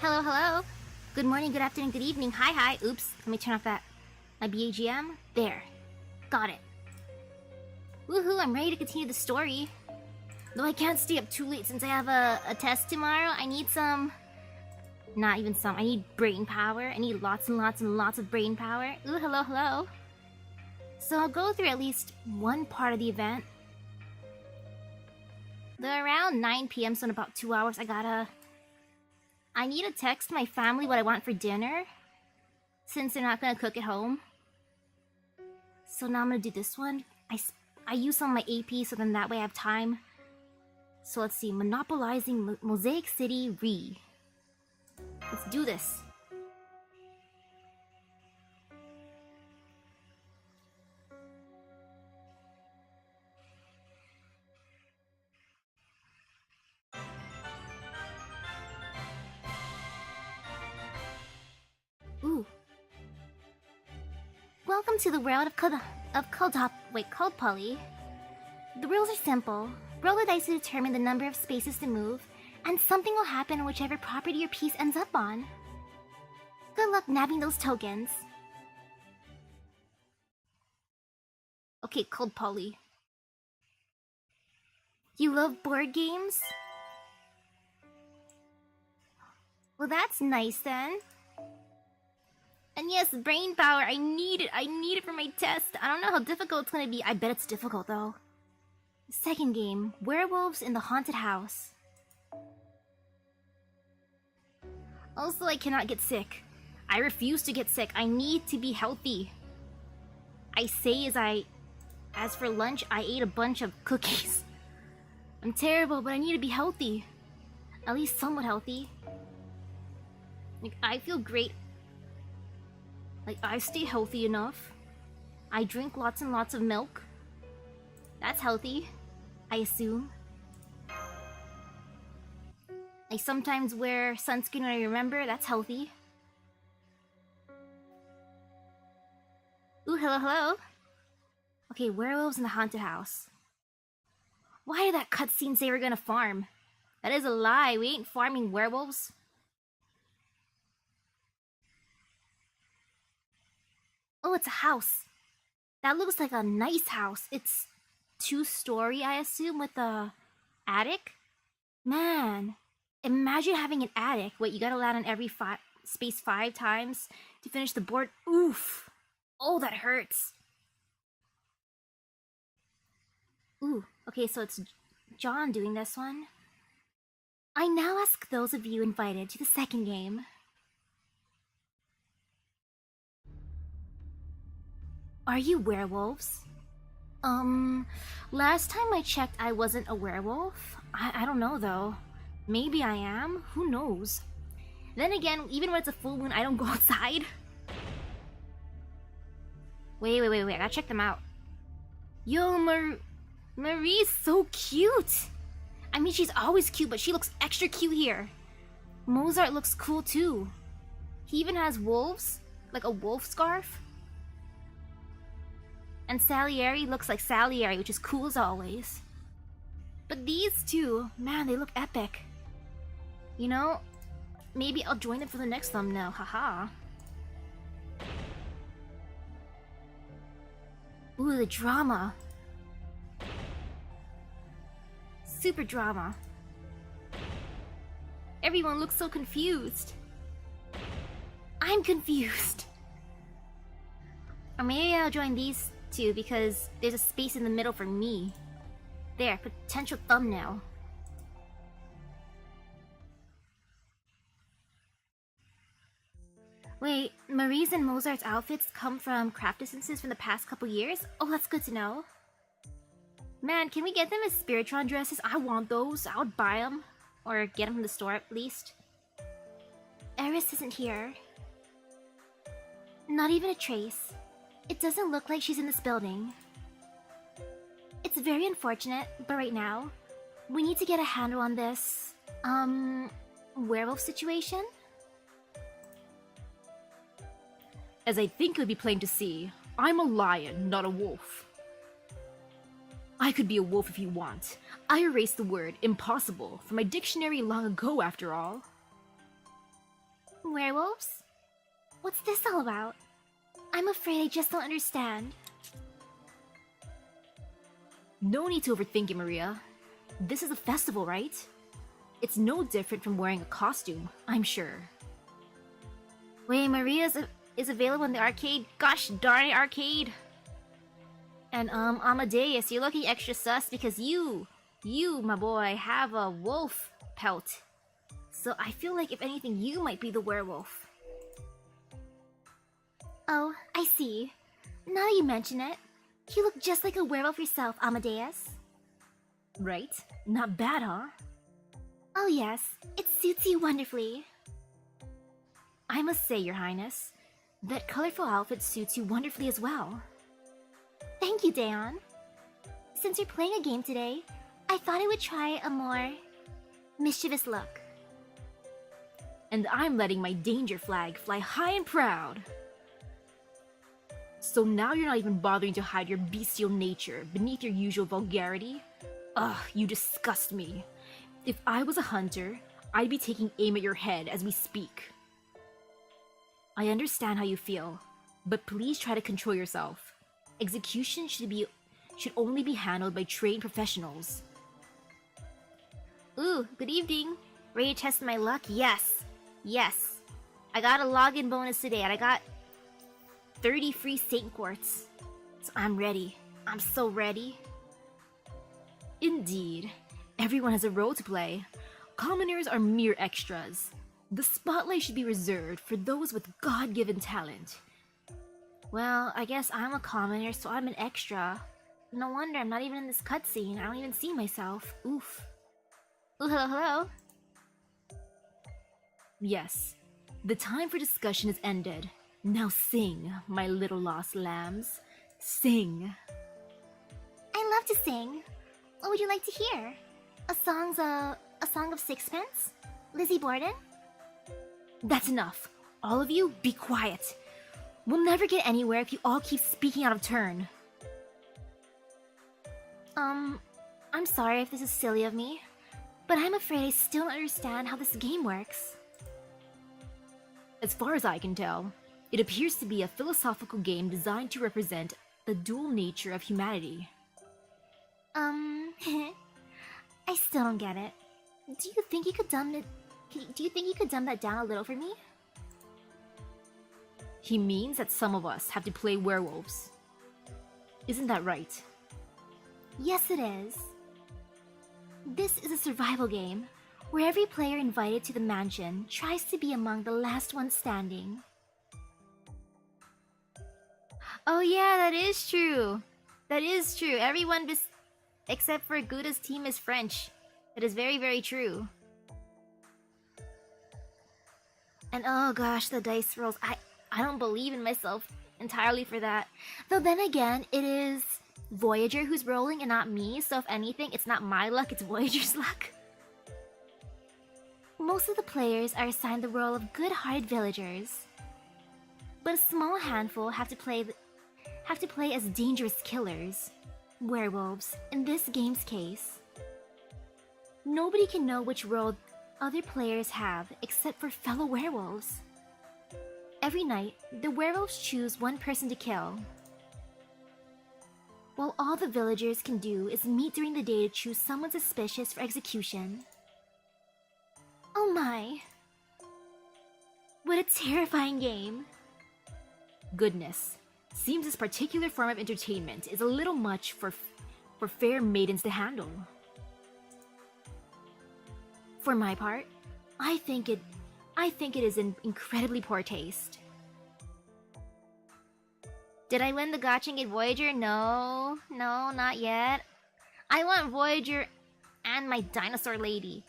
Hello, hello. Good morning, good afternoon, good evening. Hi, hi. Oops. Let me turn off my BAGM. There. Got it. Woohoo, I'm ready to continue the story. Though I can't stay up too late since I have a test tomorrow. I need some... Not even some. I need brain power. I need lots and lots and lots of brain power. Ooh, hello, hello. So I'll go through at least one part of the event. They're around 9 p.m., so in about 2 hours I need to text my family what I want for dinner, since they're not gonna cook at home. So now I'm gonna do this one. I use some of my AP, so then that way I have time. So let's see, monopolizing Mosaic City Re. Let's do this. Ooh. Welcome to the world of Coldpoly. The rules are simple. Roll a dice to determine the number of spaces to move, and something will happen on whichever property your piece ends up on. Good luck nabbing those tokens. Okay, Coldpoly. You love board games? Well, that's nice then. And yes, brain power, I need it for my test. I don't know how difficult it's gonna be. I bet it's difficult though. Second game, werewolves in the haunted house. Also, I cannot get sick. I refuse to get sick. I need to be healthy. I say as for lunch, I ate a bunch of cookies. I'm terrible, but I need to be healthy. At least somewhat healthy. Like, I feel great. Like, I stay healthy enough. I drink lots and lots of milk. That's healthy, I assume. I sometimes wear sunscreen when I remember. That's healthy. Ooh, hello, hello. Okay, werewolves in the haunted house. Why did that cutscene say we're gonna farm? That is a lie. We ain't farming werewolves. Oh, it's a house. That looks like a nice house. It's 2-story, I assume, with a attic? Man, imagine having an attic. Wait, you gotta land on every space 5 times to finish the board. Oof. Oh, that hurts. Ooh, okay, so it's John doing this one. I now ask those of you invited to the second game. Are you werewolves? Last time I checked, I wasn't a werewolf. I don't know, though. Maybe I am? Who knows? Then again, even when it's a full moon, I don't go outside. Wait, I gotta check them out. Yo, Marie's so cute! I mean, she's always cute, but she looks extra cute here. Mozart looks cool, too. He even has wolves, like a wolf scarf. And Salieri looks like Salieri, which is cool as always. But these two, man, they look epic. You know, maybe I'll join them for the next thumbnail, haha. Ooh, the drama. Super drama. Everyone looks so confused. I'm confused. Or maybe I'll join these two because there's a space in the middle for me. There, potential thumbnail. Wait, Marie's and Mozart's outfits come from craft distances from the past couple years? Oh, that's good to know. Man, can we get them as Spiritron dresses? I want those. I would buy them. Or get them from the store at least. Eris isn't here. Not even a trace. It doesn't look like she's in this building. It's very unfortunate, but right now, we need to get a handle on this, werewolf situation? As I think it would be plain to see, I'm a lion, not a wolf. I could be a wolf if you want. I erased the word impossible from my dictionary long ago, after all. Werewolves? What's this all about? I'm afraid I just don't understand. No need to overthink it, Maria. This is a festival, right? It's no different from wearing a costume, I'm sure. Wait, Maria's is available in the arcade? Gosh darn it, arcade! And Amadeus, you're looking extra sus because you, my boy, have a wolf pelt. So I feel like if anything, you might be the werewolf. Oh, I see. Now that you mention it, you look just like a werewolf yourself, Amadeus. Right? Not bad, huh? Oh yes, it suits you wonderfully. I must say, Your Highness, that colorful outfit suits you wonderfully as well. Thank you, Daeon. Since you're playing a game today, I thought I would try a more mischievous look. And I'm letting my danger flag fly high and proud. So now you're not even bothering to hide your bestial nature beneath your usual vulgarity? Ugh, you disgust me. If I was a hunter, I'd be taking aim at your head as we speak. I understand how you feel, but please try to control yourself. Execution should only be handled by trained professionals. Ooh, good evening. Ready to test my luck? Yes. Yes. I got a login bonus today and I got 30 free Saint Quartz. So I'm ready. I'm so ready. Indeed. Everyone has a role to play. Commoners are mere extras. The spotlight should be reserved for those with God-given talent. Well, I guess I'm a commoner, so I'm an extra. No wonder I'm not even in this cutscene. I don't even see myself. Oof. Ooh, hello, hello. Yes, the time for discussion is ended. Now sing, my little lost lambs. Sing. I love to sing. What would you like to hear? A song of sixpence? Lizzie Borden? That's enough. All of you, be quiet. We'll never get anywhere if you all keep speaking out of turn. I'm sorry if this is silly of me, but I'm afraid I still don't understand how this game works. As far as I can tell, it appears to be a philosophical game designed to represent the dual nature of humanity. I still don't get it. Do you think you could dumb that down a little for me? He means that some of us have to play werewolves. Isn't that right? Yes, it is. This is a survival game, where every player invited to the mansion tries to be among the last ones standing. Oh yeah, that is true. That is true. Everyone except for Guda's team is French. That is very, very true. And oh gosh, the dice rolls. I don't believe in myself entirely for that. Though then again, it is Voyager who's rolling and not me, so if anything, it's not my luck, it's Voyager's luck. Most of the players are assigned the role of good-hearted villagers, but a small handful have to play as dangerous killers, werewolves, in this game's case. Nobody can know which role other players have except for fellow werewolves. Every night, the werewolves choose one person to kill, while all the villagers can do is meet during the day to choose someone suspicious for execution. Oh my. What a terrifying game. Goodness. Seems this particular form of entertainment is a little much for fair maidens to handle. For my part, I think it is in incredibly poor taste. Did I win the gacha and get Voyager? No, not yet. I want Voyager and my dinosaur lady.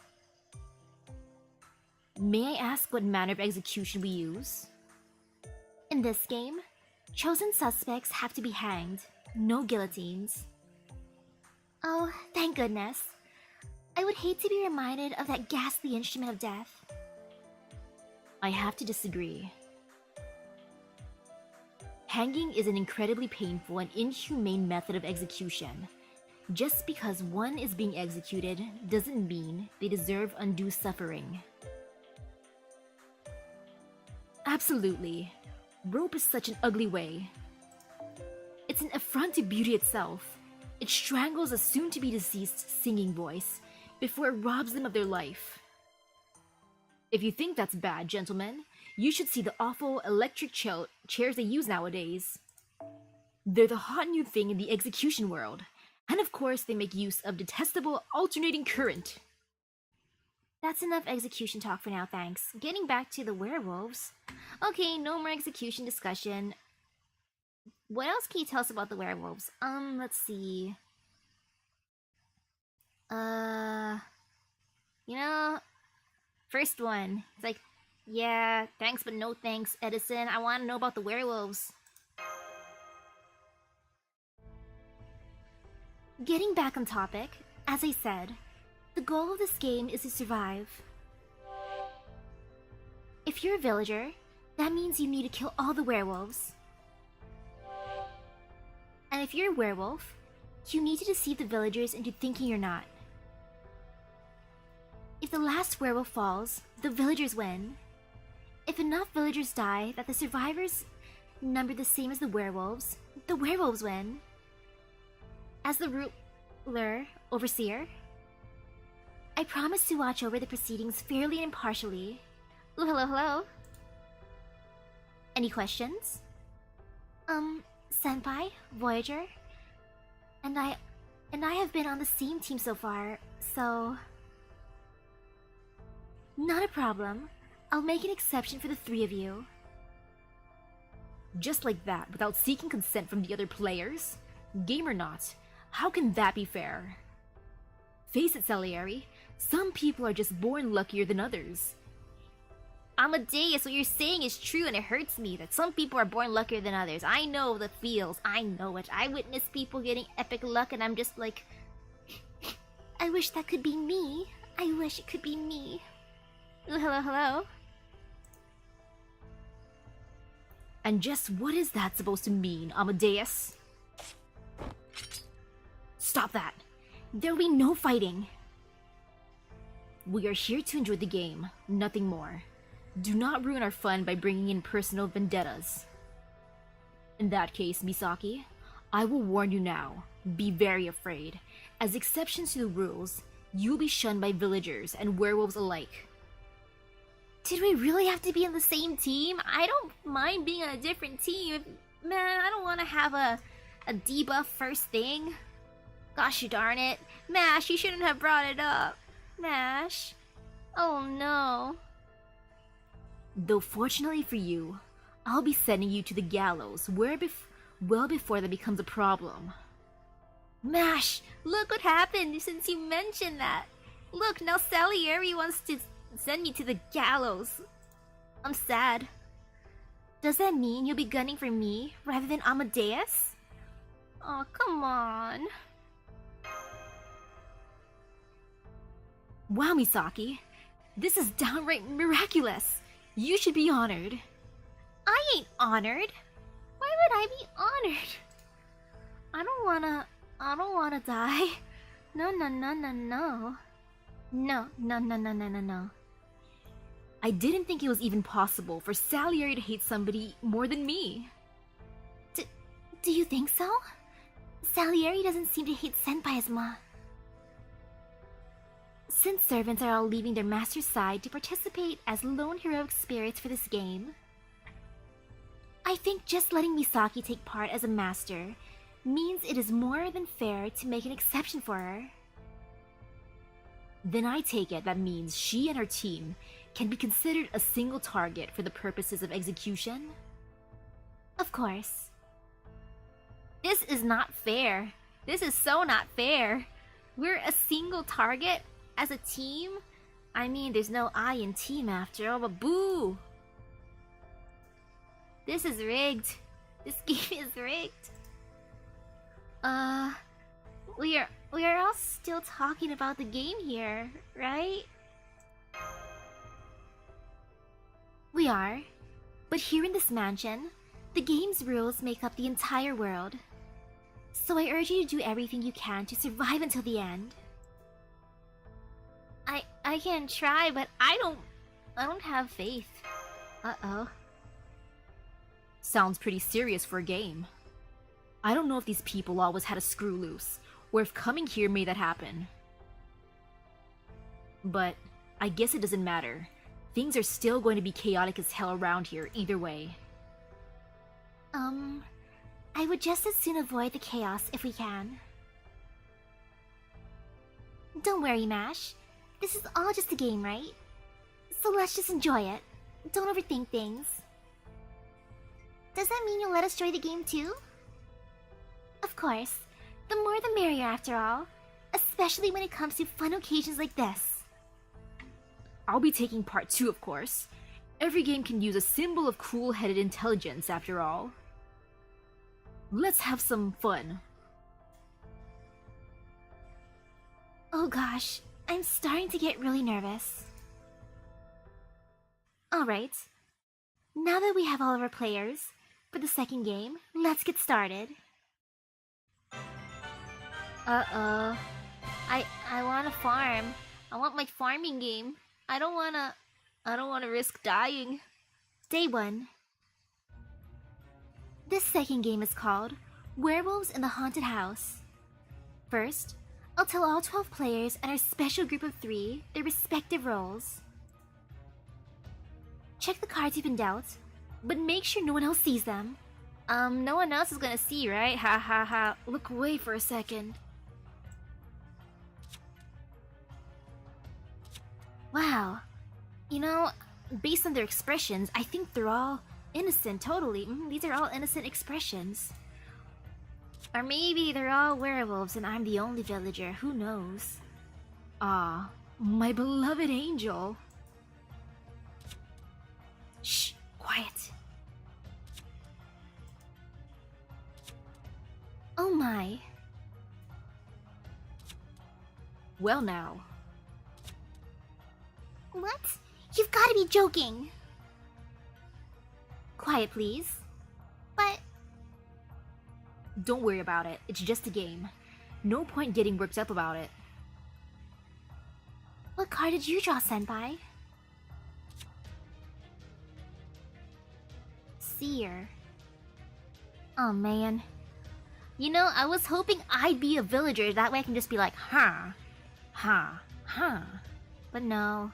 May I ask what manner of execution we use? In this game, chosen suspects have to be hanged, no guillotines. Oh, thank goodness. I would hate to be reminded of that ghastly instrument of death. I have to disagree. Hanging is an incredibly painful and inhumane method of execution. Just because one is being executed doesn't mean they deserve undue suffering. Absolutely. Rope is such an ugly way. It's an affront to beauty itself. It strangles a soon-to-be-deceased singing voice before it robs them of their life. If you think that's bad, gentlemen, you should see the awful electric chairs they use nowadays. They're the hot new thing in the execution world. And of course, they make use of detestable alternating current. That's enough execution talk for now, thanks. Getting back to the werewolves. Okay, no more execution discussion. What else can you tell us about the werewolves? Let's see. First one. It's like, yeah, thanks but no thanks, Edison. I want to know about the werewolves. Getting back on topic, as I said, the goal of this game is to survive. If you're a villager, that means you need to kill all the werewolves. And if you're a werewolf, you need to deceive the villagers into thinking you're not. If the last werewolf falls, the villagers win. If enough villagers die that the survivors number the same as the werewolves win. As the overseer, I promise to watch over the proceedings fairly and impartially. Hello. Any questions? Senpai, Voyager, and I have been on the same team so far, so... Not a problem. I'll make an exception for the three of you. Just like that, without seeking consent from the other players? Game or not, how can that be fair? Face it, Salieri, some people are just born luckier than others. Amadeus, what you're saying is true and it hurts me that some people are born luckier than others. I know the feels, I know it. I witness people getting epic luck and I'm just like... I wish that could be me. I wish it could be me. Ooh, hello. And just what is that supposed to mean, Amadeus? Stop that! There'll be no fighting. We are here to enjoy the game, nothing more. Do not ruin our fun by bringing in personal vendettas. In that case, Misaki, I will warn you now. Be very afraid. As exceptions to the rules, you will be shunned by villagers and werewolves alike. Did we really have to be on the same team? I don't mind being on a different team. Man, I don't want to have a debuff first thing. Gosh darn it. Mash, you shouldn't have brought it up. Mash. Oh no. Though fortunately for you, I'll be sending you to the gallows well before that becomes a problem. Mash, look what happened since you mentioned that. Look, now Salieri wants to send me to the gallows. I'm sad. Does that mean you'll be gunning for me rather than Amadeus? Oh, come on. Wow, Misaki. This is downright miraculous. You should be honored. I ain't honored. Why would I be honored? I don't wanna die. No. No. I didn't think it was even possible for Salieri to hate somebody more than me. Do you think so? Salieri doesn't seem to hate Senpai as much. Since servants are all leaving their master's side to participate as lone heroic spirits for this game, I think just letting Misaki take part as a master means it is more than fair to make an exception for her. Then I take it that means she and her team can be considered a single target for the purposes of execution? Of course. This is not fair. This is so not fair. We're a single target as a team? I mean, there's no I in team after all, but boo! This is rigged. This game is rigged. We are all still talking about the game here, right? We are. But here in this mansion, the game's rules make up the entire world. So I urge you to do everything you can to survive until the end. I can try, but I don't have faith. Uh-oh. Sounds pretty serious for a game. I don't know if these people always had a screw loose, or if coming here made that happen. But I guess it doesn't matter. Things are still going to be chaotic as hell around here either way. I would just as soon avoid the chaos if we can. Don't worry, Mash. This is all just a game, right? So let's just enjoy it. Don't overthink things. Does that mean you'll let us enjoy the game too? Of course. The more the merrier after all. Especially when it comes to fun occasions like this. I'll be taking part too, of course. Every game can use a symbol of cool-headed intelligence after all. Let's have some fun. Oh gosh, I'm starting to get really nervous. Alright, now that we have all of our players, for the second game, let's get started. Uh-oh. I wanna farm. I want my farming game. I don't wanna risk dying. Day 1. This second game is called Werewolves in the Haunted House. First, I'll tell all 12 players and our special group of 3 their respective roles. Check the cards you've been dealt, but make sure no one else sees them. No one else is gonna see, right? Ha ha ha. Look away for a second. Wow. You know, based on their expressions, I think they're all innocent, totally. These are all innocent expressions. Or maybe they're all werewolves and I'm the only villager, who knows? Ah, my beloved angel. Shh, quiet. Oh my. Well now. What? You've gotta be joking! Quiet, please. But... Don't worry about it, it's just a game. No point getting worked up about it. What card did you draw, Senpai? Seer. Oh man. You know, I was hoping I'd be a villager, that way I can just be like, huh, huh, huh. But no,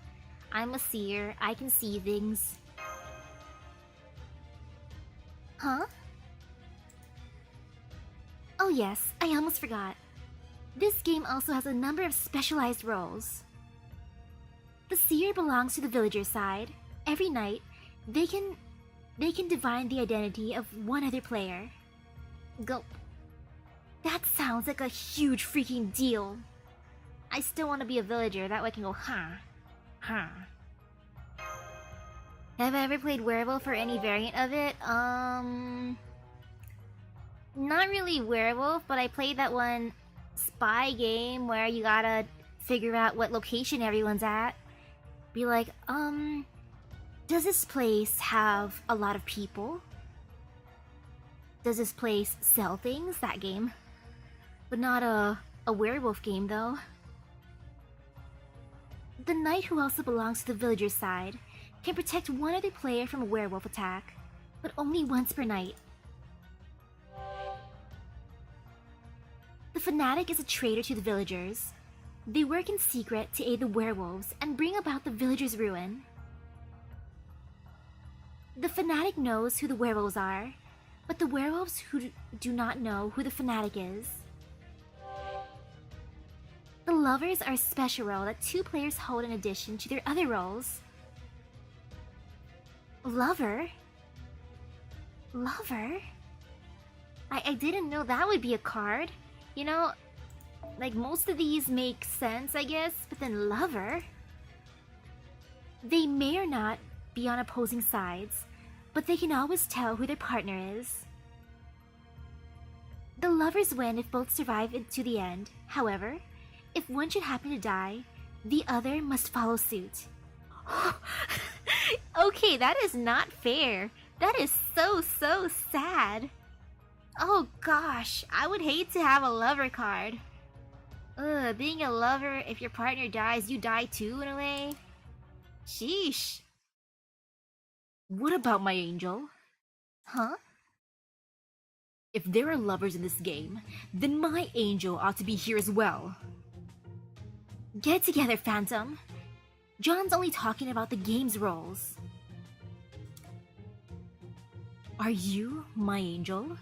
I'm a seer, I can see things. Huh? Oh yes, I almost forgot. This game also has a number of specialized roles. The seer belongs to the villager side. Every night, they can divine the identity of one other player. Gulp. That sounds like a huge freaking deal. I still want to be a villager, that way I can go, huh, huh. Have I ever played werewolf or any variant of it? Not really werewolf, but I played that one spy game where you gotta figure out what location everyone's at. Be like, does this place have a lot of people? Does this place sell things? That game. But not a werewolf game, though. The knight, who also belongs to the villager's side, can protect one other player from a werewolf attack, but only once per night. The fanatic is a traitor to the villagers. They work in secret to aid the werewolves and bring about the villagers' ruin. The fanatic knows who the werewolves are, but the werewolves who do not know who the fanatic is. The lovers are a special role that 2 players hold in addition to their other roles. Lover? Lover? I didn't know that would be a card. You know, like most of these make sense, I guess, but then lover? They may or not be on opposing sides, but they can always tell who their partner is. The lovers win if both survive to the end. However, if one should happen to die, the other must follow suit. Okay, that is not fair. That is so sad. Oh gosh, I would hate to have a lover card. Ugh, being a lover, if your partner dies, you die too in a way. Sheesh. What about my angel? Huh? If there are lovers in this game, then my angel ought to be here as well. Get it together, Phantom. John's only talking about the game's roles. Are you my angel?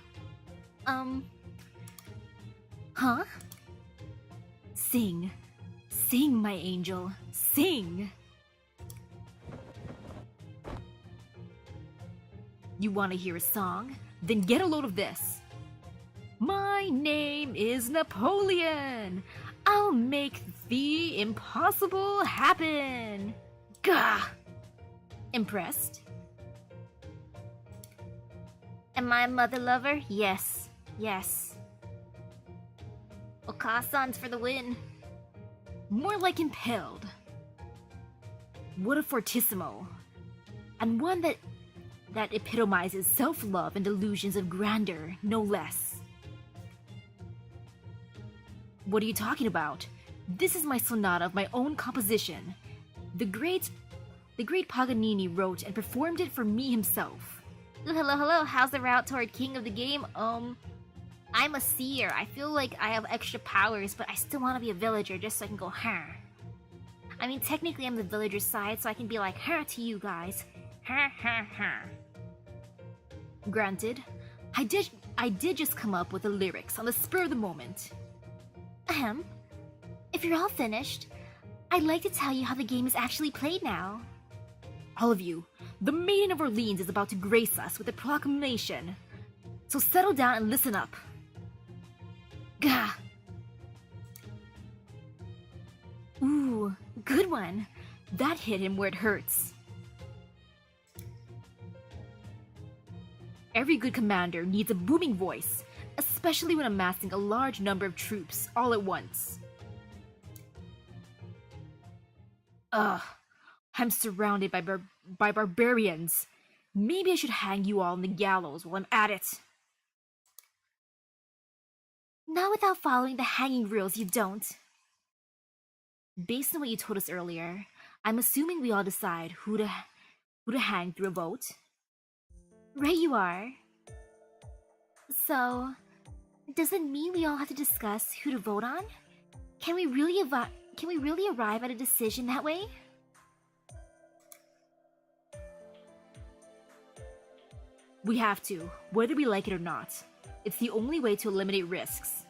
Huh? Sing. Sing, my angel. Sing! You want to hear a song? Then get a load of this. My name is Napoleon. I'll make the impossible happen. Gah! Impressed? Am I a mother lover? Yes. Yes. Okasan's for the win. More like impelled. What a fortissimo. And one that epitomizes self-love and delusions of grandeur, no less. What are you talking about? This is my sonata of my own composition. The great Paganini wrote and performed it for me himself. Hello, how's the route toward King of the Game? I'm a seer. I feel like I have extra powers, but I still want to be a villager just so I can go, huh. I mean, technically I'm the villager side, so I can be like, huh to you guys. Ha. Granted, I did just come up with the lyrics on the spur of the moment. Ahem. If you're all finished, I'd like to tell you how the game is actually played now. All of you, the Maiden of Orleans is about to grace us with a proclamation. So settle down and listen up. Gah! Ooh, good one. That hit him where it hurts. Every good commander needs a booming voice, especially when amassing a large number of troops all at once. Ugh, I'm surrounded by barbarians. Maybe I should hang you all on the gallows while I'm at it. Not without following the hanging rules, you don't. Based on what you told us earlier, I'm assuming we all decide who to hang through a vote. Right you are. So, does it mean we all have to discuss who to vote on? Can we really arrive at a decision that way? We have to, whether we like it or not. It's the only way to eliminate risks.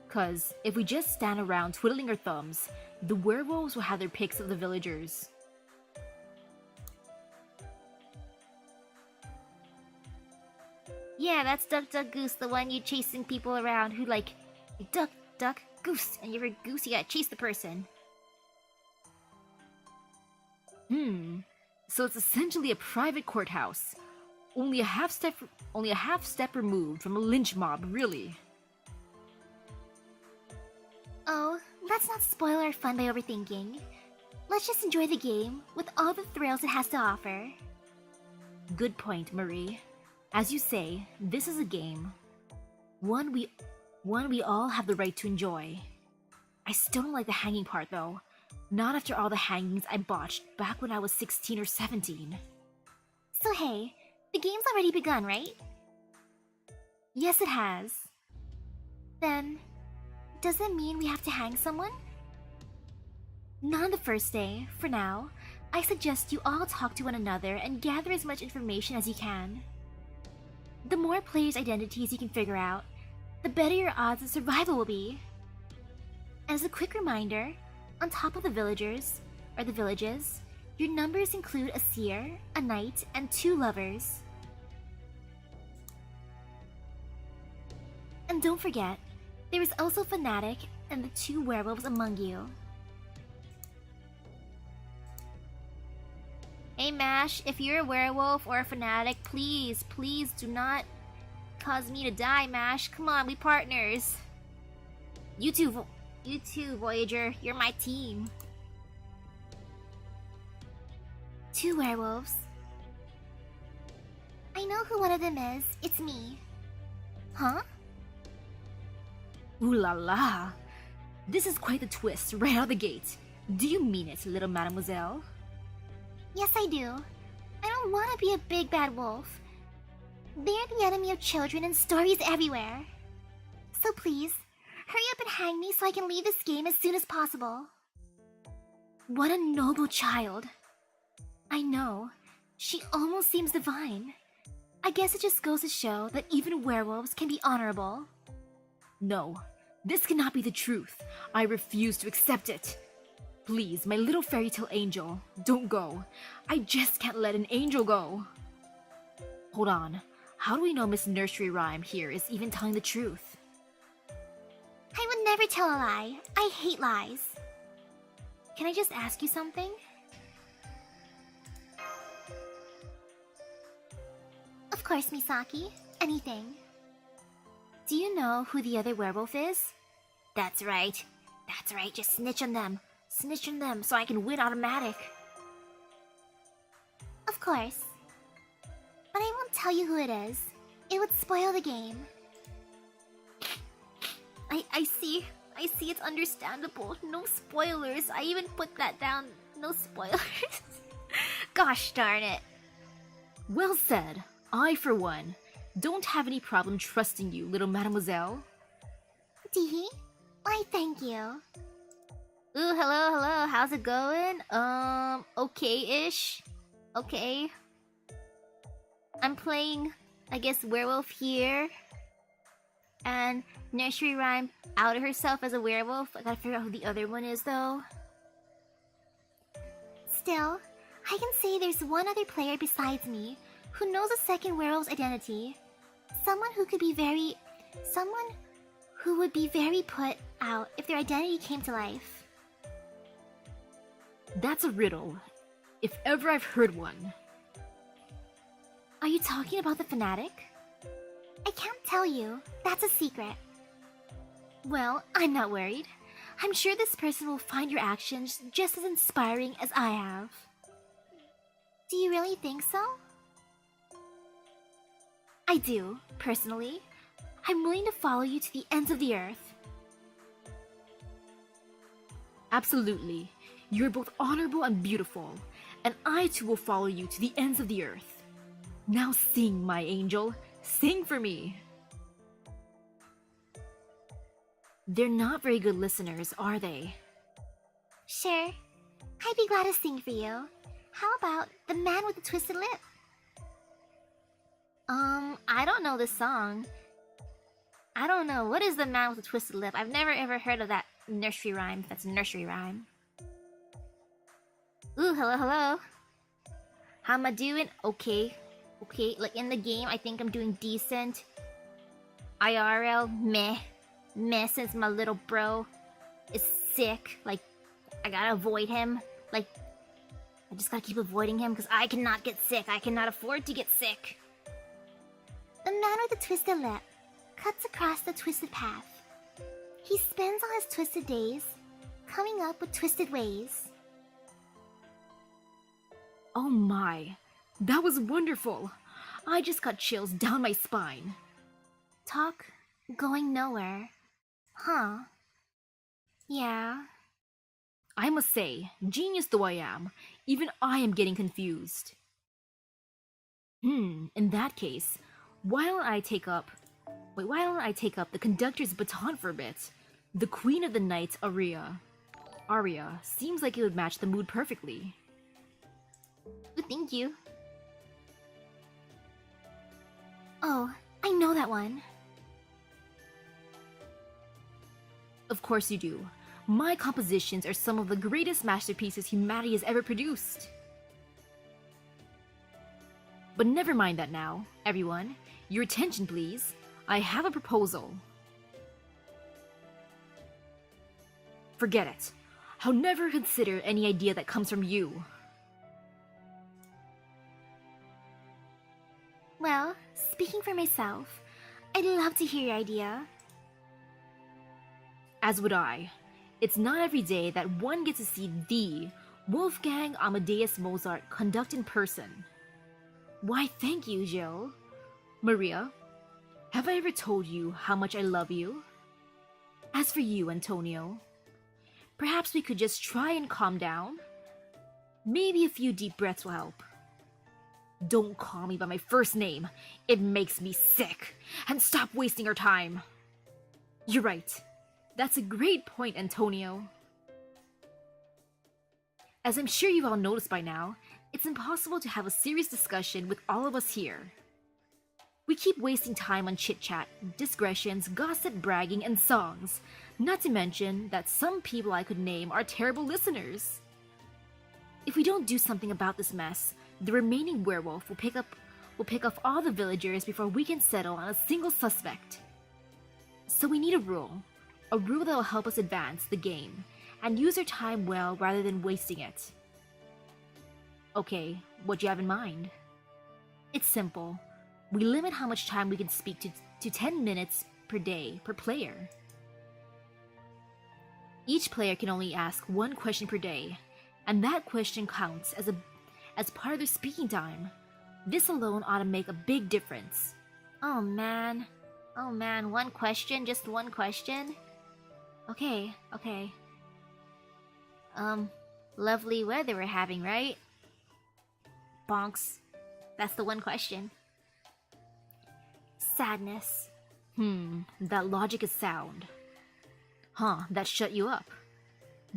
'Cause if we just stand around twiddling our thumbs, the werewolves will have their picks of the villagers. Yeah, that's Duck Duck Goose, the one you chasing people around who like, duck, duck, goose, and you're a goose, you gotta chase the person. So it's essentially a private courthouse. Only a half step removed from a lynch mob, really. Oh, let's not spoil our fun by overthinking. Let's just enjoy the game with all the thrills it has to offer. Good point, Marie. As you say, this is a game. One we all have the right to enjoy. I still don't like the hanging part, though. Not after all the hangings I botched back when I was 16 or 17. So hey, the game's already begun, right? Yes, it has. Then, does it mean we have to hang someone? Not on the first day, for now. I suggest you all talk to one another and gather as much information as you can. The more players' identities you can figure out, the better your odds of survival will be. As a quick reminder, on top of the villagers, or the villages, your numbers include a seer, a knight, and 2 lovers. And don't forget, there is also Fanatic and the 2 werewolves among you. Hey Mash, if you're a werewolf or a fanatic, please do not cause me to die, Mash. Come on, we partners. You too, Voyager. You're my team. 2 werewolves. I know who one of them is. It's me. Huh? Ooh la la. This is quite the twist right out of the gate. Do you mean it, little mademoiselle? Yes, I do. I don't want to be a big bad wolf. They're the enemy of children and stories everywhere. So please, hurry up and hang me so I can leave this game as soon as possible. What a noble child. I know. She almost seems divine. I guess it just goes to show that even werewolves can be honorable. No, this cannot be the truth. I refuse to accept it. Please, my little fairy tale angel, don't go. I just can't let an angel go. Hold on. How do we know Miss Nursery Rhyme here is even telling the truth? I would never tell a lie. I hate lies. Can I just ask you something? Of course, Misaki. Anything. Do you know who the other werewolf is? That's right. That's right, just snitch on them. Snitch on them so I can win automatic. Of course. But I won't tell you who it is. It would spoil the game. I see. I see, it's understandable. No spoilers. I even put that down. No spoilers. Gosh darn it. Well said. I, for one, don't have any problem trusting you, little mademoiselle. Teehee? Why, thank you. Ooh, hello. How's it going? Okay-ish. Okay. I'm playing, I guess, werewolf here. And Nursery Rhyme outed herself as a werewolf. I gotta figure out who the other one is, though. Still, I can say there's one other player besides me who knows a second werewolf's identity. Someone who would be very put out if their identity came to life. That's a riddle, if ever I've heard one. Are you talking about the fanatic? I can't tell you. That's a secret. Well, I'm not worried. I'm sure this person will find your actions just as inspiring as I have. Do you really think so? I do, personally. I'm willing to follow you to the ends of the earth. Absolutely. You're both honorable and beautiful, and I too will follow you to the ends of the earth. Now sing, my angel. Sing for me. They're not very good listeners, are they? Sure. I'd be glad to sing for you. How about The Man with the Twisted Lip? I don't know this song. I don't know. What is The Man with the Twisted Lip? I've never ever heard of that nursery rhyme. That's a nursery rhyme. Ooh, hello. How am I doing? Okay. Like in the game, I think I'm doing decent. IRL, meh. Meh, since my little bro is sick. Like, I gotta avoid him. Like, I just gotta keep avoiding him because I cannot get sick. I cannot afford to get sick. The man with the twisted lip cuts across the twisted path. He spends all his twisted days coming up with twisted ways. Oh my, that was wonderful. I just got chills down my spine. Talk going nowhere. Huh. Yeah. I must say, genius though I am, even I am getting confused. In that case, why don't I take up the conductor's baton for a bit? The Queen of the Night, Aria. Seems like it would match the mood perfectly. Thank you. Oh, I know that one. Of course you do. My compositions are some of the greatest masterpieces humanity has ever produced. But never mind that now, everyone. Your attention, please. I have a proposal. Forget it. I'll never consider any idea that comes from you. Well, speaking for myself, I'd love to hear your idea. As would I. It's not every day that one gets to see the Wolfgang Amadeus Mozart conduct in person. Why, thank you, Jill. Maria, have I ever told you how much I love you? As for you, Antonio, perhaps we could just try and calm down? Maybe a few deep breaths will help. Don't call me by my first name. It makes me sick. And stop wasting our time. You're right. That's a great point, Antonio. As I'm sure you've all noticed by now, it's impossible to have a serious discussion with all of us here. We keep wasting time on chit-chat, digressions, gossip, bragging, and songs. Not to mention that some people I could name are terrible listeners. If we don't do something about this mess, the remaining werewolf will pick off all the villagers before we can settle on a single suspect. So we need a rule that will help us advance the game and use our time well rather than wasting it. Okay, what do you have in mind? It's simple. We limit how much time we can speak to 10 minutes per day per player. Each player can only ask one question per day, and that question counts as part of their speaking time. This alone ought to make a big difference. Oh man, one question, just one question? Okay. Lovely weather we're having, right? Bonks. That's the one question. Sadness. That logic is sound. That shut you up.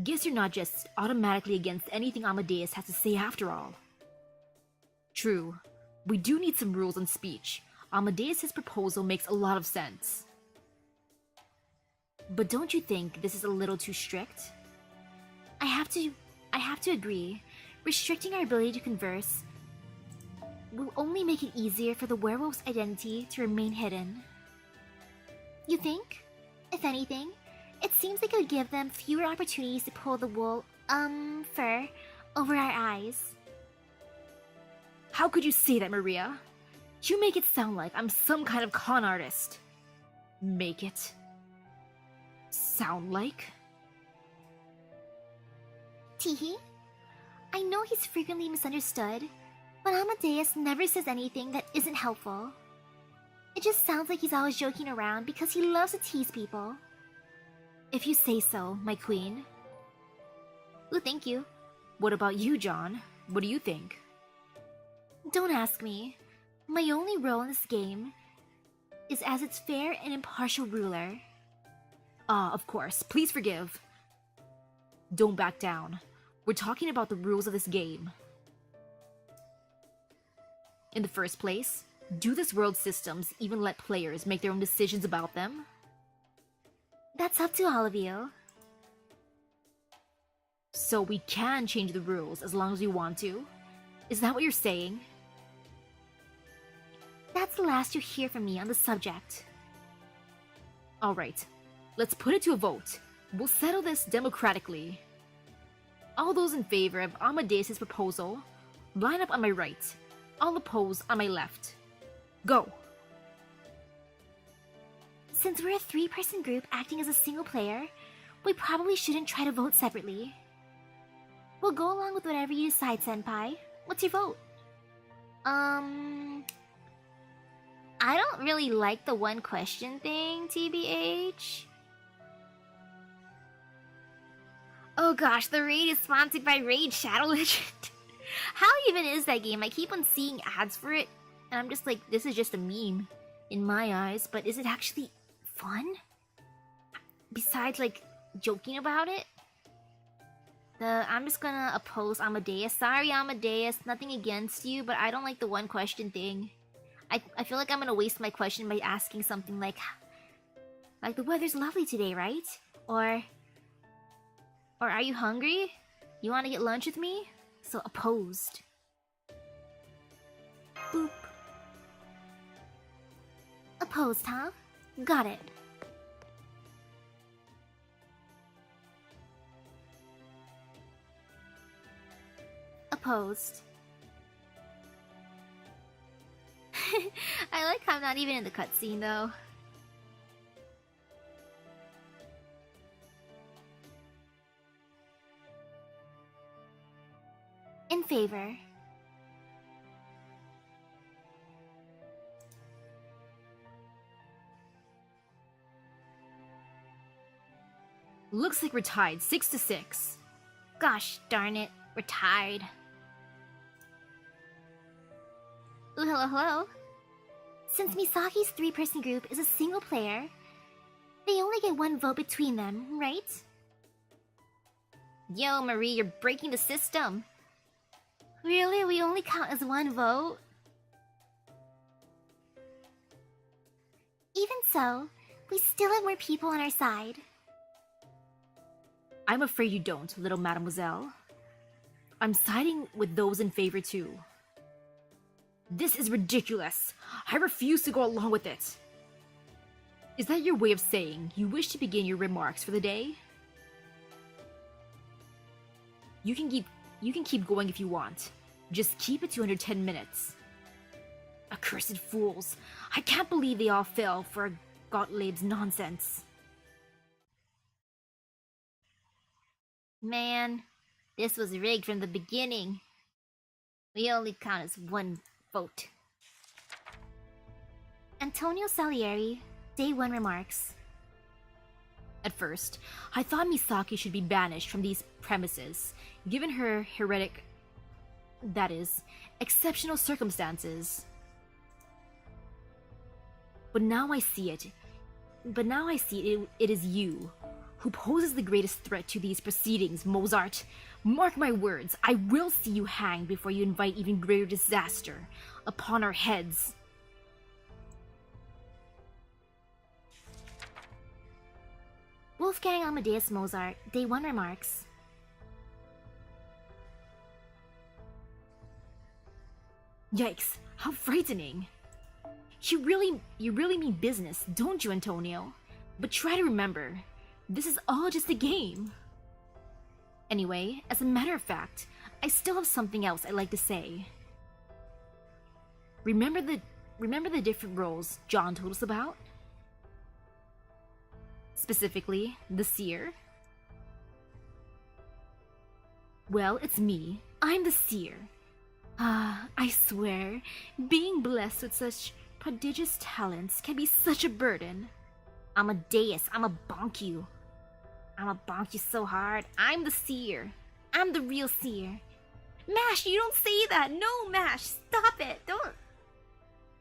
Guess you're not just automatically against anything Amadeus has to say after all. True, we do need some rules on speech. Amadeus' proposal makes a lot of sense. But don't you think this is a little too strict? I have to agree. Restricting our ability to converse will only make it easier for the werewolf's identity to remain hidden. You think? If anything, it seems like it would give them fewer opportunities to pull the wool, fur, over our eyes. How could you say that, Maria? You make it sound like I'm some kind of con artist. Make it sound like? Teehee? I know he's frequently misunderstood, but Amadeus never says anything that isn't helpful. It just sounds like he's always joking around because he loves to tease people. If you say so, my queen. Ooh, thank you. What about you, John? What do you think? Don't ask me. My only role in this game is as its fair and impartial ruler. Of course. Please forgive. Don't back down. We're talking about the rules of this game. In the first place, do this world's systems even let players make their own decisions about them? That's up to all of you. So we can change the rules as long as we want to? Is that what you're saying? That's the last you hear from me on the subject. Alright, let's put it to a vote. We'll settle this democratically. All those in favor of Amadeus' proposal, line up on my right. All opposed on my left. Go! Since we're a 3-person group acting as a single player, we probably shouldn't try to vote separately. We'll go along with whatever you decide, Senpai. What's your vote? I don't really like the one question thing, TBH. Oh gosh, the raid is sponsored by Raid Shadow Legend. How even is that game? I keep on seeing ads for it, and I'm just like, this is just a meme in my eyes, but is it actually fun? Besides, like, joking about it? I'm just gonna oppose Amadeus. Sorry, Amadeus, nothing against you, but I don't like the one question thing. I feel like I'm gonna waste my question by asking something like the weather's lovely today, right? Or are you hungry? You wanna get lunch with me? So opposed. Boop. Opposed, huh? Got it. Opposed. I like how I'm not even in the cutscene though. In favor. Looks like we're tied 6-6. Gosh darn it, we're tied. Ooh, hello, hello. Since Misaki's three-person group is a single player, they only get one vote between them, right? Yo, Marie, you're breaking the system. Really? We only count as one vote? Even so, we still have more people on our side. I'm afraid you don't, little mademoiselle. I'm siding with those in favor too. This is ridiculous. I refuse to go along with it. Is that your way of saying you wish to begin your remarks for the day? You can keep going if you want. Just keep it to under 10 minutes. Accursed fools. I can't believe they all fell for Gottlieb's nonsense. Man, this was rigged from the beginning. We only count as one vote. Antonio Salieri, Day 1 remarks. At first, I thought Misaki should be banished from these premises, given her exceptional circumstances. But now I see it. It is you who poses the greatest threat to these proceedings, Mozart. Mark my words, I will see you hanged before you invite even greater disaster upon our heads. Wolfgang Amadeus Mozart, Day 1 remarks. Yikes, how frightening. You really mean business, don't you, Antonio? But try to remember, this is all just a game. Anyway, as a matter of fact, I still have something else I'd like to say. Remember the different roles John told us about? Specifically, the seer? Well, it's me. I'm the seer. I swear, being blessed with such prodigious talents can be such a burden. Amadeus, I'ma bonk you. I'ma bonk you so hard. I'm the seer. I'm the real seer. Mash, you don't say that. No, Mash, stop it. Don't.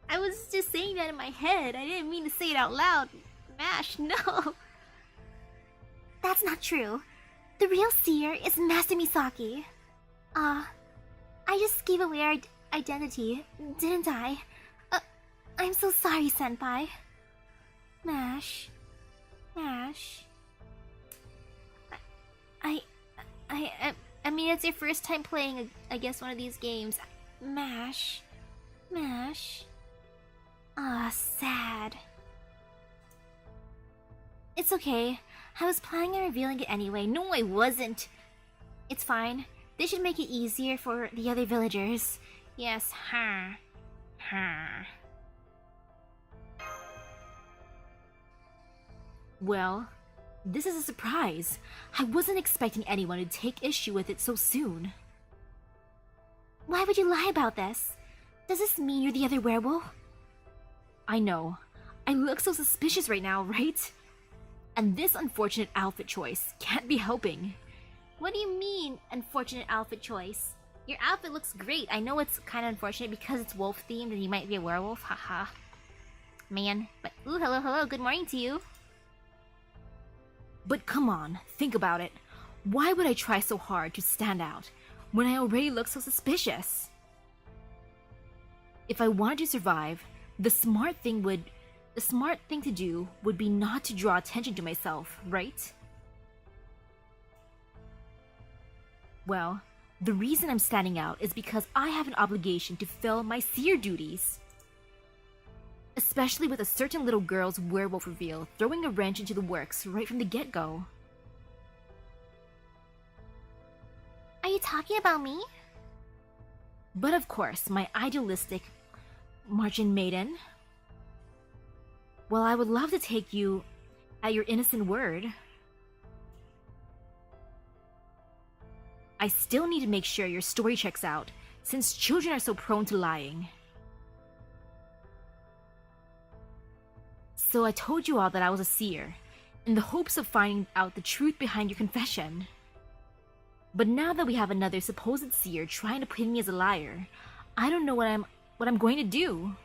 I was just saying that in my head. I didn't mean to say it out loud. Mash, no. That's not true. The real seer is Master Misaki. I just gave away our identity, didn't I? I'm so sorry, Senpai. Mash. I mean, it's your first time playing, I guess, one of these games. Mash. Sad. It's okay. I was planning on revealing it anyway. No, I wasn't. It's fine. This should make it easier for the other villagers. Yes, Well, this is a surprise. I wasn't expecting anyone to take issue with it so soon. Why would you lie about this? Does this mean you're the other werewolf? I know. I look so suspicious right now, right? And this unfortunate outfit choice can't be helping. What do you mean, unfortunate outfit choice? Your outfit looks great. I know it's kind of unfortunate because it's wolf-themed and you might be a werewolf, haha. Man, but ooh, hello, good morning to you. But come on, think about it. Why would I try so hard to stand out when I already look so suspicious? If I wanted to survive, the smart thing to do would be not to draw attention to myself, right? Well, the reason I'm standing out is because I have an obligation to fill my seer duties. Especially with a certain little girl's werewolf reveal throwing a wrench into the works right from the get-go. Are you talking about me? But of course, my idealistic Martian maiden. Well, I would love to take you at your innocent word. I still need to make sure your story checks out, since children are so prone to lying. So I told you all that I was a seer, in the hopes of finding out the truth behind your confession. But now that we have another supposed seer trying to pin me as a liar, I don't know what what I'm going to do.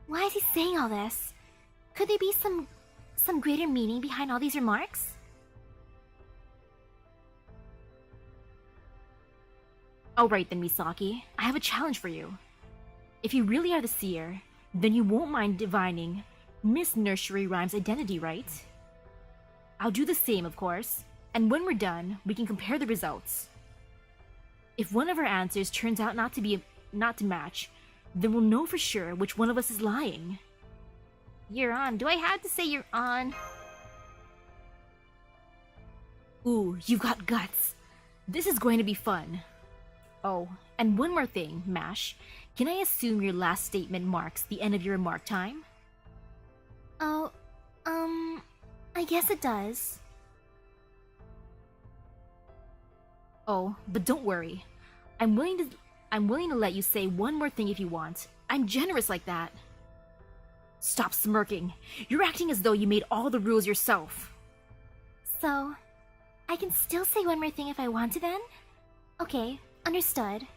Why is he saying all this? Could there be some greater meaning behind all these remarks? Alright then, Misaki. I have a challenge for you. If you really are the seer, then you won't mind divining Miss Nursery Rhyme's identity, right? I'll do the same, of course, and when we're done, we can compare the results. If one of our answers turns out not to match, then we'll know for sure which one of us is lying. You're on. Do I have to say you're on? Ooh, you've got guts. This is going to be fun. Oh, and one more thing, Mash. Can I assume your last statement marks the end of your remark time? Oh, I guess it does. Oh, but don't worry. I'm willing to let you say one more thing if you want. I'm generous like that. Stop smirking. You're acting as though you made all the rules yourself. So, I can still say one more thing if I want to then? Okay, understood.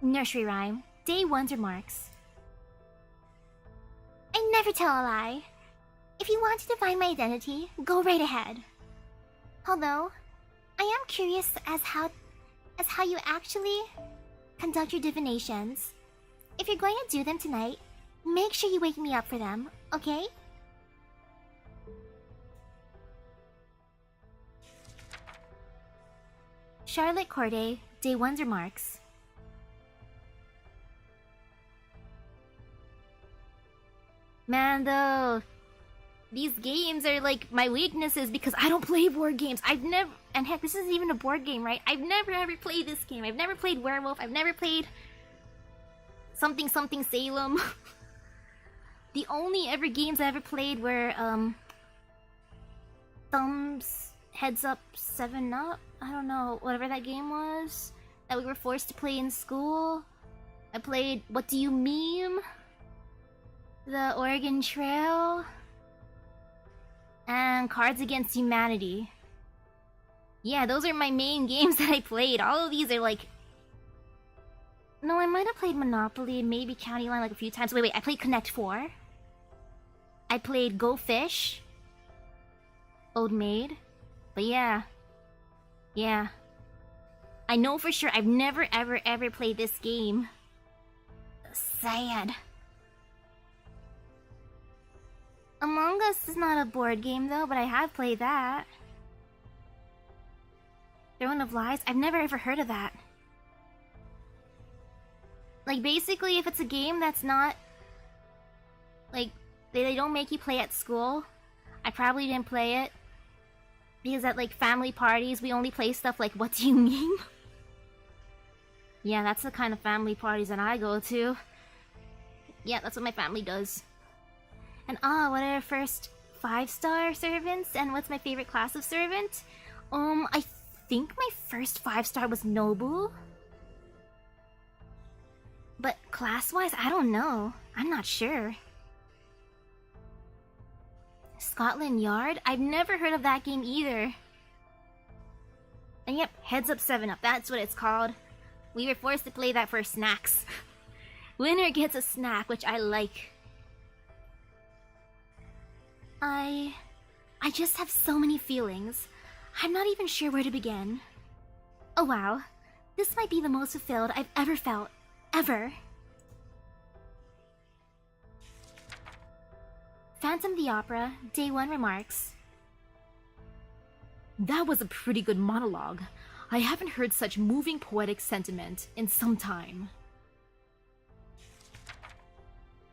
Nursery Rhyme, Day 1's remarks. I never tell a lie. If you want to define my identity, go right ahead. Although, I am curious as how you actually conduct your divinations. If you're going to do them tonight, make sure you wake me up for them, okay? Charlotte Corday, Day 1's remarks. Man, though, these games are like my weaknesses because I don't play board games. And heck, this isn't even a board game, right? I've never ever played this game. I've never played Werewolf. I've never played something Salem. The only ever games I ever played were Thumbs Heads Up 7 Up. I don't know, whatever that game was that we were forced to play in school. I played What Do You Meme? The Oregon Trail, and Cards Against Humanity. Yeah, those are my main games that I played. All of these are like... No, I might have played Monopoly, maybe County Line like a few times. Wait, I played Connect 4. I played Go Fish. Old Maid. But yeah. Yeah. I know for sure I've never ever played this game. Sad. Among Us is not a board game though, but I have played that. Throne of Lies? I've never ever heard of that. Like, basically, if it's a game that's not... Like, they don't make you play at school, I probably didn't play it. Because at, like, family parties, we only play stuff like, What Do You Mean? Yeah, that's the kind of family parties that I go to. Yeah, that's what my family does. And what are our first 5-star servants? And what's my favorite class of servant? I think my first 5-star was Nobu. But class-wise, I don't know. I'm not sure. Scotland Yard? I've never heard of that game either. And yep, Heads Up 7 Up, that's what it's called. We were forced to play that for snacks. Winner gets a snack, which I like. I just have so many feelings. I'm not even sure where to begin. Oh wow, this might be the most fulfilled I've ever felt. Ever. Phantom the Opera, Day 1 remarks. That was a pretty good monologue. I haven't heard such moving poetic sentiment in some time.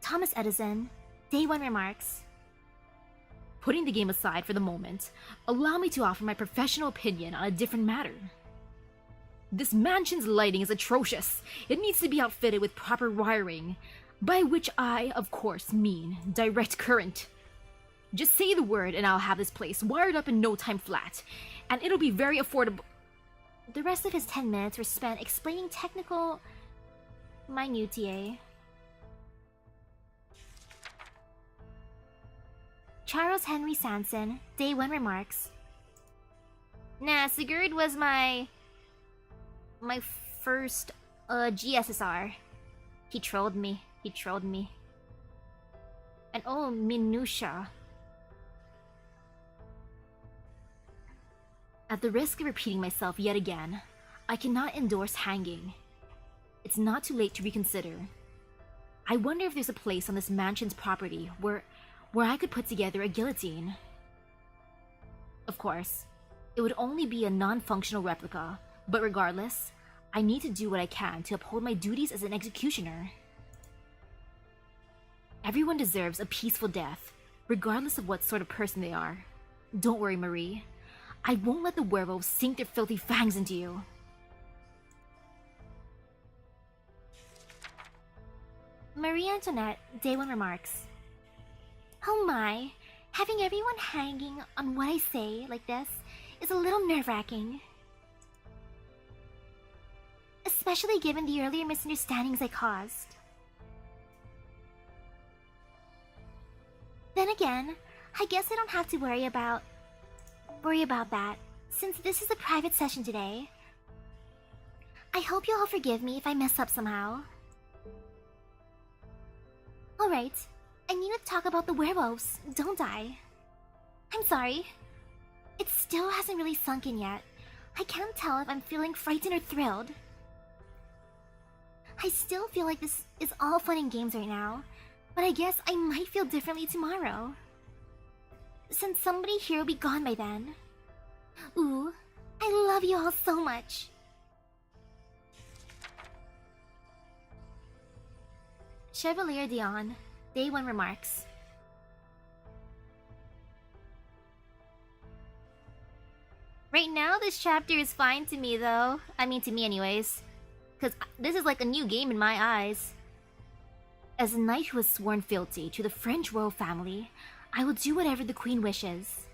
Thomas Edison, Day 1 remarks. Putting the game aside for the moment, allow me to offer my professional opinion on a different matter. This mansion's lighting is atrocious. It needs to be outfitted with proper wiring, by which I, of course, mean direct current. Just say the word and I'll have this place wired up in no time flat, and it'll be very affordable. The rest of his 10 minutes were spent explaining technical minutiae. Charles Henry Sanson, Day 1 remarks. Nah, Sigurd was my first GSSR. He trolled me. And oh, Minutia. At the risk of repeating myself yet again, I cannot endorse hanging. It's not too late to reconsider. I wonder if there's a place on this mansion's property where I could put together a guillotine. Of course, it would only be a non-functional replica, but regardless, I need to do what I can to uphold my duties as an executioner. Everyone deserves a peaceful death, regardless of what sort of person they are. Don't worry, Marie. I won't let the werewolves sink their filthy fangs into you. Marie Antoinette, Day 1 remarks. Oh my, having everyone hanging on what I say like this is a little nerve-wracking. Especially given the earlier misunderstandings I caused. Then again, I guess I don't have to worry about that, since this is a private session today. I hope you'll all forgive me if I mess up somehow. Alright, I need to talk about the werewolves, don't I? I'm sorry. It still hasn't really sunk in yet. I can't tell if I'm feeling frightened or thrilled. I still feel like this is all fun and games right now, but I guess I might feel differently tomorrow. Since somebody here will be gone by then. Ooh, I love you all so much. Chevalier Dion, Day 1 remarks. Right now, this chapter is fine to me though. I mean, to me anyways. Because this is like a new game in my eyes. As a knight who has sworn fealty to the French royal family, I will do whatever the queen wishes.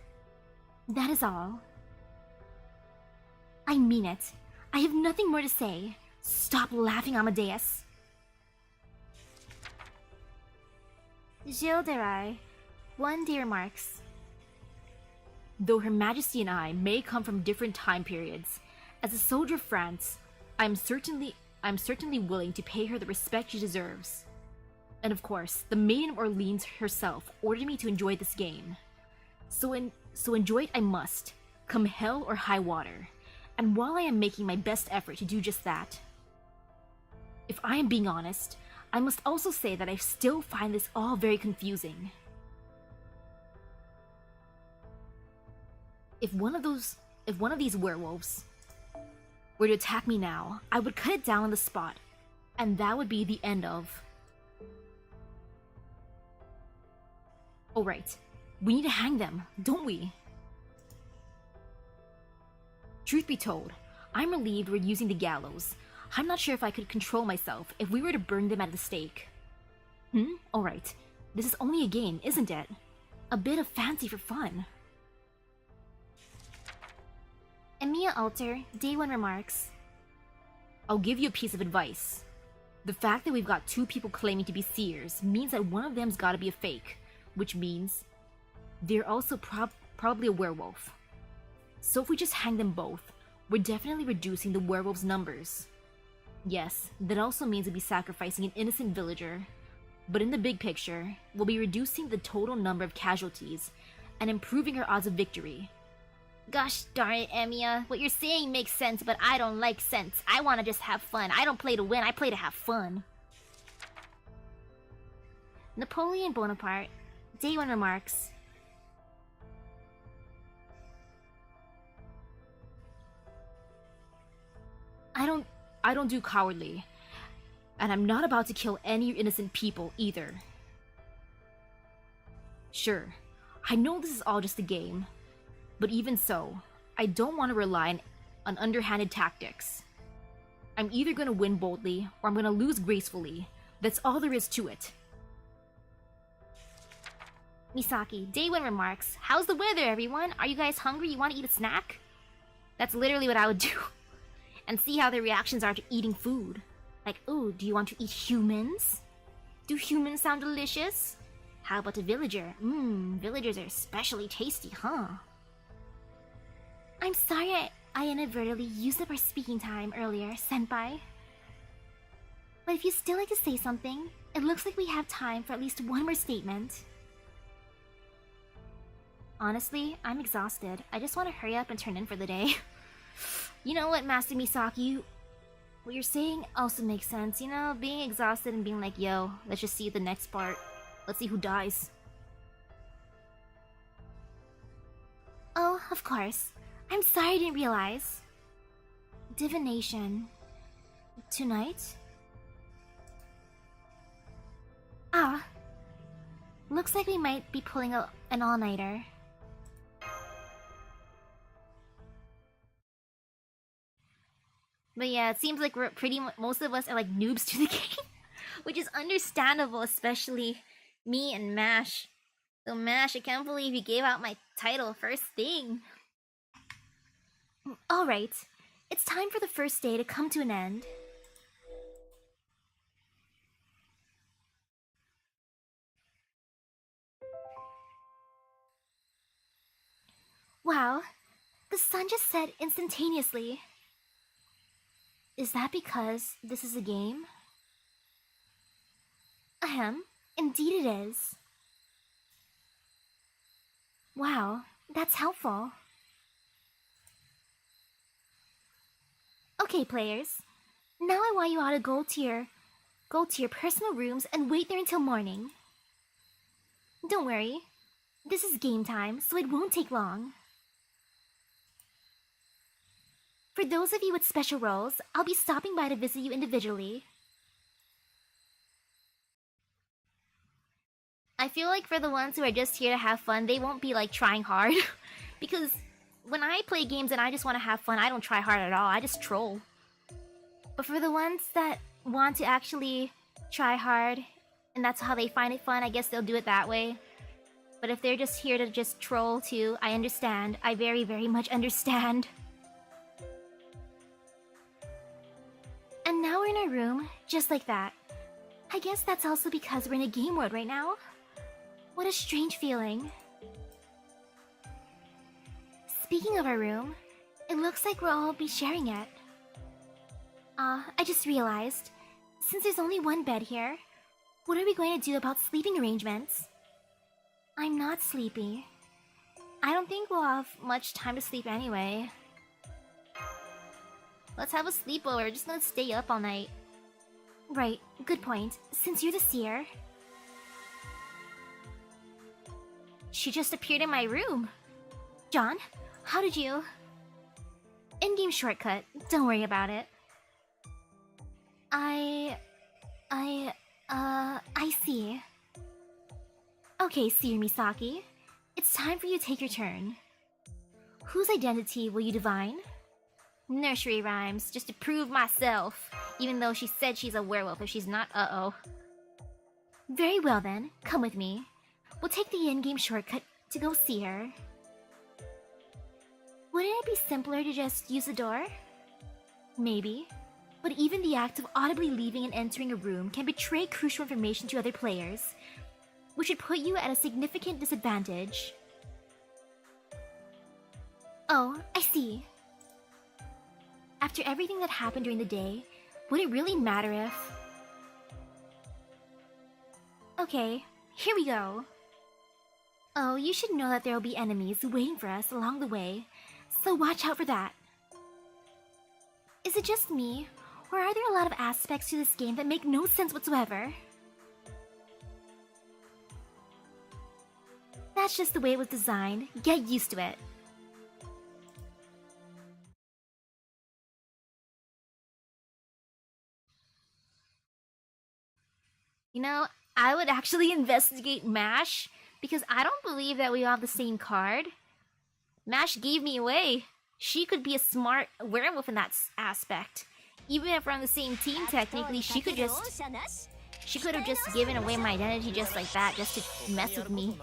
That is all. I mean it. I have nothing more to say. Stop laughing, Amadeus. Gilles de Rais, 1 Day remarks. Though Her Majesty and I may come from different time periods, as a soldier of France, I'm certainly willing to pay her the respect she deserves. And of course, the Maiden of Orleans herself ordered me to enjoy this game. So enjoy it I must, come hell or high water. And while I am making my best effort to do just that, if I am being honest, I must also say that I still find this all very confusing. If one of these werewolves were to attack me now, I would cut it down on the spot, and that would be the end of. Oh right, we need to hang them, don't we? Truth be told, I'm relieved we're using the gallows. I'm not sure if I could control myself if we were to burn them at the stake. Alright, this is only a game, isn't it? A bit of fancy for fun. Emiya Alter, Day 1 remarks. I'll give you a piece of advice. The fact that we've got 2 people claiming to be seers means that one of them's gotta be a fake, which means they're also probably a werewolf. So if we just hang them both, we're definitely reducing the werewolves' numbers. Yes, that also means we'll be sacrificing an innocent villager, but in the big picture, we'll be reducing the total number of casualties and improving our odds of victory. Gosh darn it, Emiya. What you're saying makes sense, but I don't like sense. I want to just have fun. I don't play to win, I play to have fun. Napoleon Bonaparte, Day 1 remarks. I don't do cowardly. And I'm not about to kill any innocent people either. Sure, I know this is all just a game. But even so, I don't want to rely on underhanded tactics. I'm either going to win boldly, or I'm going to lose gracefully. That's all there is to it. Misaki, Day 1 remarks, how's the weather, everyone? Are you guys hungry? You want to eat a snack? That's literally what I would do. And see how their reactions are to eating food. Like, oh, do you want to eat humans? Do humans sound delicious? How about a villager? Villagers are especially tasty, huh? I'm sorry I inadvertently used up our speaking time earlier, senpai. But if you'd still like to say something, it looks like we have time for at least one more statement. Honestly, I'm exhausted. I just want to hurry up and turn in for the day. You know what, Master Misaki? What you're saying also makes sense. You know, being exhausted and being like, yo, let's just see the next part. Let's see who dies. Oh, of course. I'm sorry I didn't realize. Divination. Tonight? Ah. Looks like we might be pulling an all-nighter. But yeah, it seems like we're most of us are like noobs to the game. Which is understandable, especially me and Mash. So Mash, I can't believe you gave out my title first thing. Alright, it's time for the first day to come to an end. Wow, the sun just set instantaneously. Is that because this is a game? Ahem, indeed it is. Wow, that's helpful. Okay, players. Now I want you all to go to your personal rooms and wait there until morning. Don't worry. This is game time, so it won't take long. For those of you with special roles, I'll be stopping by to visit you individually. I feel like for the ones who are just here to have fun, they won't be like trying hard. Because when I play games and I just want to have fun, I don't try hard at all, I just troll. But for the ones that want to actually try hard, and that's how they find it fun, I guess they'll do it that way. But if they're just here to just troll too, I understand. I very, very much understand. And now we're in our room, just like that. I guess that's also because we're in a game world right now. What a strange feeling. Speaking of our room, it looks like we'll all be sharing it. I just realized, since there's only one bed here, what are we going to do about sleeping arrangements? I'm not sleepy. I don't think we'll have much time to sleep anyway. Let's have a sleepover, we're just gonna stay up all night. Right, good point. Since you're the seer... She just appeared in my room. John, how did you... In-game shortcut, don't worry about it. I see. Okay, Seer Misaki. It's time for you to take your turn. Whose identity will you divine? Nursery rhymes, just to prove myself. Even though she said she's a werewolf, if she's not, uh-oh. Very well then, come with me. We'll take the in-game shortcut to go see her. Wouldn't it be simpler to just use the door? Maybe. But even the act of audibly leaving and entering a room can betray crucial information to other players, which would put you at a significant disadvantage. Oh, I see. After everything that happened during the day, would it really matter if... Okay, here we go. Oh, you should know that there will be enemies waiting for us along the way, so watch out for that. Is it just me, or are there a lot of aspects to this game that make no sense whatsoever? That's just the way it was designed. Get used to it. You know, I would actually investigate MASH, because I don't believe that we have the same card. MASH gave me away. She could be a smart werewolf in that aspect. Even if we're on the same team, technically, she could have just given away my identity just like that, just to mess with me.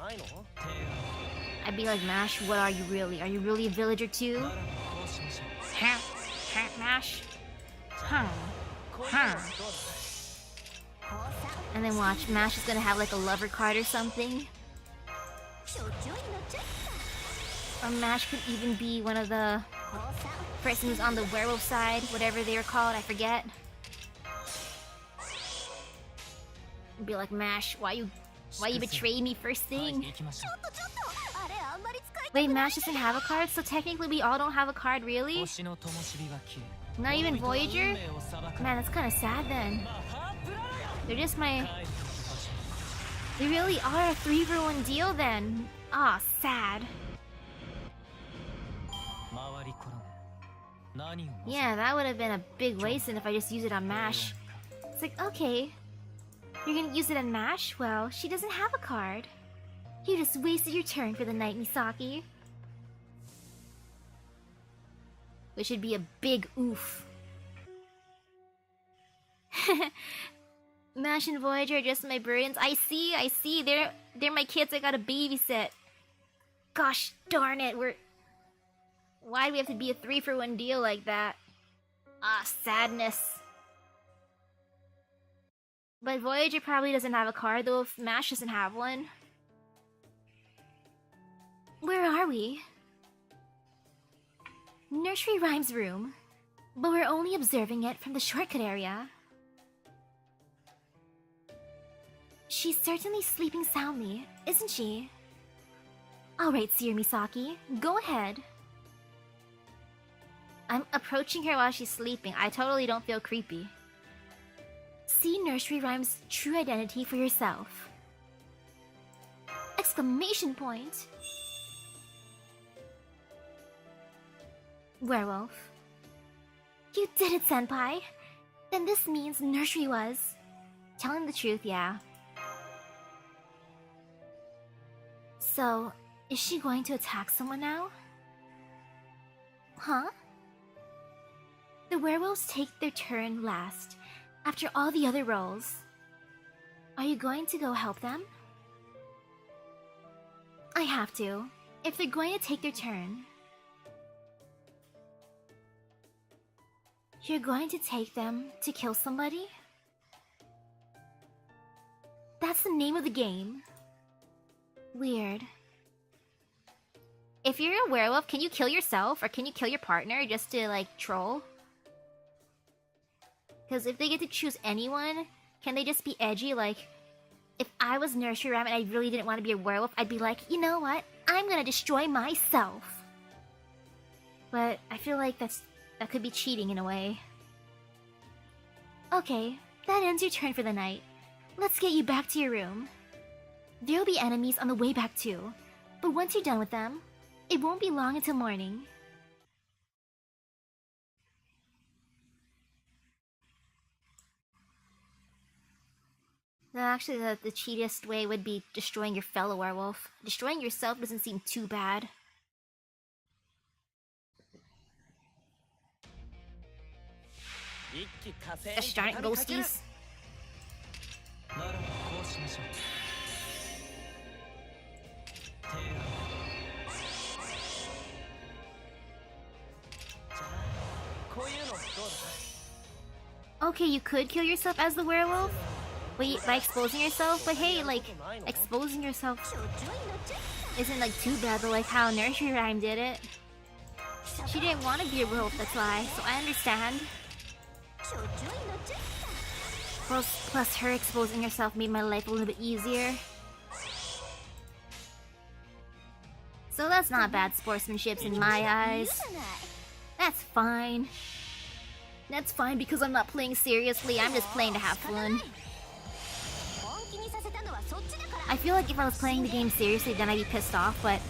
I'd be like, MASH, what are you really? Are you really a villager too? MASH? And And then watch, Mash is gonna have like a lover card or something. Or Mash could even be one of the person who's on the werewolf side, whatever they were called, I forget. Be like, Mash, why you betrayed me first thing? Wait, Mash doesn't have a card, so technically we all don't have a card, really? Not even Voyager? Man, that's kind of sad then. They're just my... They really are a 3-for-1 deal then. Ah, sad. Yeah, that would have been a big waste if I just used it on Mash. It's like, okay, you're gonna use it on Mash? Well, she doesn't have a card. You just wasted your turn for the night, Misaki. Which should be a big oof. Mash and Voyager are just my burdens. I see. They're my kids I gotta babysit. Gosh darn it, why do we have to be a 3-for-1 deal like that? Ah, sadness. But Voyager probably doesn't have a card, though if Mash doesn't have one. Where are we? Nursery Rhyme's room. But we're only observing it from the shortcut area. She's certainly sleeping soundly, isn't she? Alright, Seer Misaki, go ahead. I'm approaching her while she's sleeping. I totally don't feel creepy. See Nursery Rhyme's true identity for yourself. Exclamation point! Werewolf. You did it, Senpai! Then this means Nursery was... Telling the truth, yeah. So, is she going to attack someone now? Huh? The werewolves take their turn last, after all the other roles. Are you going to go help them? I have to, if they're going to take their turn. You're going to take them to kill somebody? That's the name of the game. Weird. If you're a werewolf, can you kill yourself? Or can you kill your partner just to, like, troll? Because if they get to choose anyone, can they just be edgy? Like, if I was Nursery Rhyme and I really didn't want to be a werewolf, I'd be like, you know what? I'm gonna destroy myself. But I feel like that could be cheating in a way. Okay, that ends your turn for the night. Let's get you back to your room. There'll be enemies on the way back too, but once you're done with them, it won't be long until morning. No, actually, the cheatiest way would be destroying your fellow werewolf. Destroying yourself doesn't seem too bad. Gosh darn it, ghosties. Okay, you could kill yourself as the werewolf? Wait, by exposing yourself? But hey, like, exposing yourself isn't, like, too bad, though, like how Nursery Rhyme did it. She didn't want to be a werewolf, that's why, so I understand. Plus her exposing herself made my life a little bit easier. So that's not bad sportsmanship in my eyes. That's fine. That's fine because I'm not playing seriously, I'm just playing to have fun. I feel like if I was playing the game seriously then I'd be pissed off, but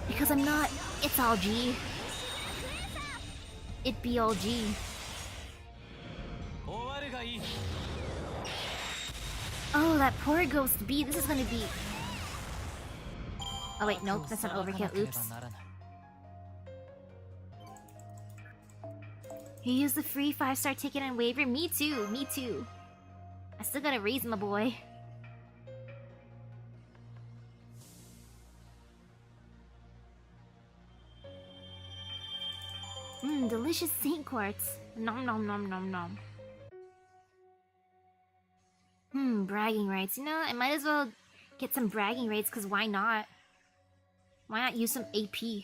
because I'm not, it's all G. It be all G. Oh, that poor ghost bee, this is gonna be... Oh wait, nope, that's not overkill, oops. You used the free 5-star ticket on waiver? Me too, me too. I still gotta raise my boy. Mmm, delicious Saint Quartz. Nom nom nom nom nom. Bragging rights. You know, I might as well get some bragging rights, because why not? Why not use some AP?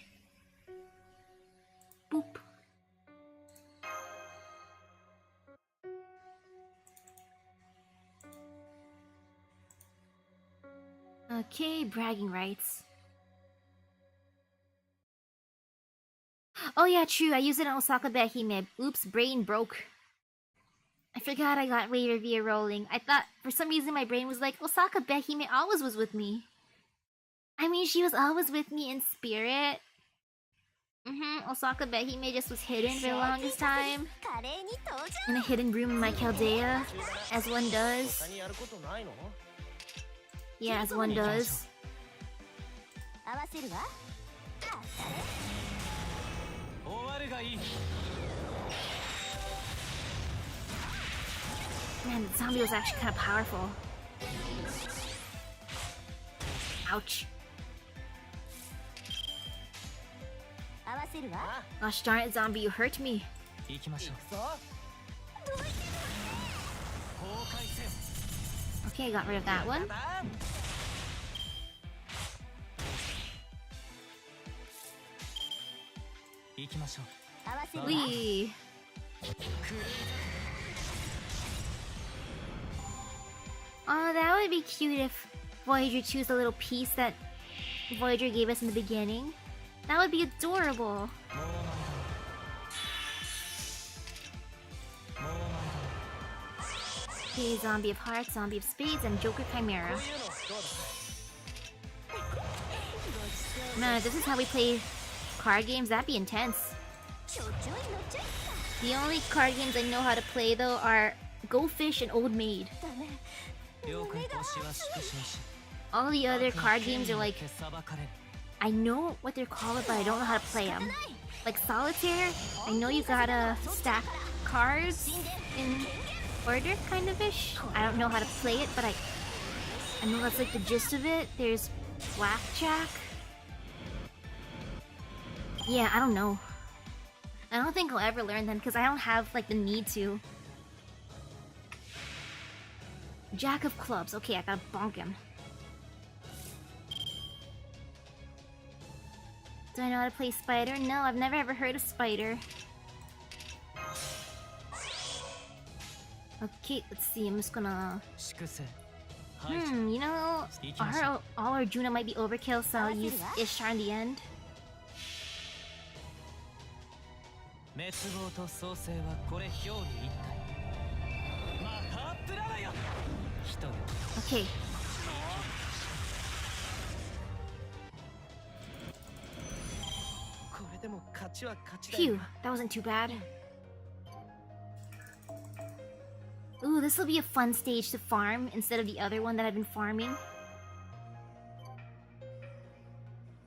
Boop. Okay, bragging rights. Oh yeah, true. I used it on Osaka Behime. Oops, brain broke. I forgot I got Raider via rolling. I thought, for some reason, my brain was like, Osaka Behime always was with me. I mean, she was always with me in spirit. Osaka Behime just was hidden for the longest time. In a hidden room in my Chaldea, as one does. Yeah, as one does. Man, the zombie was actually kind of powerful. Ouch. Gosh darn it, zombie, you hurt me. Okay, I got rid of that one. Wee. Oh, that would be cute if Voyager chose a little piece that Voyager gave us in the beginning. That would be adorable. Okay, Zombie of Hearts, Zombie of Spades, and Joker Chimera. Man, if this is how we play card games, that'd be intense. The only card games I know how to play, though, are Go Fish and Old Maid. All the other card games are like... I know what they're called, but I don't know how to play them. Like Solitaire, I know you gotta stack cards in order, kind of-ish. I don't know how to play it, but I know that's like the gist of it. There's Blackjack. Yeah, I don't know. I don't think I'll ever learn them, because I don't have, like, the need to. Jack of Clubs. Okay, I gotta bonk him. Do I know how to play Spider? No, I've never ever heard of Spider. Okay, let's see. I'm just gonna... you know, all Arjuna might be overkill, so I'll use Ishtar in the end. Okay. Phew, that wasn't too bad. Ooh, this will be a fun stage to farm instead of the other one that I've been farming.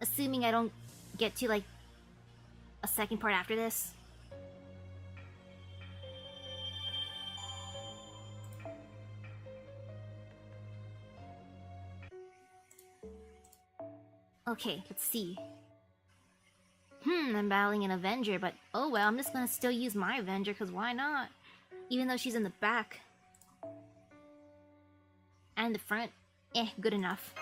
Assuming I don't get to, like, a second part after this. Okay, let's see. I'm battling an Avenger, but oh well, I'm just gonna still use my Avenger, because why not? Even though she's in the back. And the front. Good enough.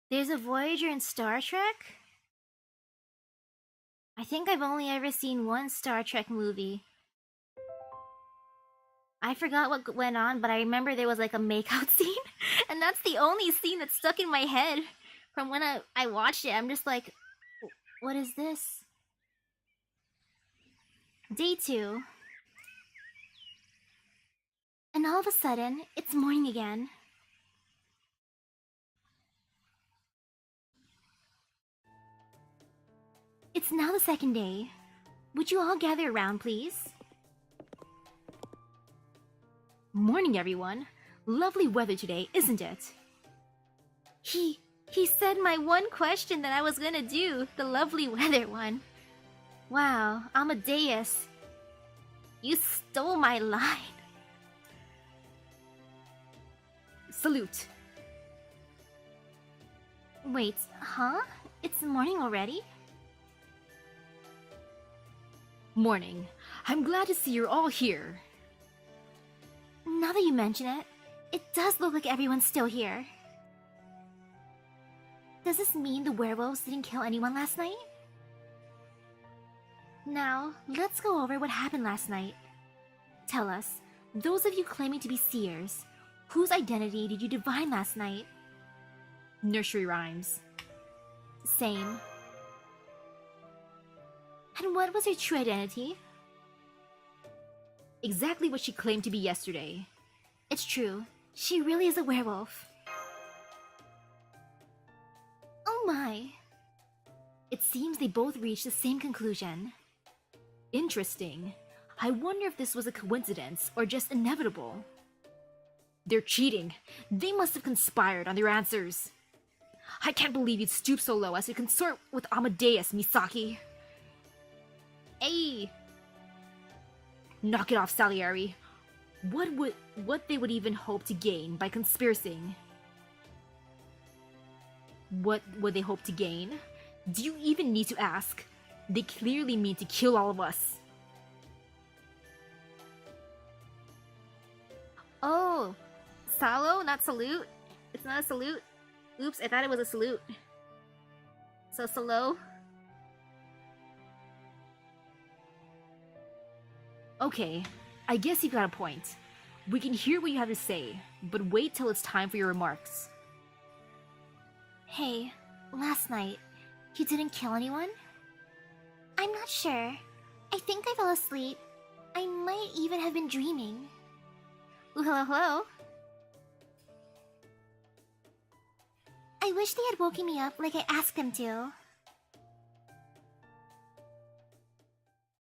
There's a Voyager in Star Trek? I think I've only ever seen one Star Trek movie. I forgot what went on, but I remember there was like a makeout scene. And that's the only scene that's stuck in my head from when I watched it. I'm just like, what is this? Day 2. And all of a sudden, it's morning again. It's now the second day. Would you all gather around, please? Morning, everyone. Lovely weather today, isn't it? He said my one question that I was gonna do, the lovely weather one. Wow, Amadeus. You stole my line. Salute. Wait, huh? It's morning already? Morning. I'm glad to see you're all here. Now that you mention it, it does look like everyone's still here. Does this mean the werewolves didn't kill anyone last night? Now, let's go over what happened last night. Tell us, those of you claiming to be seers, whose identity did you divine last night? Nursery rhymes. Same. And what was her true identity? Exactly what she claimed to be yesterday. It's true. She really is a werewolf. Oh my. It seems they both reached the same conclusion. Interesting. I wonder if this was a coincidence or just inevitable. They're cheating. They must have conspired on their answers. I can't believe you'd stoop so low as to consort with Amadeus, Misaki. Hey! Knock it off, Salieri. What they would even hope to gain by conspiring? What would they hope to gain? Do you even need to ask? They clearly mean to kill all of us. Oh, Salo, not salute? It's not a salute? Oops, I thought it was a salute. So, Salo? Okay, I guess you've got a point. We can hear what you have to say, but wait till it's time for your remarks. Hey, last night, you didn't kill anyone? I'm not sure. I think I fell asleep. I might even have been dreaming. Ooh, hello. I wish they had woken me up like I asked them to.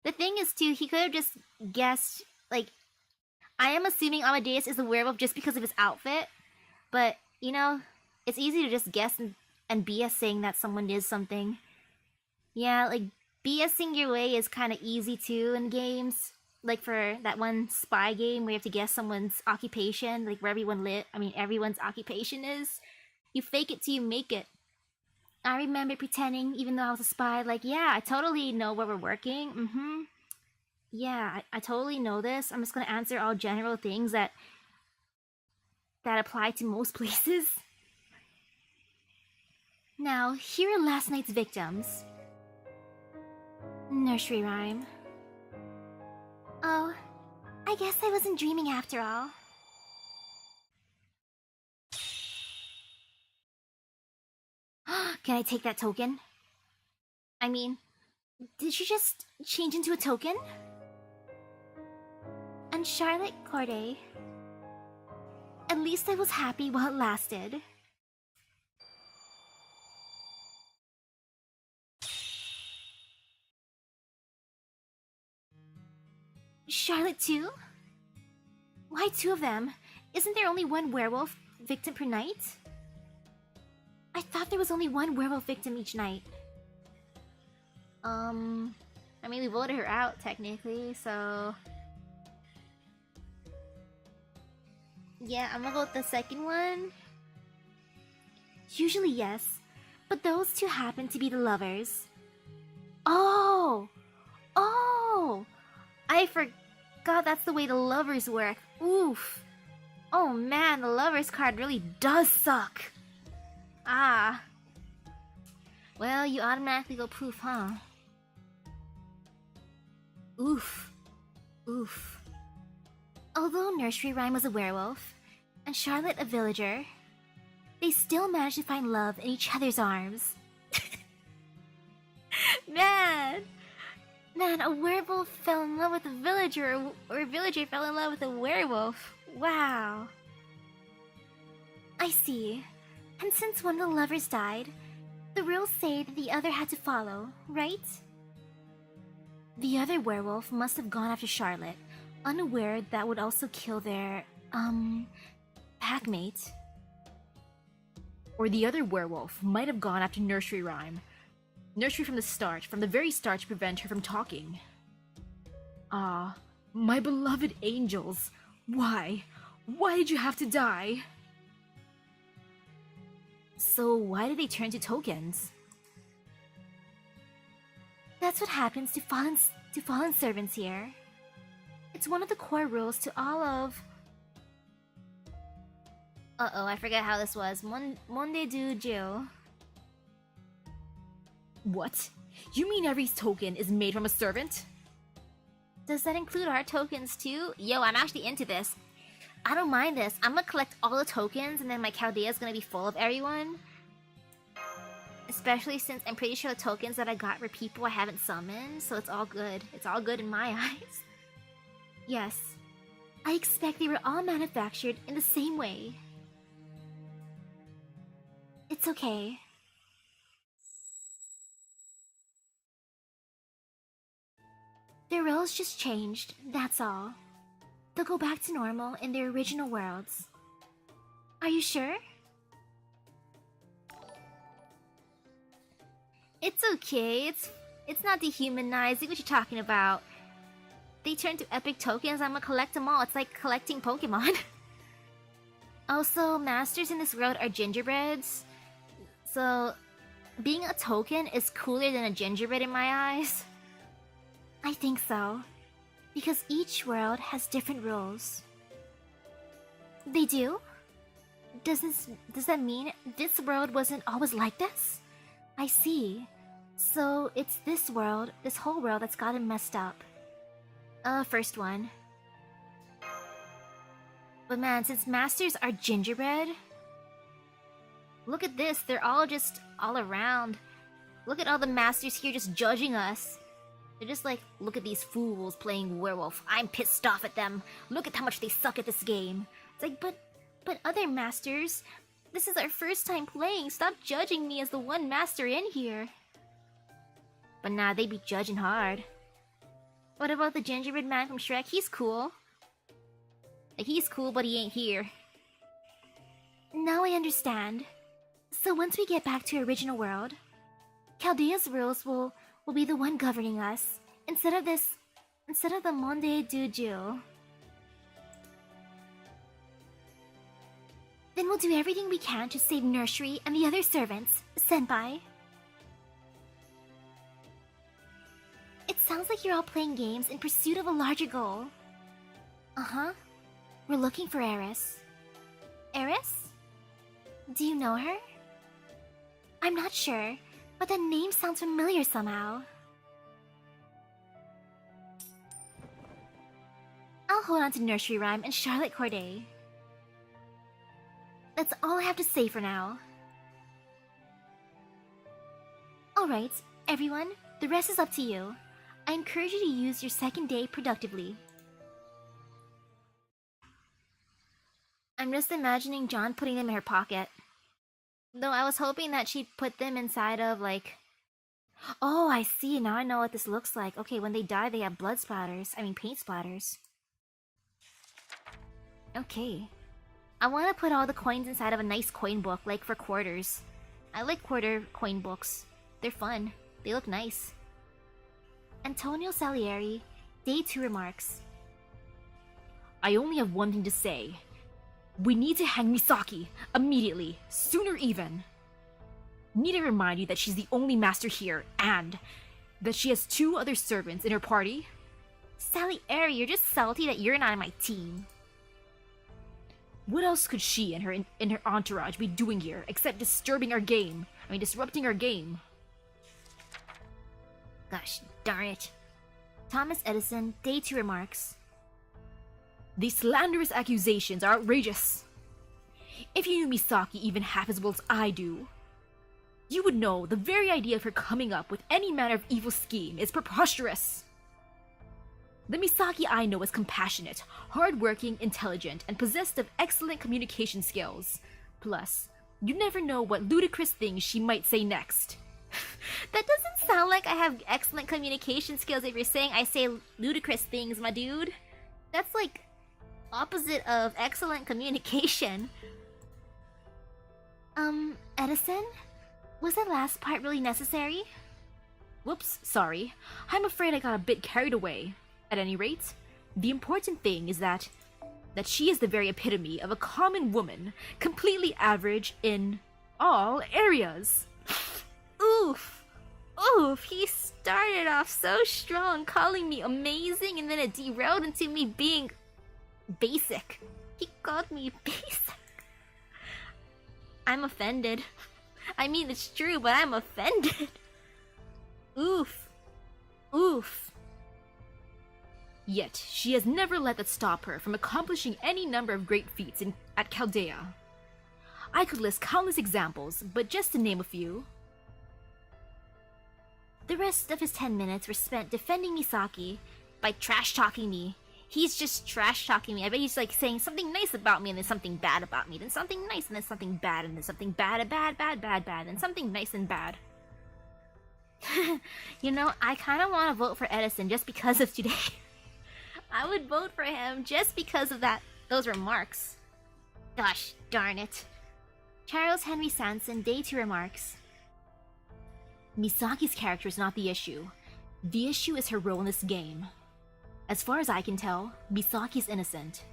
The thing is, too, he could have just guessed, like, I am assuming Amadeus is a werewolf just because of his outfit, but, you know, it's easy to just guess and BS saying that someone is something. Yeah, like, BSing your way is kind of easy, too, in games. Like, for that one spy game where you have to guess someone's occupation, like, where everyone's occupation is. You fake it till you make it. I remember pretending, even though I was a spy, like, yeah, I totally know where we're working, Yeah, I totally know this. I'm just gonna answer all general things that apply to most places. Now, here are last night's victims. Nursery rhyme. Oh, I guess I wasn't dreaming after all. Can I take that token? I mean, did she just change into a token? And Charlotte Corday. At least I was happy while it lasted. Charlotte too? Why two of them? Isn't there only one werewolf victim per night? I thought there was only one werewolf victim each night. I mean, we voted her out, technically, so... Yeah, I'm gonna go with the second one. Usually yes, but those two happen to be the lovers. Oh! I forgot that's the way the lovers work. Oof! Oh man, the lovers card really does suck! Ah. Well, you automatically go poof, huh? Oof. Although Nursery Rhyme was a werewolf, and Charlotte a villager, they still managed to find love in each other's arms. Man, a werewolf fell in love with a villager, or a villager fell in love with a werewolf. Wow. I see. And since one of the lovers died, the rules say that the other had to follow, right? The other werewolf must have gone after Charlotte, unaware that would also kill their, packmate. Or the other werewolf might have gone after Nursery Rhyme. Nursery from the very start to prevent her from talking. Ah, my beloved angels. Why? Why did you have to die? So why did they turn to tokens? That's what happens to fallen servants here. It's one of the core rules to all of... Uh-oh, I forget how this was. Monde du Jiu. What? You mean every token is made from a servant? Does that include our tokens too? Yo, I'm actually into this. I don't mind this. I'm gonna collect all the tokens and then my Chaldea's gonna be full of everyone. Especially since I'm pretty sure the tokens that I got were people I haven't summoned, so it's all good. It's all good in my eyes. Yes. I expect they were all manufactured in the same way. It's okay. Their roles just changed, that's all. They'll go back to normal in their original worlds. Are you sure? It's okay, it's not dehumanizing. What you talking about? They turn to epic tokens, I'm gonna collect them all. It's like collecting Pokemon. Also, masters in this world are gingerbreads. So, being a token is cooler than a gingerbread in my eyes. I think so. Because each world has different rules. They do? Does that mean this world wasn't always like this? I see. So it's this whole world that's gotten messed up. First one. But man, since masters are gingerbread... Look at this, they're all just all around. Look at all the masters here just judging us. They're just like, look at these fools playing werewolf. I'm pissed off at them. Look at how much they suck at this game. It's like, but other masters, this is our first time playing. Stop judging me as the one master in here. But nah, they be judging hard. What about the gingerbread man from Shrek? He's cool. Like, he's cool, but he ain't here. Now I understand. So once we get back to original world, Chaldea's rules will be the one governing us, instead of the Monde du Jiu. Then we'll do everything we can to save Nursery and the other servants, Senpai. It sounds like you're all playing games in pursuit of a larger goal. Uh-huh. We're looking for Eris. Eris? Do you know her? I'm not sure, but that name sounds familiar somehow. I'll hold on to Nursery Rhyme and Charlotte Corday. That's all I have to say for now. Alright, everyone, the rest is up to you. I encourage you to use your second day productively. I'm just imagining John putting them in her pocket. Though I was hoping that she'd put them inside of, like... Oh, I see. Now I know what this looks like. Okay, when they die, they have blood splatters. I mean, paint splatters. Okay. I want to put all the coins inside of a nice coin book, like for quarters. I like quarter coin books. They're fun. They look nice. Antonio Salieri, Day 2 remarks. I only have one thing to say. We need to hang Misaki, immediately, sooner even. Need to remind you that she's the only master here, and that she has 2 other servants in her party. Salieri, you're just salty that you're not on my team. What else could she and her entourage be doing here, except disrupting our game? Gosh darn it. Thomas Edison, Day 2 remarks. These slanderous accusations are outrageous. If you knew Misaki even half as well as I do, you would know the very idea of her coming up with any manner of evil scheme is preposterous. The Misaki I know is compassionate, hardworking, intelligent, and possessed of excellent communication skills. Plus, you never know what ludicrous things she might say next. That doesn't sound like I have excellent communication skills if you're saying I say ludicrous things, my dude. That's like opposite of excellent communication. Edison? Was that last part really necessary? Whoops, sorry. I'm afraid I got a bit carried away. At any rate, the important thing is that she is the very epitome of a common woman, completely average in all areas. Oof. Oof. He started off so strong, calling me amazing, and then it derailed into me being basic. He called me basic. I'm offended. I mean, it's true, but I'm offended. Oof. Oof. Yet, she has never let that stop her from accomplishing any number of great feats at Chaldea. I could list countless examples, but just to name a few. The rest of his 10 minutes were spent defending Misaki by trash-talking me. He's just trash-talking me. I bet he's like saying something nice about me and then something bad about me, then something nice and then something bad and then something bad, and something nice and bad. You know, I kind of want to vote for Edison just because of today. I would vote for him just because of those remarks. Gosh darn it. Charles Henry Sanson, Day 2 remarks. Misaki's character is not the issue. The issue is her role in this game. As far as I can tell, Misaki is innocent.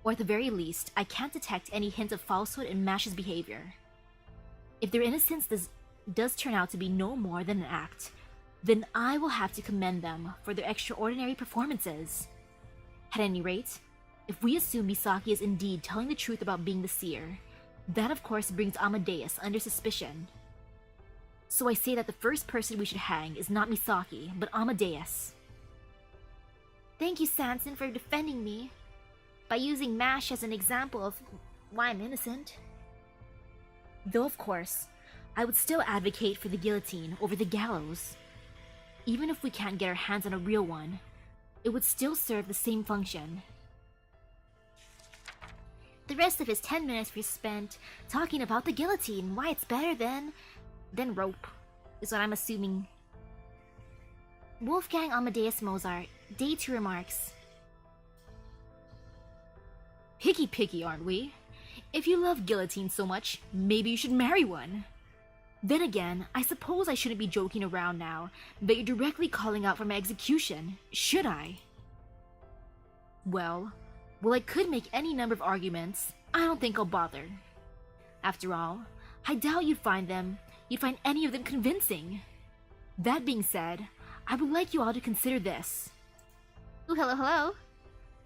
Or at the very least, I can't detect any hint of falsehood in Mash's behavior. If their innocence does turn out to be no more than an act, then I will have to commend them for their extraordinary performances. At any rate, if we assume Misaki is indeed telling the truth about being the seer, that of course brings Amadeus under suspicion. So I say that the first person we should hang is not Misaki, but Amadeus. Thank you, Sanson, for defending me by using Mash as an example of why I'm innocent. Though of course, I would still advocate for the guillotine over the gallows. Even if we can't get our hands on a real one, it would still serve the same function. The rest of his 10 minutes were spent talking about the guillotine, why it's better than rope, is what I'm assuming. Wolfgang Amadeus Mozart, Day 2 remarks. Picky, aren't we? If you love guillotine so much, maybe you should marry one. Then again, I suppose I shouldn't be joking around now that you're directly calling out for my execution, should I? Well, I could make any number of arguments. I don't think I'll bother. After all, I doubt you'd find any of them convincing. That being said, I would like you all to consider this. Ooh, hello.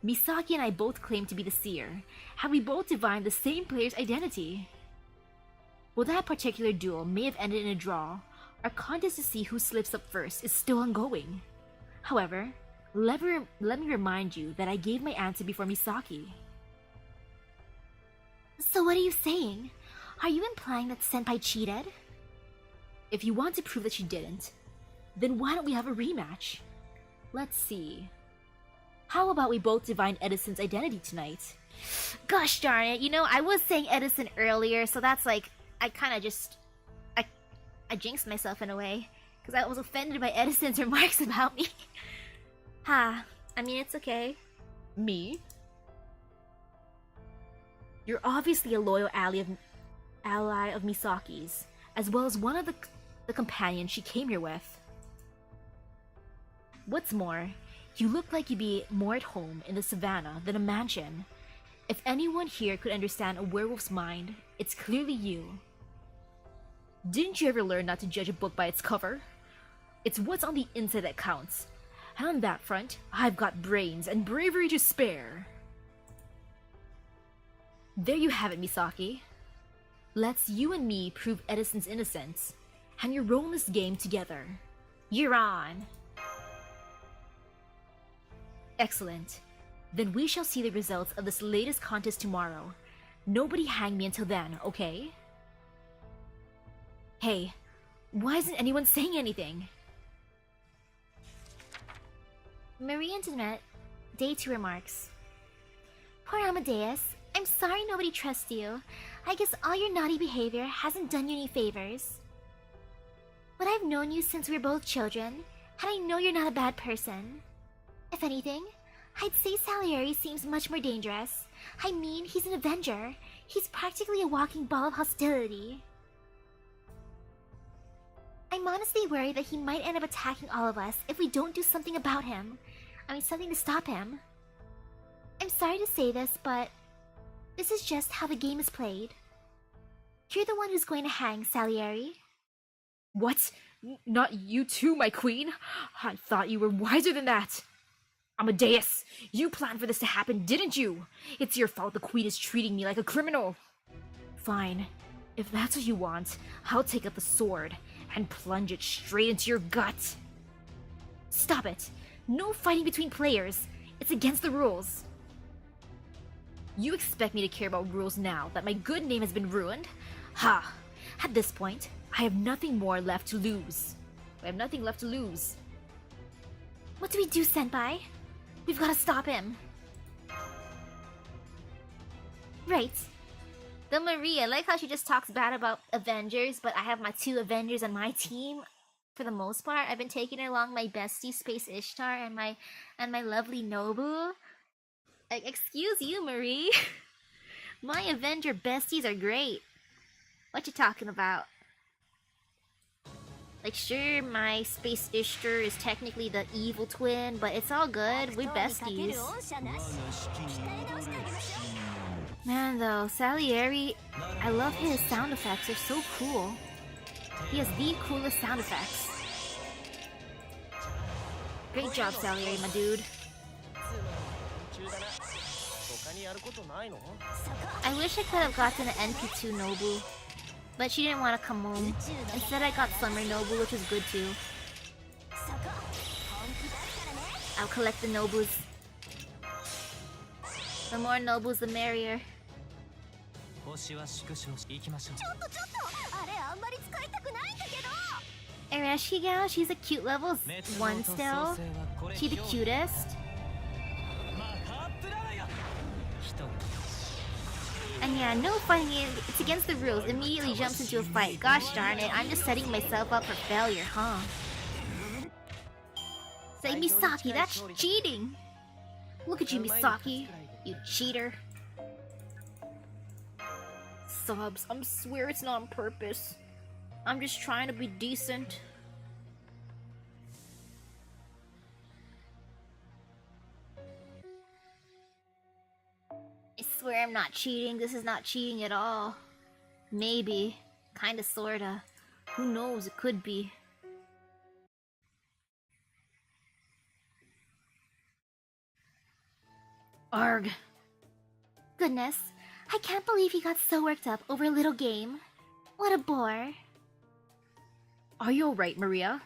Misaki and I both claim to be the seer, and we both divined the same player's identity. While that particular duel may have ended in a draw, our contest to see who slips up first is still ongoing. However, let me remind you that I gave my answer before Misaki. So what are you saying? Are you implying that Senpai cheated? If you want to prove that she didn't, then why don't we have a rematch? Let's see. How about we both divine Edison's identity tonight? Gosh darn it, you know, I was saying Edison earlier, so that's like, I jinxed myself in a way, because I was offended by Edison's remarks about me. I mean, it's okay. Me? You're obviously a loyal ally of Misaki's, as well as one of the companions she came here with. What's more, you look like you'd be more at home in the savannah than a mansion. If anyone here could understand a werewolf's mind, it's clearly you. Didn't you ever learn not to judge a book by its cover? It's what's on the inside that counts. And on that front, I've got brains and bravery to spare. There you have it, Misaki. Let's you and me prove Edison's innocence, and your role in this game together. You're on. Excellent. Then we shall see the results of this latest contest tomorrow. Nobody hang me until then, okay? Hey, why isn't anyone saying anything? Marie Antoinette, Day 2 remarks. Poor Amadeus, I'm sorry nobody trusts you. I guess all your naughty behavior hasn't done you any favors. But I've known you since we were both children, and I know you're not a bad person. If anything, I'd say Salieri seems much more dangerous. I mean, he's an Avenger. He's practically a walking ball of hostility. I'm honestly worried that he might end up attacking all of us if we don't do something about him. I mean, something to stop him. I'm sorry to say this, but this is just how the game is played. You're the one who's going to hang, Salieri. What? Not you too, my queen? I thought you were wiser than that. Amadeus, you planned for this to happen, didn't you? It's your fault the queen is treating me like a criminal. Fine. If that's what you want, I'll take up the sword and plunge it straight into your gut. Stop it. No fighting between players. It's against the rules. You expect me to care about rules now that my good name has been ruined? Ha! At this point, I have nothing more left to lose. I have nothing left to lose. What do we do, Senpai? We've got to stop him. Right. The Maria, I like how she just talks bad about Avengers, but I have my 2 Avengers on my team. For the most part, I've been taking along my bestie Space Ishtar and my lovely Nobu. Like, excuse you, Marie. My Avenger besties are great. What you talking about? Like, sure, my Space Ishtar is technically the evil twin, but it's all good. We're besties. Man, though, Salieri, I love his sound effects. They're so cool. He has the coolest sound effects. Great job, Salieri, my dude. I wish I could have gotten an NP2 Nobu, but she didn't want to come home. Instead, I got Summer Nobu, which was good too. I'll collect the Nobus. The more Nobus, the merrier. Ereshkigal, she's a cute level 1 still. She's the cutest. And yeah, no fighting it. It's against the rules. Immediately jumps into a fight. Gosh darn it, I'm just setting myself up for failure, huh? Say Misaki, that's cheating! Look at you, Misaki. You cheater. Sobs, I swear it's not on purpose. I'm just trying to be decent. I swear I'm not cheating. This is not cheating at all. Maybe. Kinda, sorta. Who knows? It could be. Arg. Goodness. I can't believe he got so worked up over a little game. What a bore. Are you alright, Maria?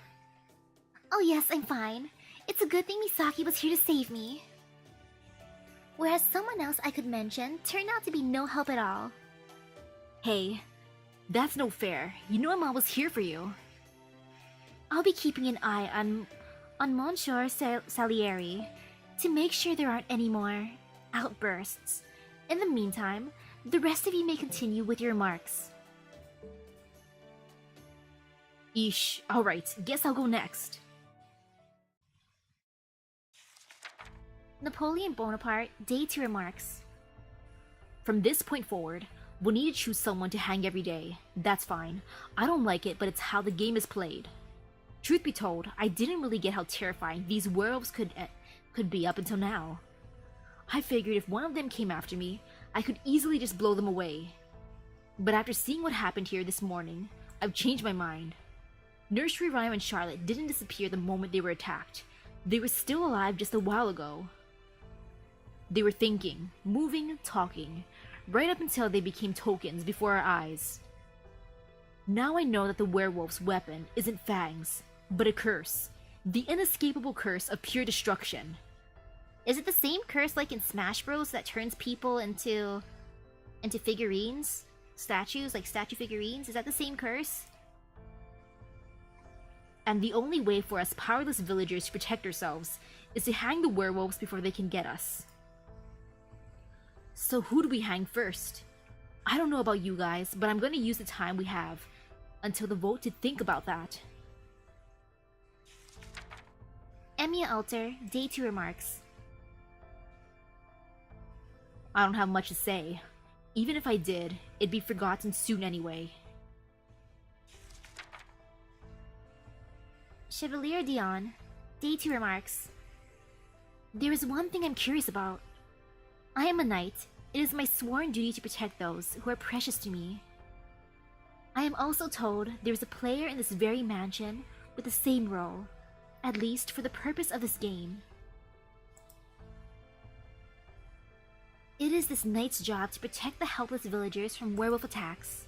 Oh yes, I'm fine. It's a good thing Misaki was here to save me. Whereas someone else I could mention turned out to be no help at all. Hey, that's no fair. You know I'm always here for you. I'll be keeping an eye on Monsieur Salieri to make sure there aren't any more outbursts. In the meantime, the rest of you may continue with your remarks. Eesh, alright, guess I'll go next. Napoleon Bonaparte, Day 2 remarks. From this point forward, we'll need to choose someone to hang every day. That's fine. I don't like it, but it's how the game is played. Truth be told, I didn't really get how terrifying these werewolves could be up until now. I figured if one of them came after me, I could easily just blow them away. But after seeing what happened here this morning, I've changed my mind. Nursery Rhyme and Charlotte didn't disappear the moment they were attacked. They were still alive just a while ago. They were thinking, moving, talking, right up until they became tokens before our eyes. Now I know that the werewolf's weapon isn't fangs, but a curse. The inescapable curse of pure destruction. Is it the same curse like in Smash Bros that turns people into figurines? Statues, like statue figurines? Is that the same curse? And the only way for us powerless villagers to protect ourselves is to hang the werewolves before they can get us. So who do we hang first? I don't know about you guys, but I'm going to use the time we have until the vote to think about that. Emiya Alter, Day 2 remarks. I don't have much to say. Even if I did, it'd be forgotten soon anyway. Chevalier Dion, Day 2 remarks. There is one thing I'm curious about. I am a knight. It is my sworn duty to protect those who are precious to me. I am also told there is a player in this very mansion with the same role, at least for the purpose of this game. It is this knight's job to protect the helpless villagers from werewolf attacks.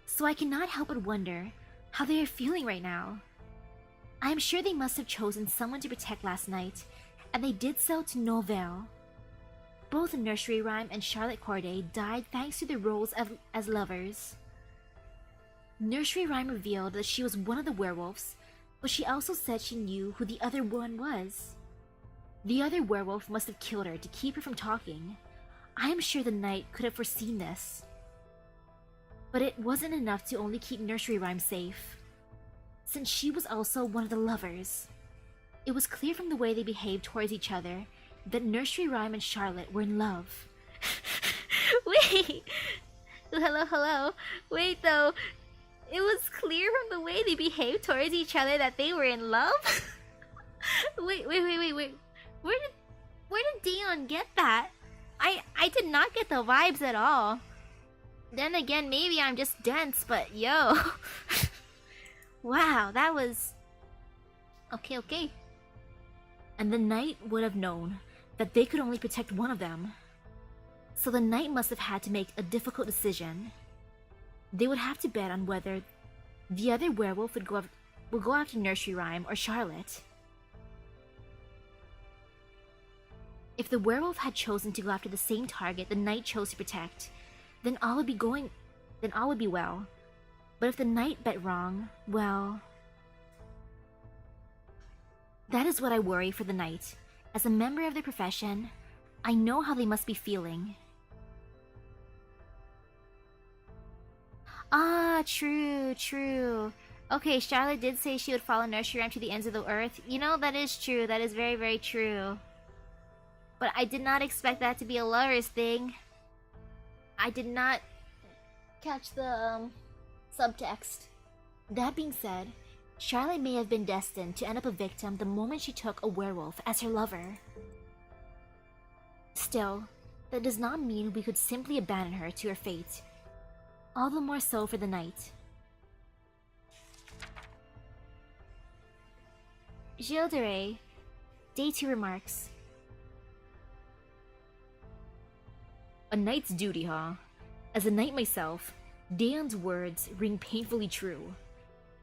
So I cannot help but wonder how they are feeling right now. I am sure they must have chosen someone to protect last night, and they did so to no avail. Both Nursery Rhyme and Charlotte Corday died thanks to their roles as lovers. Nursery Rhyme revealed that she was one of the werewolves, but she also said she knew who the other one was. The other werewolf must have killed her to keep her from talking. I am sure the knight could have foreseen this. But it wasn't enough to only keep Nursery Rhyme safe, since she was also one of the lovers. It was clear from the way they behaved towards each other that Nursery Rhyme and Charlotte were in love. Wait! Hello? Wait though, it was clear from the way they behaved towards each other that they were in love? Wait. Where did Dion get that? I did not get the vibes at all. Then again, maybe I'm just dense, but yo. Wow, that was... Okay. And the knight would have known that they could only protect one of them. So the knight must have had to make a difficult decision. They would have to bet on whether the other werewolf would go after Nursery Rhyme or Charlotte. If the werewolf had chosen to go after the same target the knight chose to protect, then all would be well. But if the knight bet wrong, well... That is what I worry for the knight. As a member of their profession, I know how they must be feeling. Ah, true. Okay, Charlotte did say she would follow Nursery Rhyme to the ends of the earth. You know, that is true. That is very, very true. But I did not expect that to be a lover's thing. I did not catch the subtext. That being said, Charlotte may have been destined to end up a victim the moment she took a werewolf as her lover. Still, that does not mean we could simply abandon her to her fate. All the more so for the knight. Gilles de Rais, Day 2 remarks. A knight's duty, huh? As a knight myself, Daeon's words ring painfully true.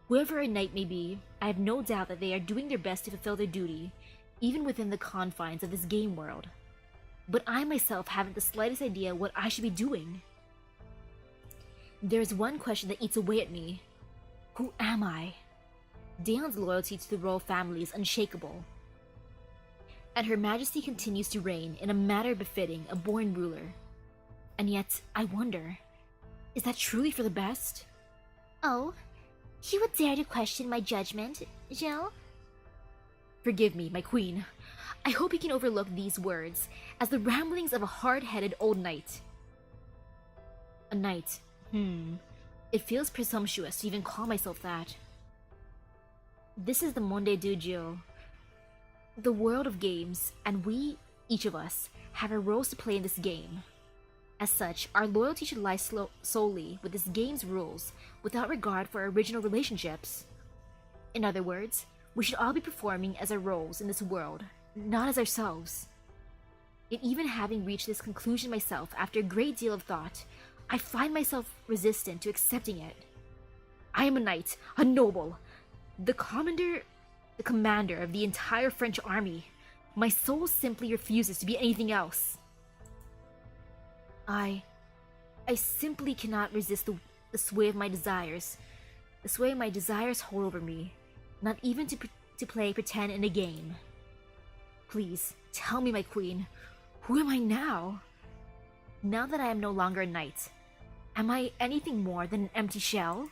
Whoever a knight may be, I have no doubt that they are doing their best to fulfill their duty, even within the confines of this game world. But I myself haven't the slightest idea what I should be doing. There is one question that eats away at me. Who am I? Daeon's loyalty to the royal family is unshakable, and Her Majesty continues to reign in a manner befitting a born ruler. And yet, I wonder, is that truly for the best? Oh, you would dare to question my judgment, Gilles? Forgive me, my queen. I hope you can overlook these words as the ramblings of a hard-headed old knight. A knight, It feels presumptuous to even call myself that. This is the Monde du Jeu, the world of games, and we, each of us, have our roles to play in this game. As such, our loyalty should lie solely with this game's rules, without regard for our original relationships. In other words, we should all be performing as our roles in this world, not as ourselves. Yet even having reached this conclusion myself after a great deal of thought, I find myself resistant to accepting it. I am a knight, a noble, the commander of the entire French army. My soul simply refuses to be anything else. I simply cannot resist the sway of my desires. The sway my desires hold over me, not even to play pretend in a game. Please, tell me, my queen, who am I now? Now that I am no longer a knight, am I anything more than an empty shell?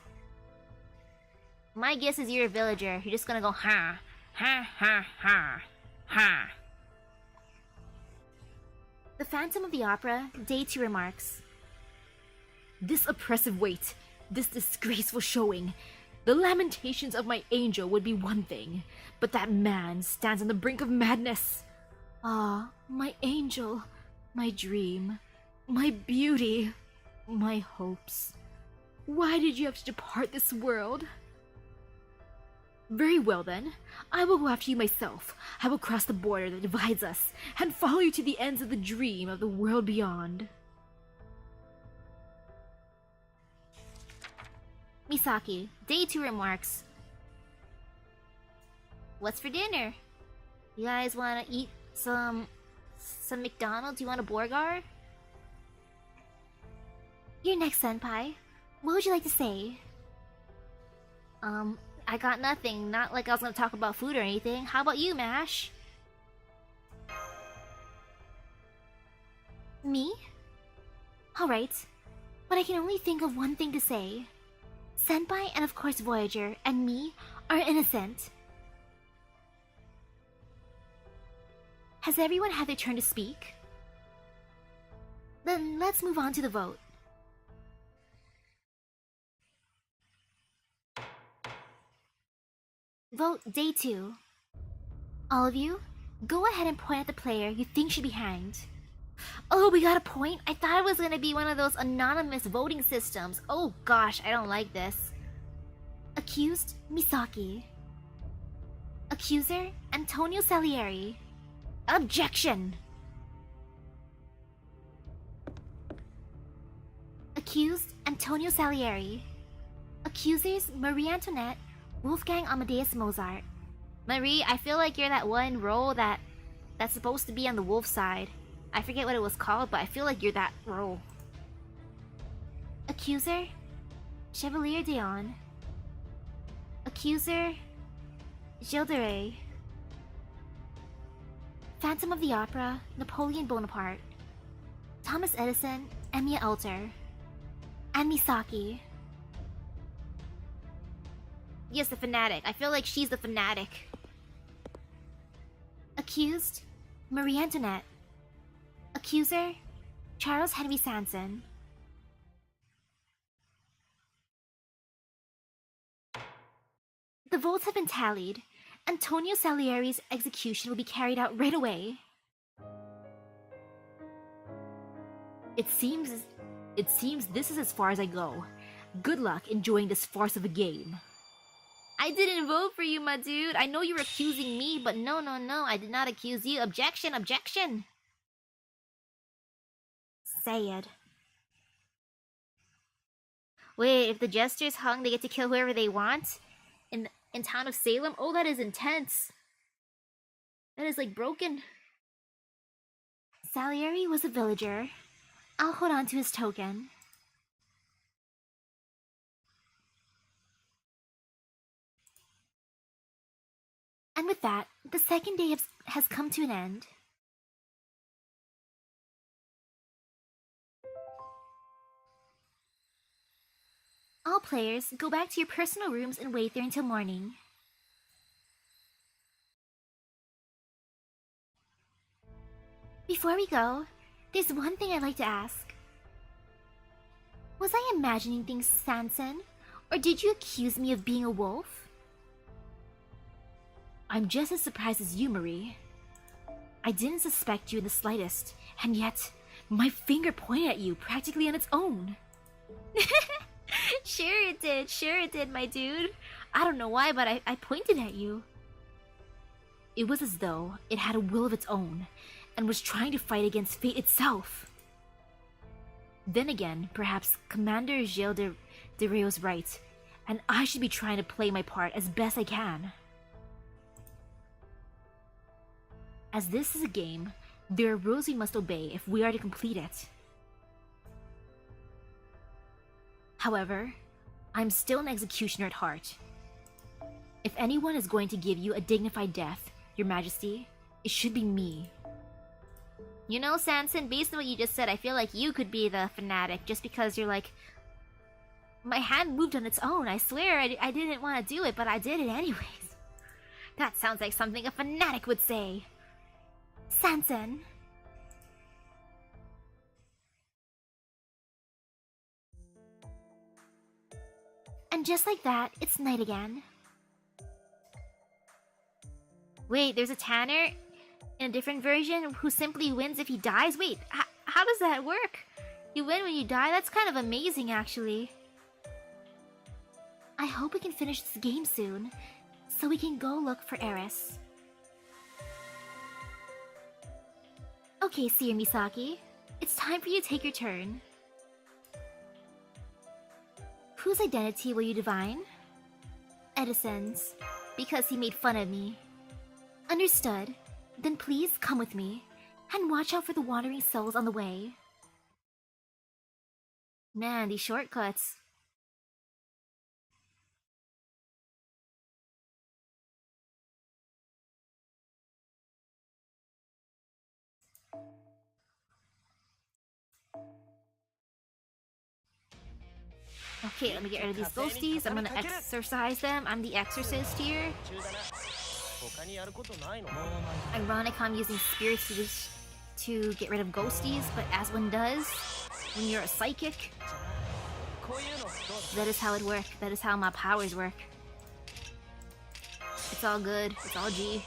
My guess is you're a villager. You're just gonna go ha, ha, ha, ha, ha. The Phantom of the Opera, Day 2 remarks. This oppressive weight, this disgraceful showing, the lamentations of my angel would be one thing, but that man stands on the brink of madness. Ah, my angel, my dream, my beauty, my hopes. Why did you have to depart this world? Very well then, I will go after you myself. I will cross the border that divides us, and follow you to the ends of the dream of the world beyond. Misaki, day 2 remarks. What's for dinner? You guys wanna eat some McDonald's? You want a burger? You're next, senpai. What would you like to say? I got nothing. Not like I was gonna talk about food or anything. How about you, Mash? Me? Alright. But I can only think of one thing to say. Senpai and of course Voyager and me are innocent. Has everyone had their turn to speak? Then let's move on to the vote. Vote day 2. All of you, go ahead and point at the player you think should be hanged. Oh, we got a point? I thought it was gonna be one of those anonymous voting systems. Oh gosh, I don't like this. Accused, Misaki. Accuser, Antonio Salieri. Objection! Accused, Antonio Salieri. Accusers, Marie Antoinette, Wolfgang Amadeus Mozart. Marie, I feel like you're that one role that's supposed to be on the wolf side. I forget what it was called, but I feel like you're that role. Accuser, Chevalier Dion. Accuser, Gilles de Rais. Phantom of the Opera, Napoleon Bonaparte. Thomas Edison, Emilia Alter. And Misaki. Yes, the fanatic. I feel like she's the fanatic. Accused, Marie Antoinette. Accuser, Charles Henry Sanson. The votes have been tallied. Antonio Salieri's execution will be carried out right away. It seems this is as far as I go. Good luck enjoying this farce of a game. I didn't vote for you, my dude. I know you were accusing me, but no, I did not accuse you. Objection, objection. Say it. Wait, if the jesters hung, they get to kill whoever they want? In town of Salem? Oh, that is intense. That is like broken. Salieri was a villager. I'll hold on to his token. And with that, the second day has come to an end. All players, go back to your personal rooms and wait there until morning. Before we go, there's one thing I'd like to ask. Was I imagining things, Sanson? Or did you accuse me of being a wolf? I'm just as surprised as you, Marie. I didn't suspect you in the slightest, and yet, my finger pointed at you practically on its own. Sure it did, my dude. I don't know why, but I pointed at you. It was as though it had a will of its own, and was trying to fight against fate itself. Then again, perhaps Commander Gilles de Rais was right, and I should be trying to play my part as best I can. As this is a game, there are rules we must obey if we are to complete it. However, I'm still an executioner at heart. If anyone is going to give you a dignified death, Your Majesty, it should be me. You know, Sanson, based on what you just said, I feel like you could be the fanatic just because you're like... My hand moved on its own, I swear I didn't want to do it, but I did it anyways. That sounds like something a fanatic would say. Sanson. And just like that, it's night again. Wait, there's a Tanner in a different version who simply wins if he dies? Wait, how does that work? You win when you die? That's kind of amazing, actually. I hope we can finish this game soon, so we can go look for Eris. Okay, Seer Misaki, it's time for you to take your turn. Whose identity will you divine? Edison's, because he made fun of me. Understood. Then please come with me, and watch out for the wandering souls on the way. Man, these shortcuts. Okay, let me get rid of these ghosties. I'm gonna exorcise them. I'm the exorcist here. Ironic how I'm using spirits to get rid of ghosties, but as one does, when you're a psychic, that is how it works. That is how my powers work. It's all good. It's all G.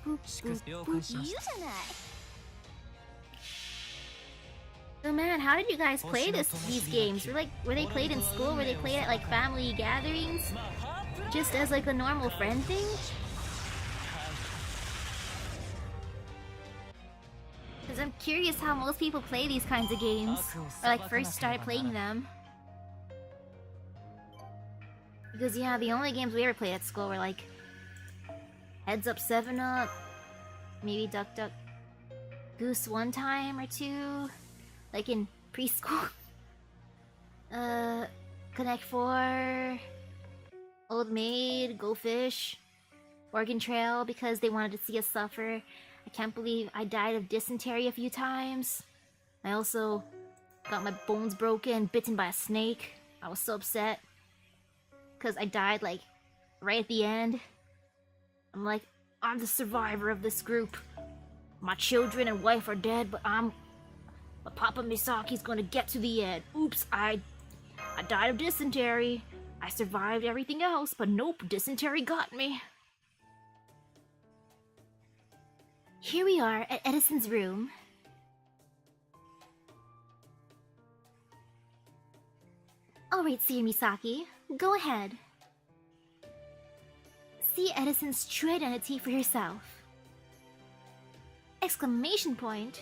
Boop, boop, boop. So man, how did you guys play these games? Were they played in school? Were they played at like family gatherings? Just as like a normal friend thing? Because I'm curious how most people play these kinds of games. Or like first started playing them. Because yeah, the only games we ever played at school were like Heads Up 7-Up, maybe Duck Duck Goose one time or two. Like in preschool. Connect 4, Old Maid, Go Fish, Oregon Trail because they wanted to see us suffer. I can't believe I died of dysentery a few times. I also got my bones broken, bitten by a snake. I was so upset. Because I died like right at the end. I'm like, I'm the survivor of this group. My children and wife are dead, but Papa Misaki's gonna get to the end. Oops, I died of dysentery. I survived everything else, but nope, dysentery got me. Here we are at Edison's room. Alright, Seer Misaki, go ahead. See Edison's true identity for yourself. Exclamation point.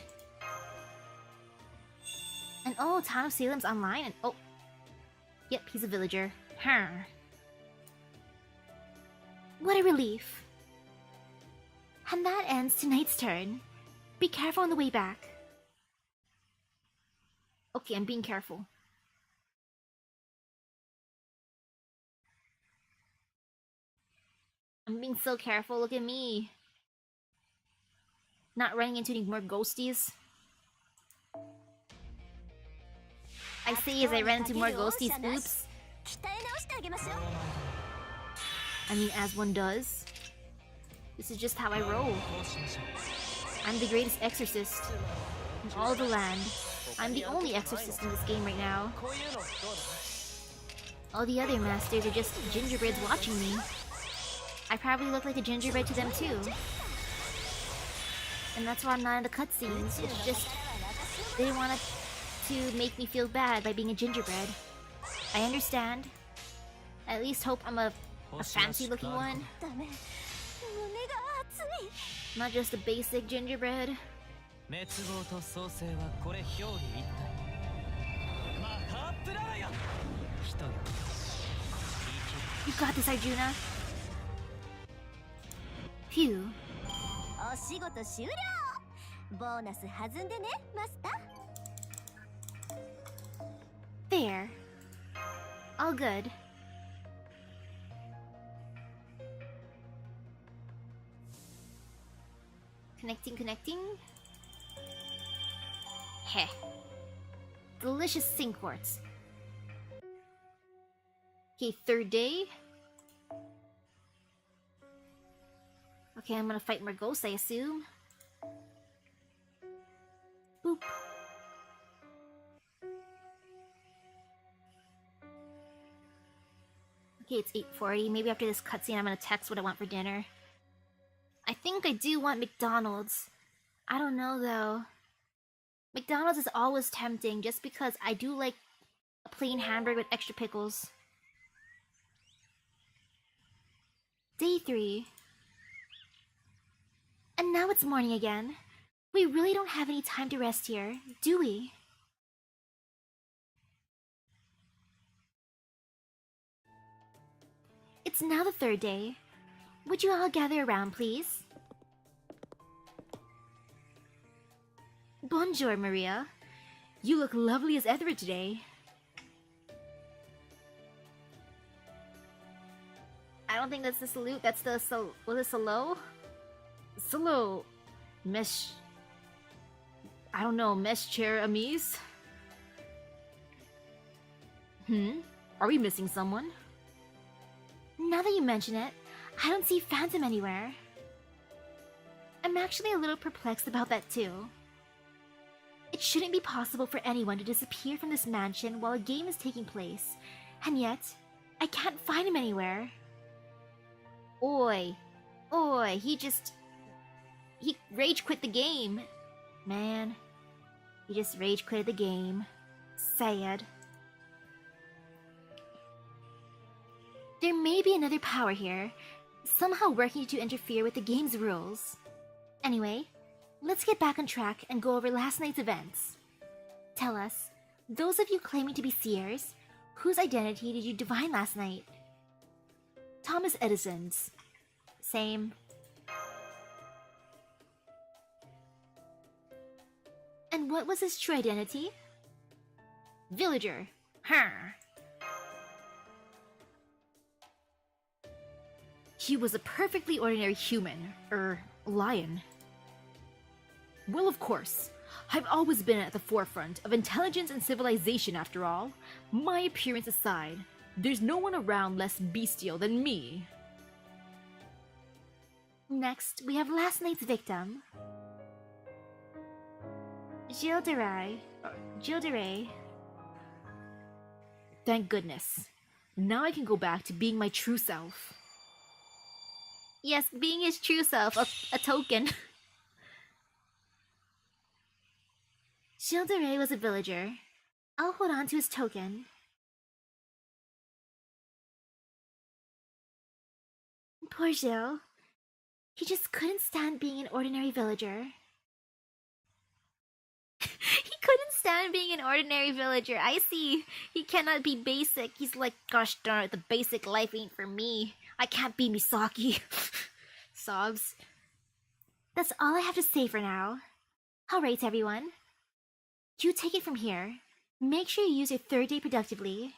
And oh, Town of Salem's online and oh. Yep, he's a villager. What a relief. And that ends tonight's turn. Be careful on the way back. Okay, I'm being careful. I'm being so careful, look at me. Not running into any more ghosties. I say as I ran into more ghosties, oops. I mean, as one does. This is just how I roll. I'm the greatest exorcist in all the land. I'm the only exorcist in this game right now. All the other masters are just gingerbreads watching me. I probably look like a gingerbread to them too. And that's why I'm not in the cutscenes. It's just they wanted to make me feel bad by being a gingerbread. I understand. I at least hope I'm a fancy looking one. Not just a basic gingerbread. You got this, Arjuna. Phew. There. All good. Connecting. Heh. Delicious sink quartz. Okay, third day. Okay, I'm gonna fight more ghosts, I assume. Boop. Okay, it's 8:40. Maybe after this cutscene I'm gonna text what I want for dinner. I think I do want McDonald's. I don't know though. McDonald's is always tempting just because I do like a plain hamburger with extra pickles. Day 3. And now it's morning again. We really don't have any time to rest here, do we? It's now the 3rd day. Would you all gather around, please? Bonjour, Maria. You look lovely as ever today. I don't think that's the salute, that's the was it salo? Solo, mesh. I don't know, mesh chair amis? Are we missing someone? Now that you mention it, I don't see Phantom anywhere. I'm actually a little perplexed about that too. It shouldn't be possible for anyone to disappear from this mansion while a game is taking place, and yet, I can't find him anywhere. Oi, he rage quit the game. Man, he just rage quit the game. Sad. There may be another power here, somehow working to interfere with the game's rules. Anyway, let's get back on track and go over last night's events. Tell us, those of you claiming to be seers, whose identity did you divine last night? Thomas Edison's. Same. And what was his true identity? Villager. He was a perfectly ordinary human, lion. Well, of course. I've always been at the forefront of intelligence and civilization after all. My appearance aside, there's no one around less bestial than me. Next, we have last night's victim. Gilles de Rais. Thank goodness. Now I can go back to being my true self. Yes, being his true self, a token. Gilles de Rais was a villager. I'll hold on to his token. Poor Gilles. He just couldn't stand being an ordinary villager. He couldn't stand being an ordinary villager. I see. He cannot be basic. He's like, gosh darn it, the basic life ain't for me. I can't be Misaki. Sobs. That's all I have to say for now. Alright, everyone. You take it from here. Make sure you use your 3rd day productively.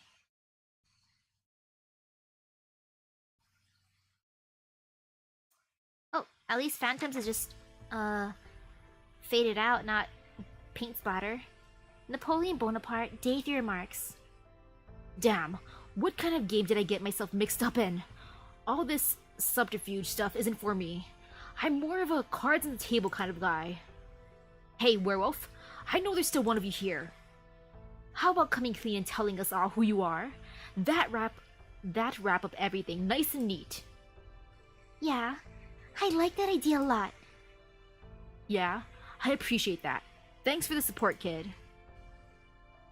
Oh, at least Phantoms is just, faded out, not paint splatter. Napoleon Bonaparte, Day 3 remarks. Damn, what kind of game did I get myself mixed up in? All this subterfuge stuff isn't for me. I'm more of a cards on the table kind of guy. Hey, werewolf, I know there's still one of you here. How about coming clean and telling us all who you are? That wrap up everything nice and neat. Yeah, I like that idea a lot. Yeah, I appreciate that. Thanks for the support, kid.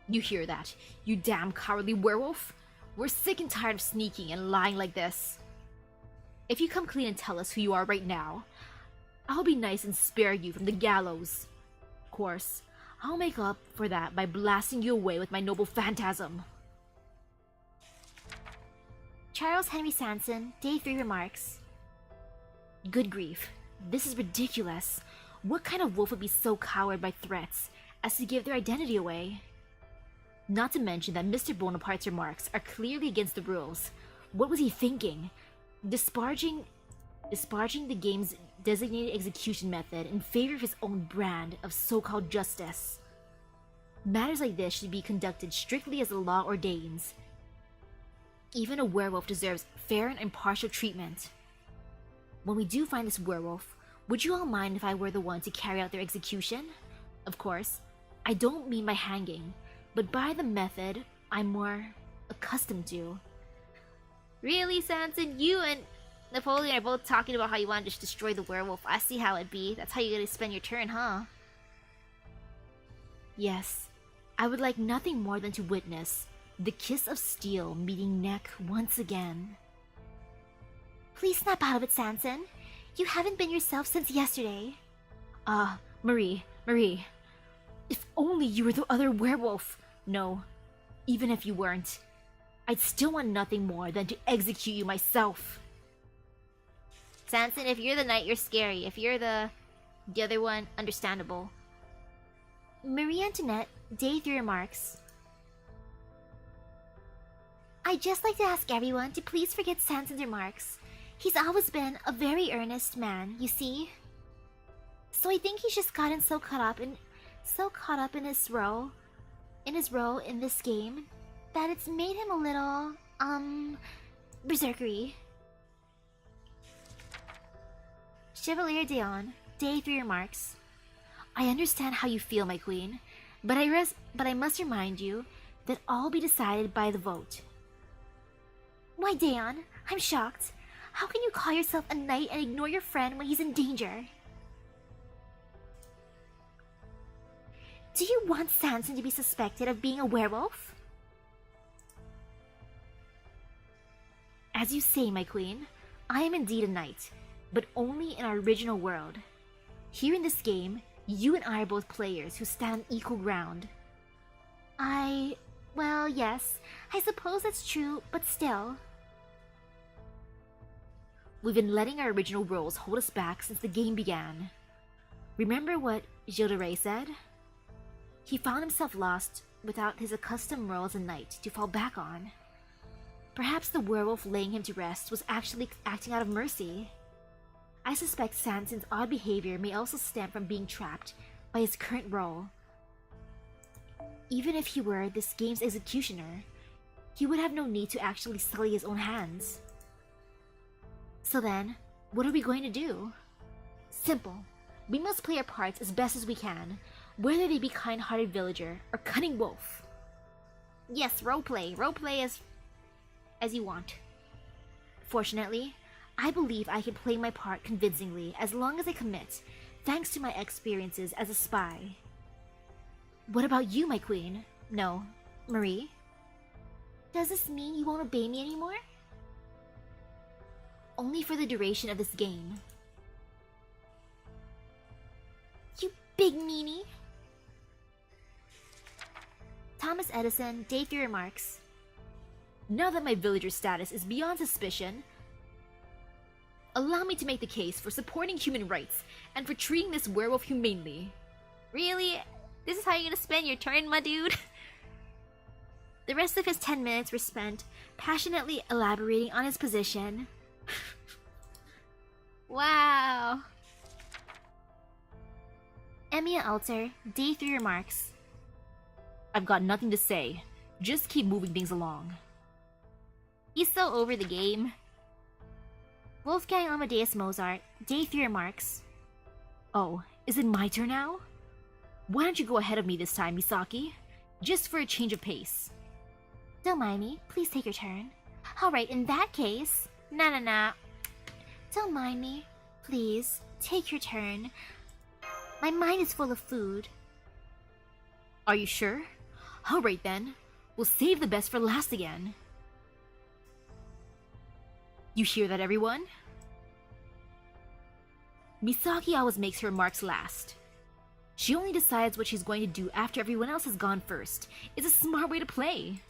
You hear that, you damn cowardly werewolf? We're sick and tired of sneaking and lying like this. If you come clean and tell us who you are right now, I'll be nice and spare you from the gallows. Of course, I'll make up for that by blasting you away with my noble phantasm. Charles Henry Sanson, Day 3 remarks. Good grief, this is ridiculous. What kind of wolf would be so cowed by threats as to give their identity away? Not to mention that Mr. Bonaparte's remarks are clearly against the rules. What was he thinking? Disparaging the game's designated execution method in favor of his own brand of so-called justice. Matters like this should be conducted strictly as the law ordains. Even a werewolf deserves fair and impartial treatment. When we do find this werewolf, would you all mind if I were the one to carry out their execution? Of course, I don't mean by hanging, but by the method I'm more accustomed to. Really, Sanson? You and Napoleon are both talking about how you want to just destroy the werewolf. I see how it'd be. That's how you're gonna spend your turn, huh? Yes, I would like nothing more than to witness the kiss of steel meeting neck once again. Please snap out of it, Sanson. You haven't been yourself since yesterday. Marie, if only you were the other werewolf. No, even if you weren't, I'd still want nothing more than to execute you myself. Sanson, if you're the knight, you're scary. If you're the other one, understandable. Marie Antoinette, day 3 remarks. I'd just like to ask everyone to please forget Sanson's remarks. He's always been a very earnest man, you see? So I think he's just gotten so caught up in his role in this game that it's made him a little berserkery. Chevalier Deon, day 3 remarks. I understand how you feel, my queen, but I must remind you that all will be decided by the vote. Why, Deon, I'm shocked. How can you call yourself a knight and ignore your friend when he's in danger? Do you want Sanson to be suspected of being a werewolf? As you say, my queen, I am indeed a knight, but only in our original world. Here in this game, you and I are both players who stand on equal ground. Well, yes, I suppose that's true, but still. We've been letting our original roles hold us back since the game began. Remember what Gilles de Rais said? He found himself lost without his accustomed role as a knight to fall back on. Perhaps the werewolf laying him to rest was actually acting out of mercy. I suspect Sanson's odd behavior may also stem from being trapped by his current role. Even if he were this game's executioner, he would have no need to actually sully his own hands. So then, what are we going to do? Simple. We must play our parts as best as we can, whether they be kind-hearted villager or cunning wolf. Yes, roleplay. Roleplay as you want. Fortunately, I believe I can play my part convincingly as long as I commit, thanks to my experiences as a spy. What about you, my queen? No, Marie? Does this mean you won't obey me anymore? Only for the duration of this game. You big meanie. Thomas Edison, day 3 remarks. Now that my villager status is beyond suspicion, allow me to make the case for supporting human rights and for treating this werewolf humanely. Really? This is how you're gonna spend your turn, my dude? The rest of his 10 minutes were spent passionately elaborating on his position. Wow. Emiya Alter, day 3 remarks. I've got nothing to say. Just keep moving things along. He's so over the game. Wolfgang Amadeus Mozart, day 3 remarks. Oh, is it my turn now? Why don't you go ahead of me this time, Misaki? Just for a change of pace. Don't mind me. Please take your turn. Alright, in that case... Nah. Don't mind me. Please, take your turn. My mind is full of food. Are you sure? Alright then. We'll save the best for last again. You hear that, everyone? Misaki always makes her remarks last. She only decides what she's going to do after everyone else has gone first. It's a smart way to play.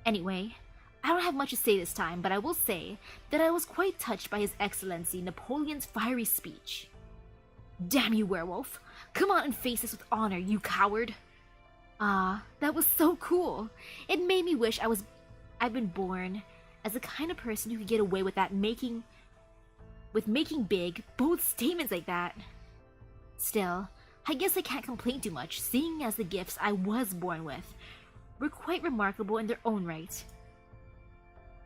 Anyway, I don't have much to say this time, but I will say that I was quite touched by His Excellency Napoleon's fiery speech. Damn you, werewolf! Come on and face us with honor, you coward! Ah, that was so cool! It made me wish I'd been born as the kind of person who could get away with making big, bold statements like that. Still, I guess I can't complain too much, seeing as the gifts I was born with were quite remarkable in their own right.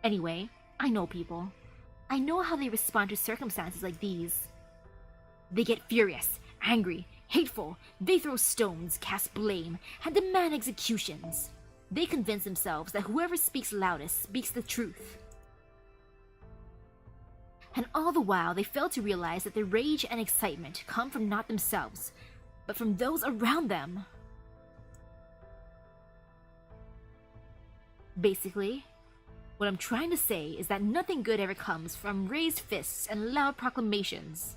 Anyway, I know people. I know how they respond to circumstances like these. They get furious, angry, hateful, they throw stones, cast blame, and demand executions. They convince themselves that whoever speaks loudest speaks the truth. And all the while they fail to realize that their rage and excitement come from not themselves, but from those around them. Basically, what I'm trying to say is that nothing good ever comes from raised fists and loud proclamations.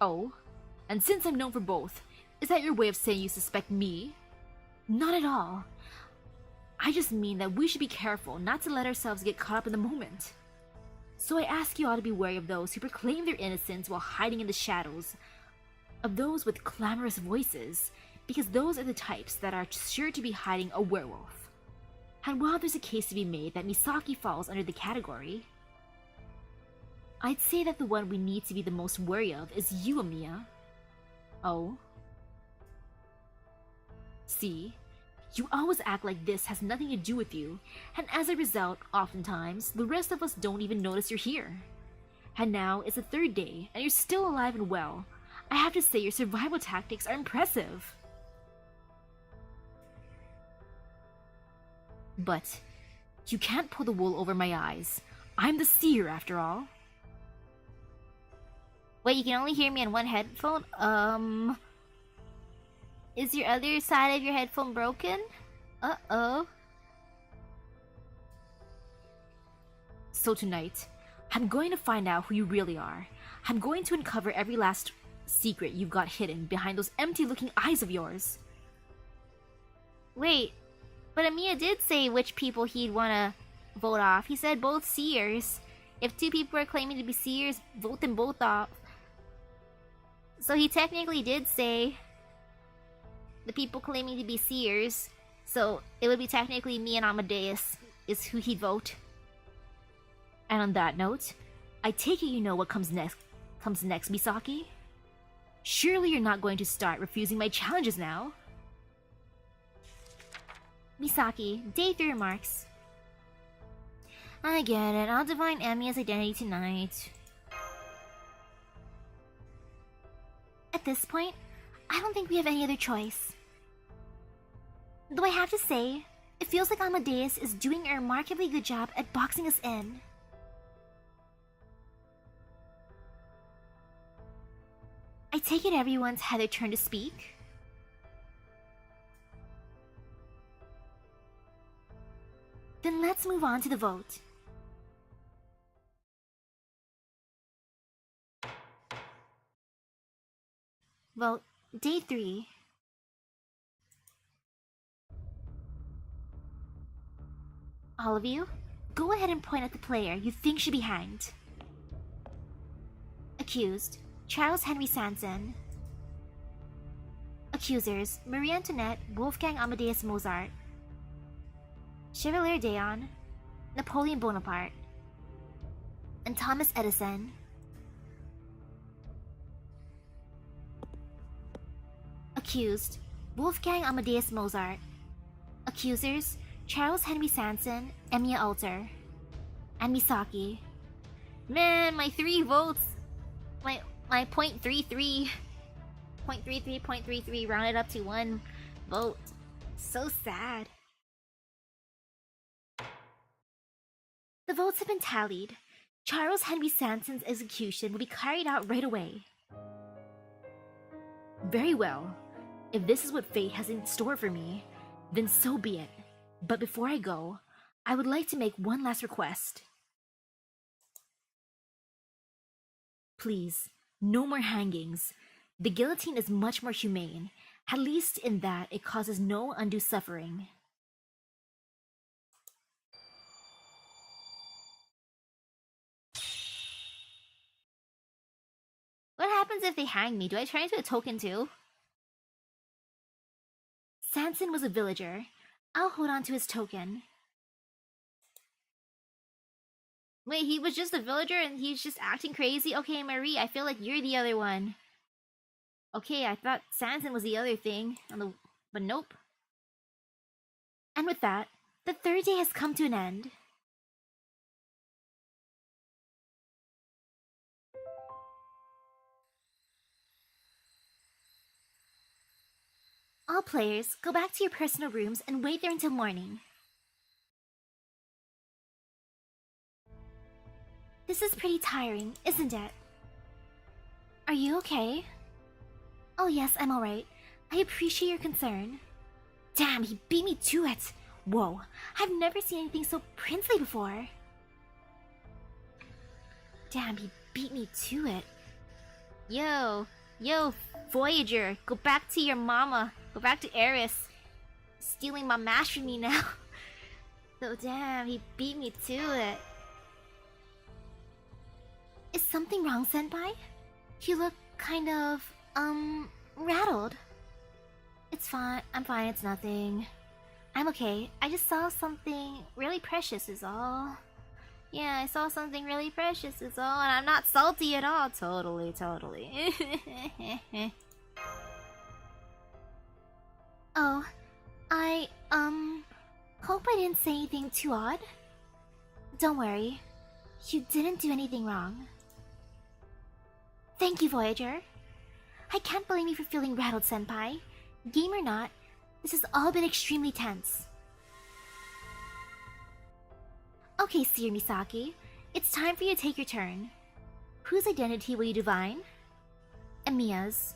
Oh, and since I'm known for both, is that your way of saying you suspect me? Not at all. I just mean that we should be careful not to let ourselves get caught up in the moment. So I ask you all to be wary of those who proclaim their innocence while hiding in the shadows, of those with clamorous voices, because those are the types that are sure to be hiding a werewolf. And while there's a case to be made that Misaki falls under the category, I'd say that the one we need to be the most wary of is you, Amiya. Oh? See? You always act like this has nothing to do with you, and as a result, oftentimes, the rest of us don't even notice you're here. And now it's the third day, and you're still alive and well. I have to say your survival tactics are impressive. But you can't pull the wool over my eyes. I'm the seer, after all. Wait, you can only hear me on one headphone? Is your other side of your headphone broken? Uh-oh. So tonight, I'm going to find out who you really are. I'm going to uncover every last secret you've got hidden behind those empty-looking eyes of yours. Wait, but Amiya did say which people he'd want to vote off. He said both seers. If two people are claiming to be seers, vote them both off. So he technically did say the people claiming to be seers, so it would be technically me and Amadeus is who he'd vote. And on that note, I take it you know what comes next, Misaki? Surely you're not going to start refusing my challenges now? Misaki, day 3 remarks. I get it, I'll divine Amiya's identity tonight. At this point, I don't think we have any other choice. Though I have to say, it feels like Amadeus is doing a remarkably good job at boxing us in. I take it everyone's had their turn to speak. Then let's move on to the vote. Vote day 3. All of you, go ahead and point at the player you think should be hanged. Accused, Charles Henry Sanson. Accusers, Marie Antoinette, Wolfgang Amadeus Mozart. Chevalier D'Eon, Napoleon Bonaparte. And Thomas Edison. Accused, Wolfgang Amadeus Mozart. Accusers, Charles Henry Sanson, Emiya Alter, and Misaki. Man, my 3 votes, my .33, .33 rounded up to 1 vote. So sad. The votes have been tallied. Charles Henry Sanson's execution will be carried out right away. Very well. If this is what fate has in store for me, then so be it. But before I go, I would like to make one last request. Please, no more hangings. The guillotine is much more humane, at least in that it causes no undue suffering. What happens if they hang me? Do I turn into a token too? Sanson was a villager. I'll hold on to his token. Wait, he was just a villager and he's just acting crazy? Okay, Marie, I feel like you're the other one. Okay, I thought Sanson was the other thing, but nope. And with that, the 3rd day has come to an end. All players, go back to your personal rooms and wait there until morning. This is pretty tiring, isn't it? Are you okay? Oh yes, I'm alright. I appreciate your concern. Damn, he beat me to it. Whoa, I've never seen anything so princely before. Damn, he beat me to it. Yo, Voyager, go back to your mama. Go back to Eris. Stealing my mash from me now. So damn, he beat me to it. Is something wrong, Senpai? You look kind of, rattled. It's fine, I'm fine, it's nothing. I'm okay, I just saw something really precious is all. Yeah, I saw something really precious is all, and I'm not salty at all. Totally. Oh, I, hope I didn't say anything too odd. Don't worry, you didn't do anything wrong. Thank you, Voyager. I can't blame you for feeling rattled, Senpai. Game or not, this has all been extremely tense. Okay, Seer Misaki, it's time for you to take your turn. Whose identity will you divine? Emiya's.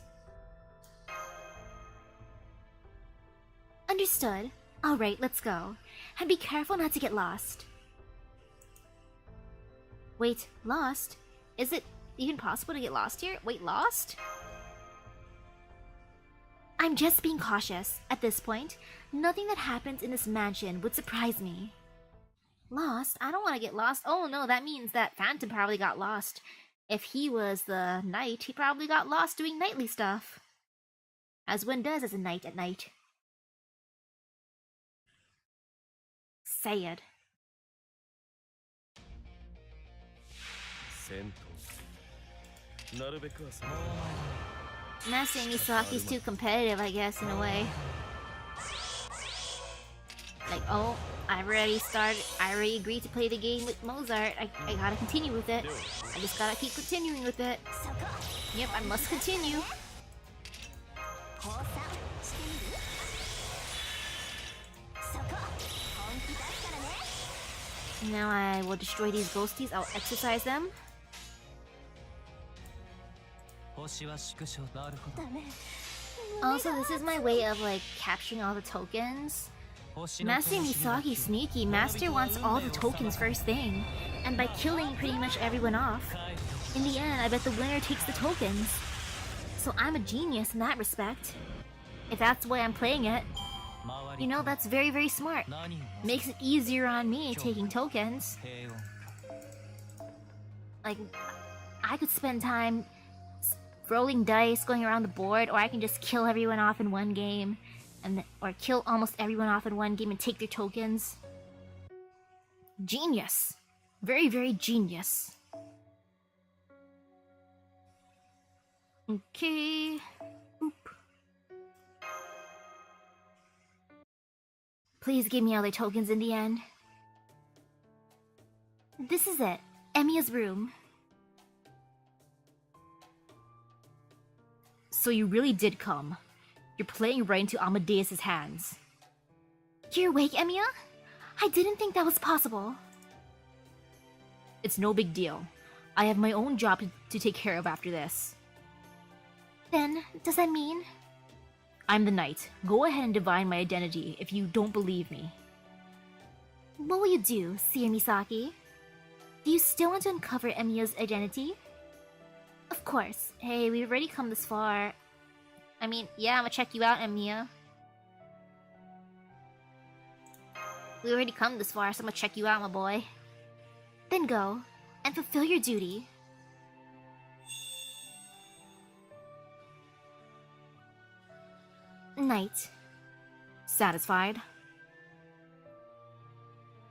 Understood. Alright, let's go. And be careful not to get lost. Wait, lost? Is it even possible to get lost here? Wait, lost? I'm just being cautious. At this point, nothing that happens in this mansion would surprise me. Lost? I don't want to get lost. Oh no, that means that Phantom probably got lost. If he was the knight, he probably got lost doing knightly stuff. As one does as a knight at night. Say it. Master Misaki's too competitive, I guess, in a way. Like, oh, I already agreed to play the game with Mozart. I gotta continue with it. I just gotta keep continuing with it. Yep, I must continue. Now I will destroy these ghosties. I'll exercise them. Also, this is my way of like capturing all the tokens. Master Misaki's sneaky. Master wants all the tokens first thing, and by killing pretty much everyone off, in the end I bet the winner takes the tokens. So I'm a genius in that respect. If that's the way I'm playing it. You know, that's very, very smart. Makes it easier on me taking tokens. Like, I could spend time rolling dice, going around the board, or I can just kill everyone off in one game, or kill almost everyone off in one game and take their tokens. Genius. Very, very genius. Okay. Oop. Please give me all their tokens in the end. This is it. Emiya's room. So you really did come. You're playing right into Amadeus's hands. You're awake, Emiya? I didn't think that was possible. It's no big deal. I have my own job to take care of after this. Then, does that mean? I'm the knight. Go ahead and divine my identity if you don't believe me. What will you do, Seer Misaki? Do you still want to uncover Emiya's identity? Of course. Hey, we've already come this far. I mean, yeah, I'm gonna check you out, Emiya. We already come this far, so I'm gonna check you out, my boy. Then go, and fulfill your duty. Knight. Satisfied?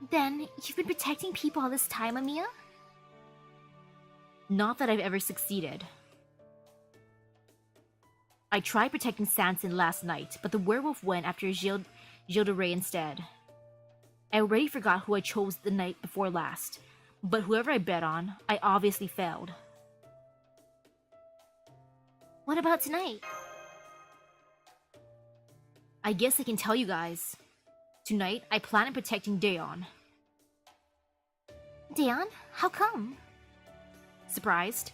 Then, you've been protecting people all this time, Emiya? Not that I've ever succeeded. I tried protecting Sanson last night, but the werewolf went after Gilles de Rais instead. I already forgot who I chose the night before last, but whoever I bet on, I obviously failed. What about tonight? I guess I can tell you guys. Tonight, I plan on protecting Daeon. Daeon? How come? Surprised?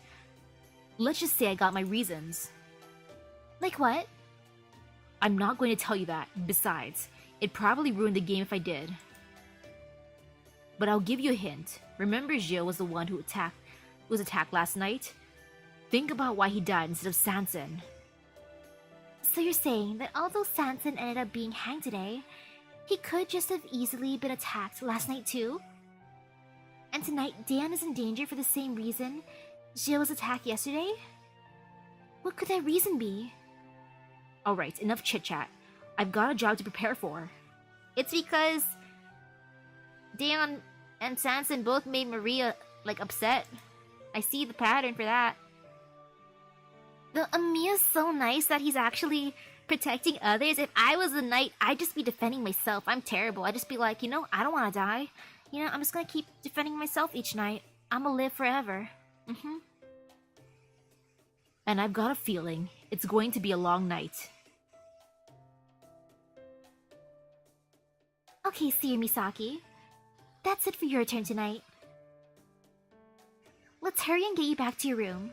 Let's just say I got my reasons. Like what? I'm not going to tell you that. Besides, It'd probably ruin the game if I did. But I'll give you a hint. Remember Gilles was the one who was attacked last night? Think about why he died instead of Sanson. So you're saying that although Sanson ended up being hanged today, he could just have easily been attacked last night too? And tonight Dan is in danger for the same reason Gilles was attacked yesterday? What could that reason be? Alright, enough chit-chat. I've got a job to prepare for. It's because Dan and Sanson both made Maria, like, upset. I see the pattern for that. The Amiya's so nice that he's actually protecting others. If I was a knight, I'd just be defending myself. I'm terrible. I'd just be like, you know, I don't want to die. You know, I'm just gonna keep defending myself each night. I'm gonna live forever. And I've got a feeling it's going to be a long night. Okay, Seer Misaki. That's it for your turn tonight. Let's hurry and get you back to your room.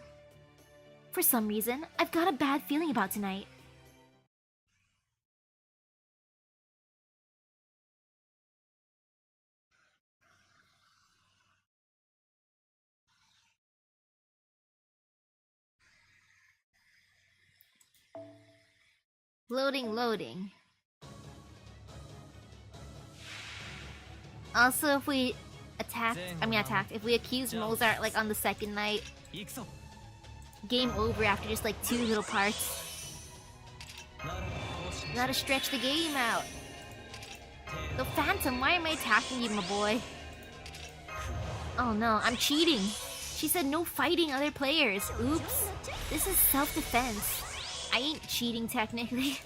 For some reason, I've got a bad feeling about tonight. Loading. Also, if we if we accused Mozart like on the second night, game over after just like 2 little parts. Gotta stretch the game out. The Phantom, why am I attacking you, my boy? Oh no, I'm cheating. She said no fighting other players. Oops. This is self-defense. I ain't cheating technically.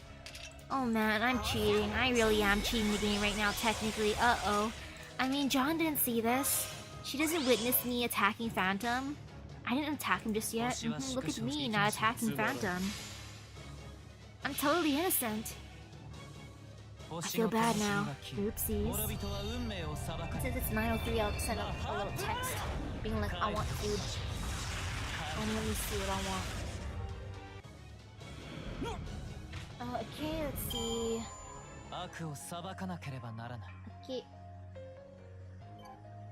Oh man, I'm cheating. I really am cheating the game right now technically. Uh-oh. I mean, John didn't see this. She doesn't witness me attacking Phantom. I didn't attack him just yet. Look at me not attacking Phantom. I'm totally innocent. I feel bad now. Oopsies. Since it's 9:03, I'll send a little text being like, I want food. Let me see what I want. Okay, let's see. Okay.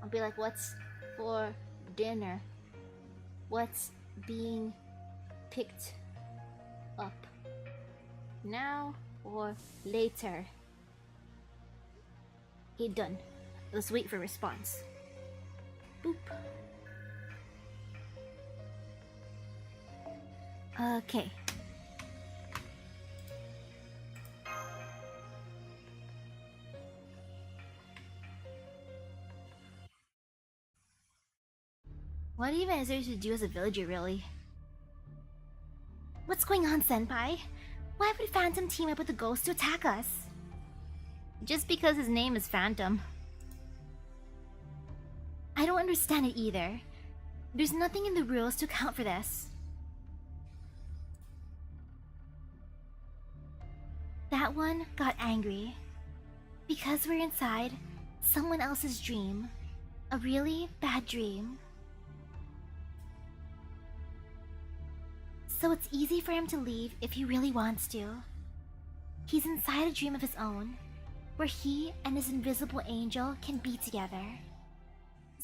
I'll be like, what's for dinner? What's being picked up? Now or later? Okay, done. Let's wait for response. Boop. Okay. What even is there to do as a villager, really? What's going on, Senpai? Why would Phantom team up with the ghost to attack us? Just because his name is Phantom. I don't understand it either. There's nothing in the rules to account for this. That one got angry. Because we're inside someone else's dream. A really bad dream. So it's easy for him to leave if he really wants to. He's inside a dream of his own, where he and his invisible angel can be together.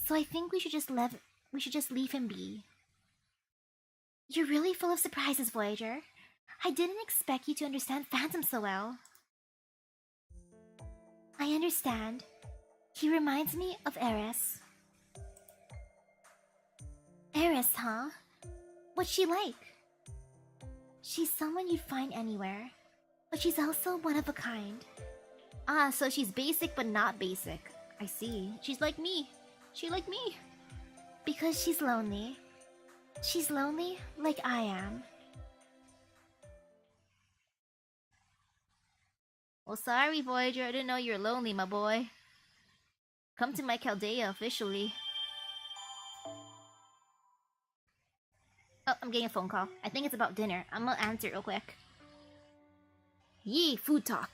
So I think we should just leave him be. You're really full of surprises, Voyager. I didn't expect you to understand Phantom so well. I understand. He reminds me of Eris. Eris, huh? What's she like? She's someone you'd find anywhere, but she's also one of a kind. Ah, so she's basic but not basic. I see. She's like me. She like me. Because she's lonely. She's lonely like I am. Well, sorry, Voyager. I didn't know you were lonely, my boy. Come to my Chaldea officially. Oh, I'm getting a phone call. I think it's about dinner. I'm gonna answer it real quick. Yee, food talk.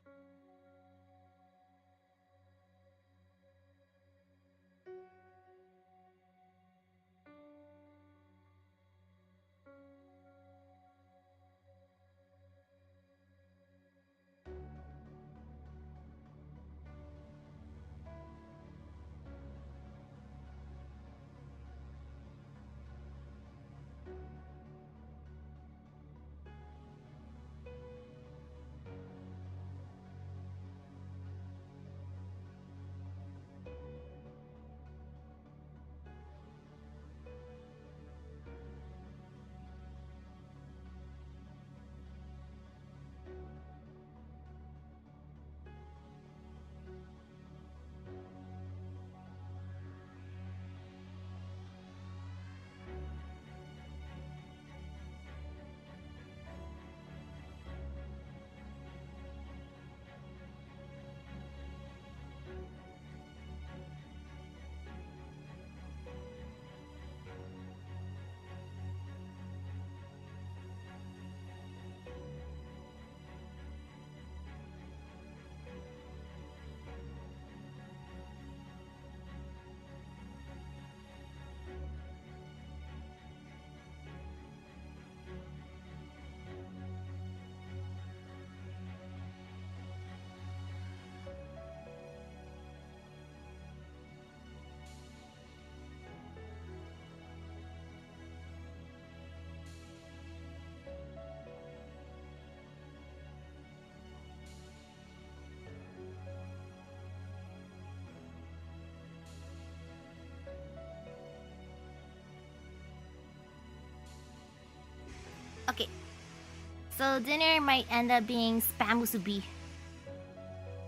So dinner might end up being spam musubi.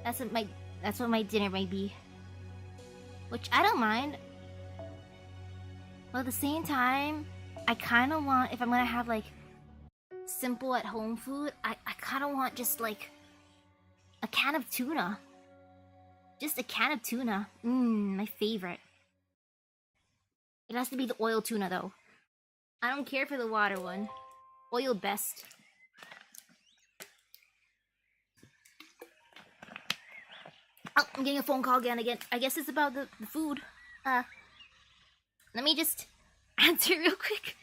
That's what my dinner might be. Which I don't mind. But at the same time, I kinda want, if I'm gonna have like simple at home food, I kinda want just like a can of tuna. Just a can of tuna. My favorite. It has to be the oil tuna though. I don't care for the water one. Oil best. Oh, I'm getting a phone call again. I guess it's about the food. Let me just answer real quick.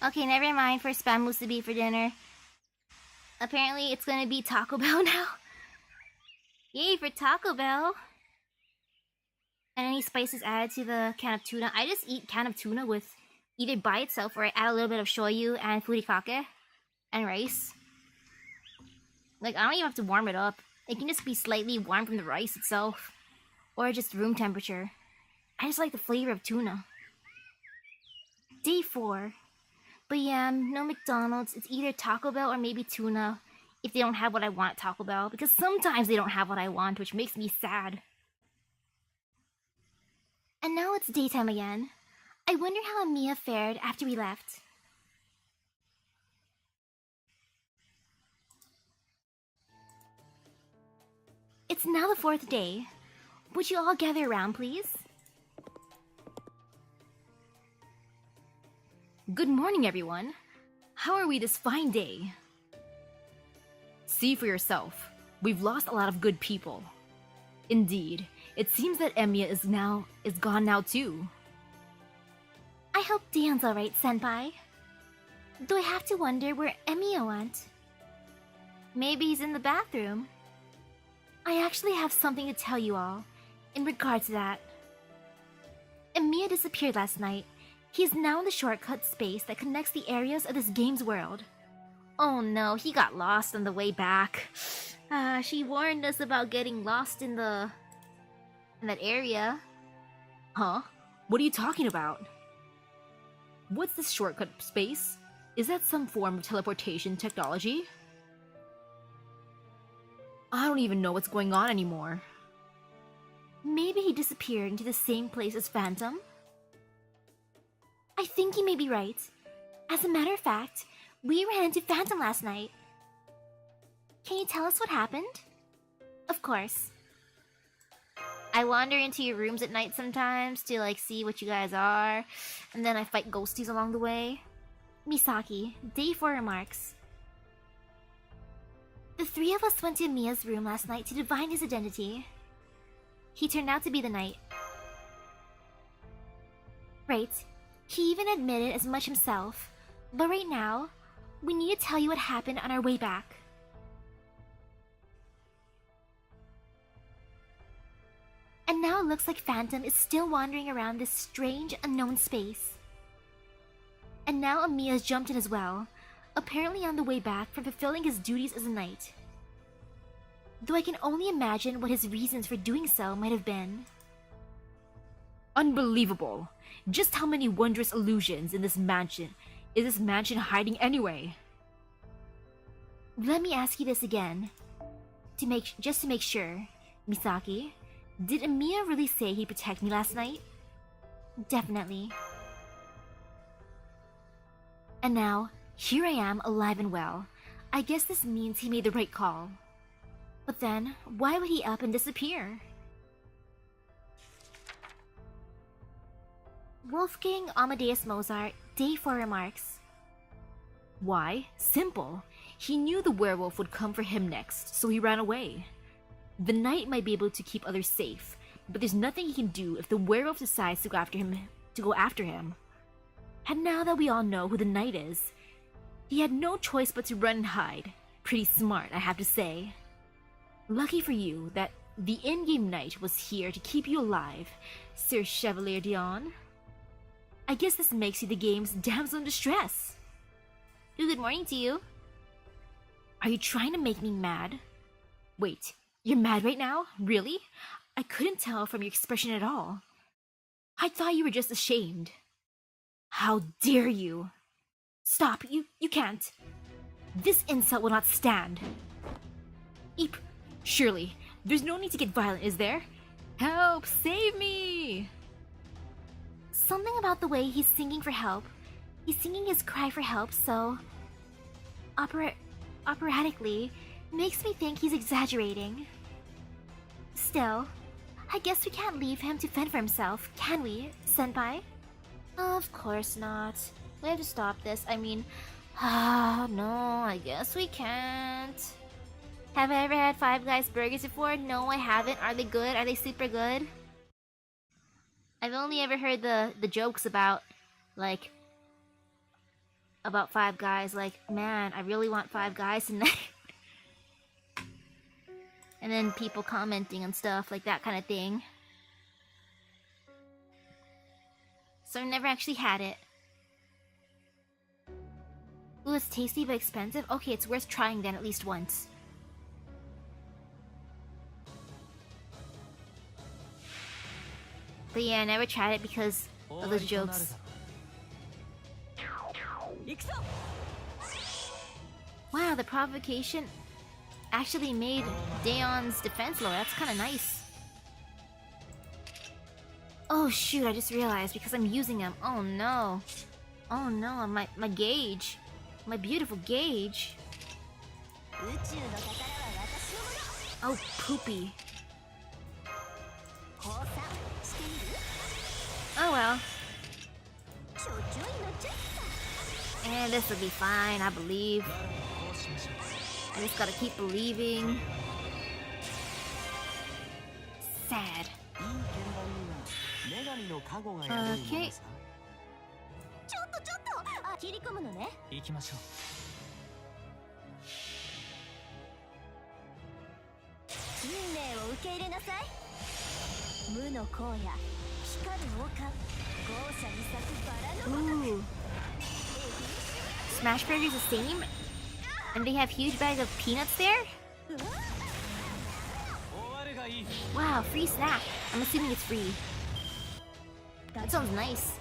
Okay, never mind for spam musubi for dinner. Apparently it's gonna be Taco Bell now. Yay for Taco Bell! And any spices added to the can of tuna. I just eat can of tuna with either by itself or I add a little bit of shoyu and furikake and rice. Like, I don't even have to warm it up. It can just be slightly warm from the rice itself. Or just room temperature. I just like the flavor of tuna. Day 4. But yeah, no McDonald's. It's either Taco Bell or maybe tuna. If they don't have what I want at Taco Bell. Because sometimes they don't have what I want, which makes me sad. And now it's daytime again. I wonder how Amiya fared after we left. It's now the 4th day. Would you all gather around, please? Good morning, everyone. How are we this fine day? See for yourself. We've lost a lot of good people. Indeed, it seems that Emiya is gone now too. I hope Dan's alright, senpai. Do I have to wonder where Emiya went? Maybe he's in the bathroom. I actually have something to tell you all in regard to that. Emiya disappeared last night. He is now in the shortcut space that connects the areas of this game's world. Oh no, he got lost on the way back. She warned us about getting lost in that area. Huh? What are you talking about? What's this shortcut space? Is that some form of teleportation technology? I don't even know what's going on anymore. Maybe he disappeared into the same place as Phantom? I think you may be right. As a matter of fact, we ran into Phantom last night. Can you tell us what happened? Of course. I wander into your rooms at night sometimes to like see what you guys are, and then I fight ghosties along the way. Misaki, day 4 remarks. The 3 of us went to Mia's room last night to divine his identity. He turned out to be the knight. Right. He even admitted as much himself. But right now, we need to tell you what happened on our way back. And now it looks like Phantom is still wandering around this strange, unknown space. And now Amiya's jumped in as well, apparently on the way back from fulfilling his duties as a knight. Though I can only imagine what his reasons for doing so might have been. Unbelievable! Just how many wondrous illusions in this mansion is this mansion hiding anyway? Let me ask you this again. Just to make sure, Misaki, did Amiya really say he'd protect me last night? Definitely. And now, here I am, alive and well. I guess this means he made the right call. But then, why would he up and disappear? Wolfgang Amadeus Mozart, Day 4 remarks. Why? Simple. He knew the werewolf would come for him next, so he ran away. The knight might be able to keep others safe, but there's nothing he can do if the werewolf decides to go after him. And now that we all know who the knight is, he had no choice but to run and hide. Pretty smart, I have to say. Lucky for you that the in-game knight was here to keep you alive, Sir Chevalier Dion. I guess this makes you the game's damsel in distress. Good morning to you. Are you trying to make me mad? Wait, you're mad right now? Really? I couldn't tell from your expression at all. I thought you were just ashamed. How dare you? Stop, you can't. This insult will not stand. Eep, surely, there's no need to get violent, is there? Help, save me! Something about the way he's singing for help. He's singing his cry for help, so... operatically, makes me think he's exaggerating. Still, I guess we can't leave him to fend for himself, can we, Senpai? Of course not. We have to stop this. I mean, no, I guess we can't. Have I ever had Five Guys burgers before? No, I haven't. Are they good? Are they super good? I've only ever heard the jokes about, like, about Five Guys. Like, man, I really want Five Guys tonight. And then people commenting and stuff, like that kind of thing. So I've never actually had it. Ooh, it's tasty but expensive? Okay, it's worth trying then at least once. But yeah, I never tried it because of those jokes. Wow, the provocation actually made Daeon's defense lower. That's kind of nice. Oh shoot, I just realized because I'm using them. Oh no. Oh no, my gauge. My beautiful gauge. Oh, poopy. Oh well. And this will be fine, I believe. I just gotta keep believing. Sad. Okay. Ooh. Smash Burger's the same? And they have huge bags of peanuts there? Wow, free snack. I'm assuming it's free. That sounds nice.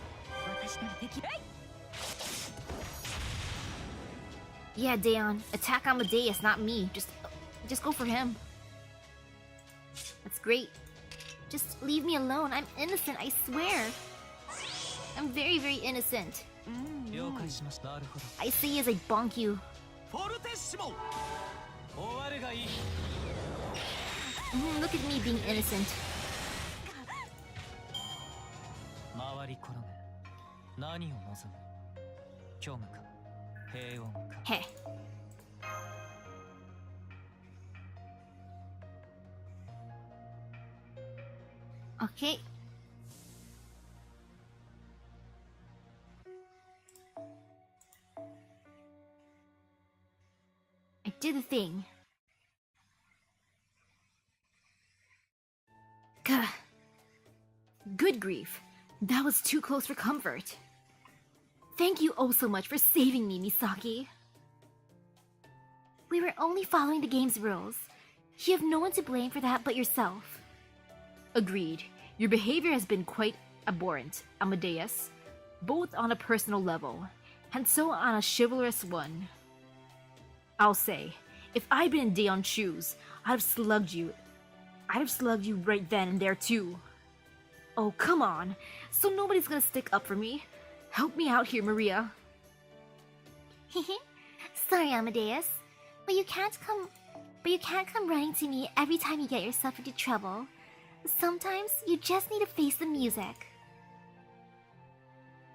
Yeah, Daeon. Attack Amadeus, not me. Just go for him. That's great. Just leave me alone. I'm innocent, I swear. I'm very, very innocent. I see as I bonk you. Look at me being innocent. Heh. Okay. I did the thing. Gah. Good grief. That was too close for comfort. Thank you oh so much for saving me, Misaki. We were only following the game's rules. You have no one to blame for that but yourself. Agreed. Your behavior has been quite abhorrent, Amadeus. Both on a personal level, and so on a chivalrous one. I'll say, if I'd been in Daeon's shoes, I'd have slugged you. I'd have slugged you right then and there too. Oh, come on. So nobody's gonna stick up for me. Help me out here, Maria. Sorry, Amadeus. But you can't come but you can't come running to me every time you get yourself into trouble. Sometimes you just need to face the music.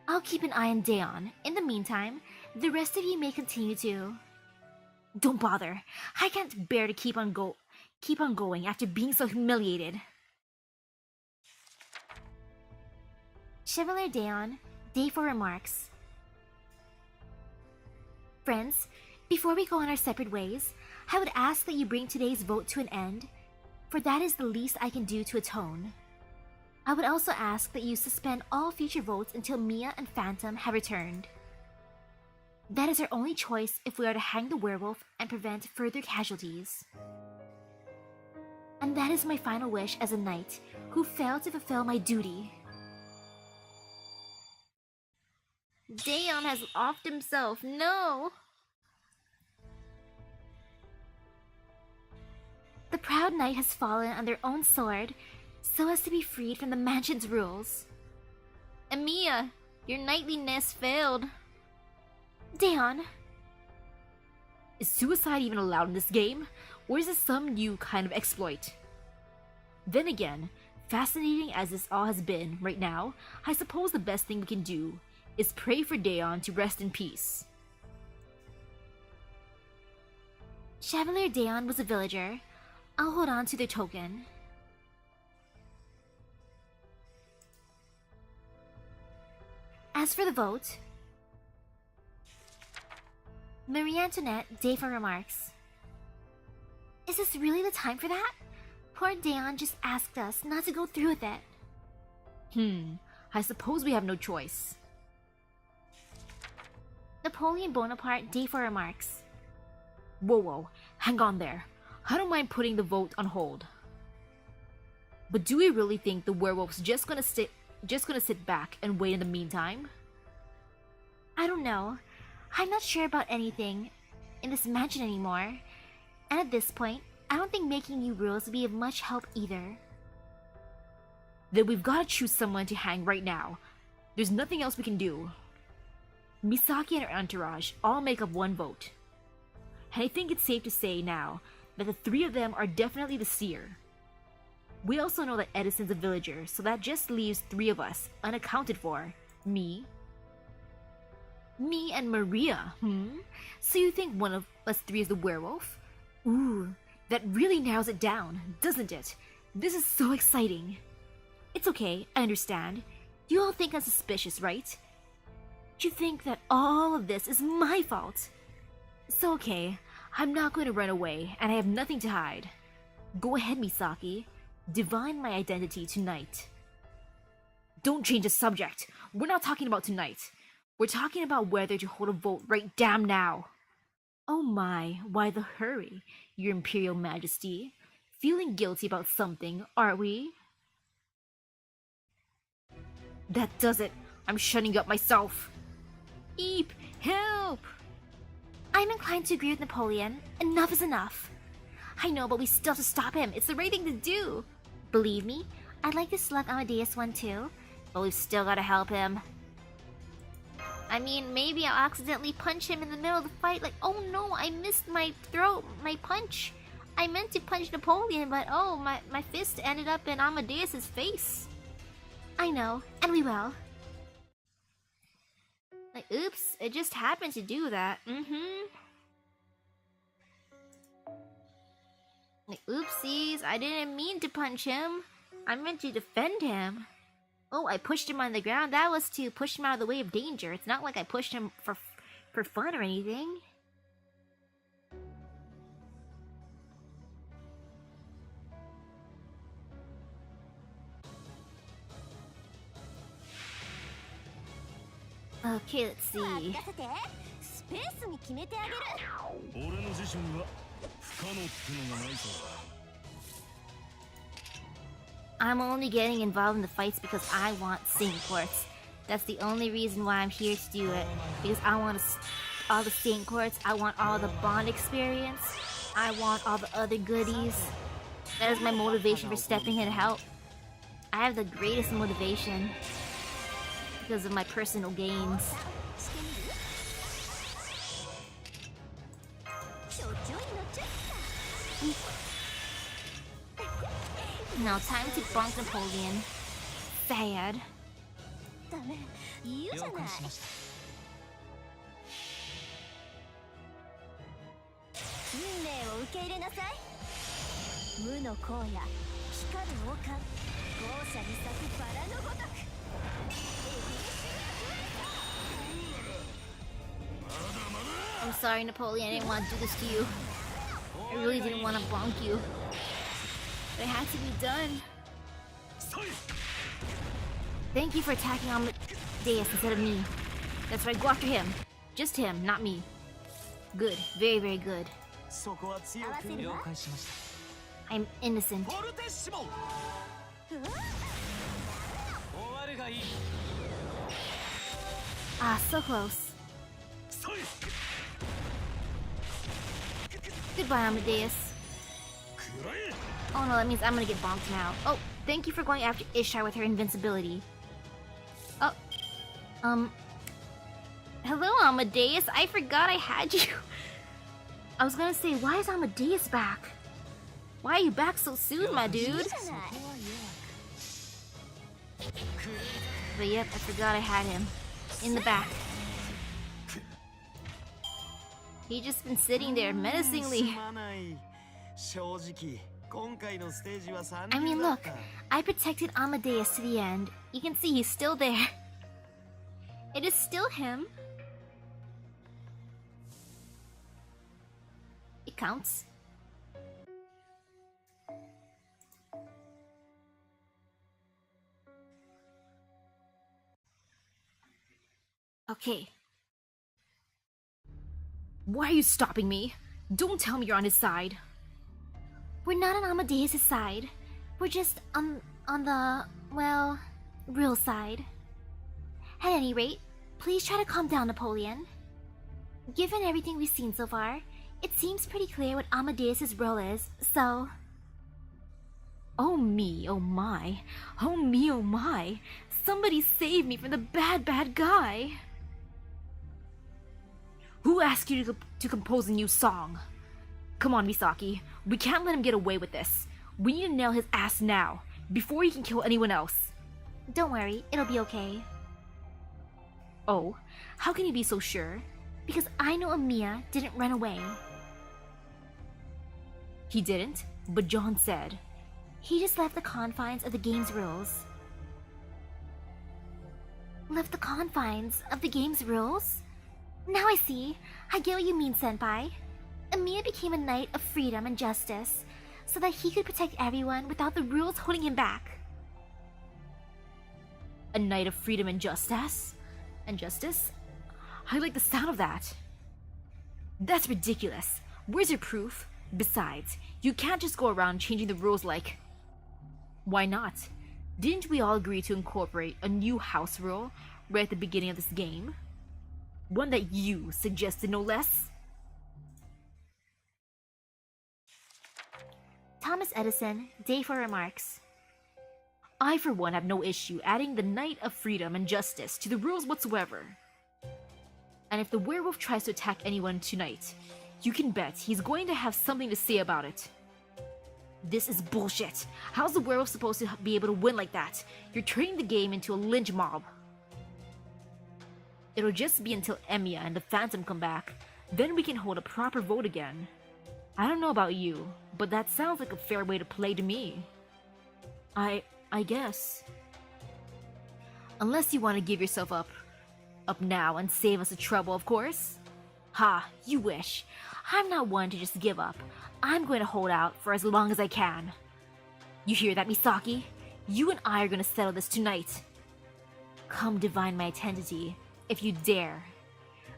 I'll keep an eye on Daeon. In the meantime, the rest of you may continue to... Don't bother. I can't bear to keep on going after being so humiliated. Chevalier Daeon, day for remarks. Friends, before we go on our separate ways, I would ask that you bring today's vote to an end, for that is the least I can do to atone. I would also ask that you suspend all future votes until Mia and Phantom have returned. That is our only choice if we are to hang the werewolf and prevent further casualties. And that is my final wish as a knight who failed to fulfill my duty. Daeon has offed himself. No! The proud knight has fallen on their own sword, so as to be freed from the mansion's rules. Emiya, your knightliness failed. Daeon. Is suicide even allowed in this game? Or is this some new kind of exploit? Then again, fascinating as this all has been right now, I suppose the best thing we can do is pray for Daeon to rest in peace. Chevalier Daeon was a villager. I'll hold on to their token. As for the vote, Marie Antoinette, day for remarks. Is this really the time for that? Poor Daeon just asked us not to go through with it. I suppose we have no choice. Napoleon Bonaparte, day for remarks. Whoa, hang on there. I don't mind putting the vote on hold. But do we really think the werewolf's just gonna sit back and wait in the meantime? I don't know. I'm not sure about anything in this mansion anymore. And at this point, I don't think making new rules would be of much help either. Then we've gotta choose someone to hang right now. There's nothing else we can do. Misaki and her entourage all make up one vote. And I think it's safe to say now that the three of them are definitely the seer. We also know that Edison's a villager, so that just leaves three of us unaccounted for. Me and Maria, So you think one of us three is the werewolf? Ooh, that really narrows it down, doesn't it? This is so exciting. It's okay, I understand. You all think I'm suspicious, right? You think that all of this is my fault. So okay, I'm not going to run away, and I have nothing to hide. Go ahead, Misaki. Divine my identity tonight. Don't change the subject. We're not talking about tonight. We're talking about whether to hold a vote right damn now. Oh my, why the hurry, Your Imperial Majesty? Feeling guilty about something, are we? That does it. I'm shutting up myself. Eep, help! I'm inclined to agree with Napoleon. Enough is enough. I know, but we still have to stop him. It's the right thing to do. Believe me, I'd like to select Amadeus one too, but we've still gotta help him. I mean, maybe I'll accidentally punch him in the middle of the fight, like, oh no, I missed my punch. I meant to punch Napoleon, but oh, my fist ended up in Amadeus's face. I know, and we will. Like, oops, it just happened to do that. Like, oopsies, I didn't mean to punch him. I meant to defend him. Oh, I pushed him on the ground. That was to push him out of the way of danger. It's not like I pushed him for fun or anything. Okay, let's see. I'm only getting involved in the fights because I want Saint Quartz. That's the only reason why I'm here to do it. Because I want all the Saint Quartz, I want all the Bond experience, I want all the other goodies. That is my motivation for stepping in to help. I have the greatest motivation because of my personal gains. Now time to bonk Napoleon. Fad. ダメ言うじゃない運命を受け入れなさい無の荒野光る王冠豪奢に咲くバラのごとく I'm sorry, Napoleon. I didn't want to do this to you. I really didn't want to bonk you. But it had to be done. Thank you for attacking Amadeus instead of me. That's right, go after him. Just him, not me. Good. Very, very good. そこは強く了解しました I'm innocent. フォルテッシモ終わるがいい Ah, so close. Goodbye, Amadeus. Oh no, that means I'm gonna get bonked now. Oh, thank you for going after Ishtar with her invincibility. Oh, hello, Amadeus. I forgot I had you. I was gonna say, why is Amadeus back? Why are you back so soon, my dude? But yep, I forgot I had him. In the back. He just been sitting there menacingly. I mean, look, I protected Amadeus to the end. You can see he's still there. It is still him. It counts. Okay. Why are you stopping me? Don't tell me you're on his side. We're not on Amadeus' side. We're just on the, well, real side. At any rate, please try to calm down, Napoleon. Given everything we've seen so far, it seems pretty clear what Amadeus' role is, so... Oh me, oh my. Oh me, oh my. Somebody save me from the bad, bad guy. Who asked you to compose a new song? Come on, Misaki. We can't let him get away with this. We need to nail his ass now, before he can kill anyone else. Don't worry, it'll be okay. Oh, how can you be so sure? Because I know Amiya didn't run away. He didn't, but John said. He just left the confines of the game's rules. Left the confines of the game's rules? Now I see. I get what you mean, Senpai. Amiya became a knight of freedom and justice, so that he could protect everyone without the rules holding him back. A knight of freedom and justice? And justice? I like the sound of that. That's ridiculous. Where's your proof? Besides, you can't just go around changing the rules like... Why not? Didn't we all agree to incorporate a new house rule right at the beginning of this game? One that you suggested, no less? Thomas Edison, day for remarks. I, for one, have no issue adding the Knight of Freedom and Justice to the rules whatsoever. And if the werewolf tries to attack anyone tonight, you can bet he's going to have something to say about it. This is bullshit. How's the werewolf supposed to be able to win like that? You're turning the game into a lynch mob. It'll just be until Emiya and the Phantom come back. Then we can hold a proper vote again. I don't know about you, but that sounds like a fair way to play to me. I guess. Unless you want to give yourself up now and save us the trouble, of course. Ha, you wish. I'm not one to just give up. I'm going to hold out for as long as I can. You hear that, Misaki? You and I are going to settle this tonight. Come divine my identity, if you dare.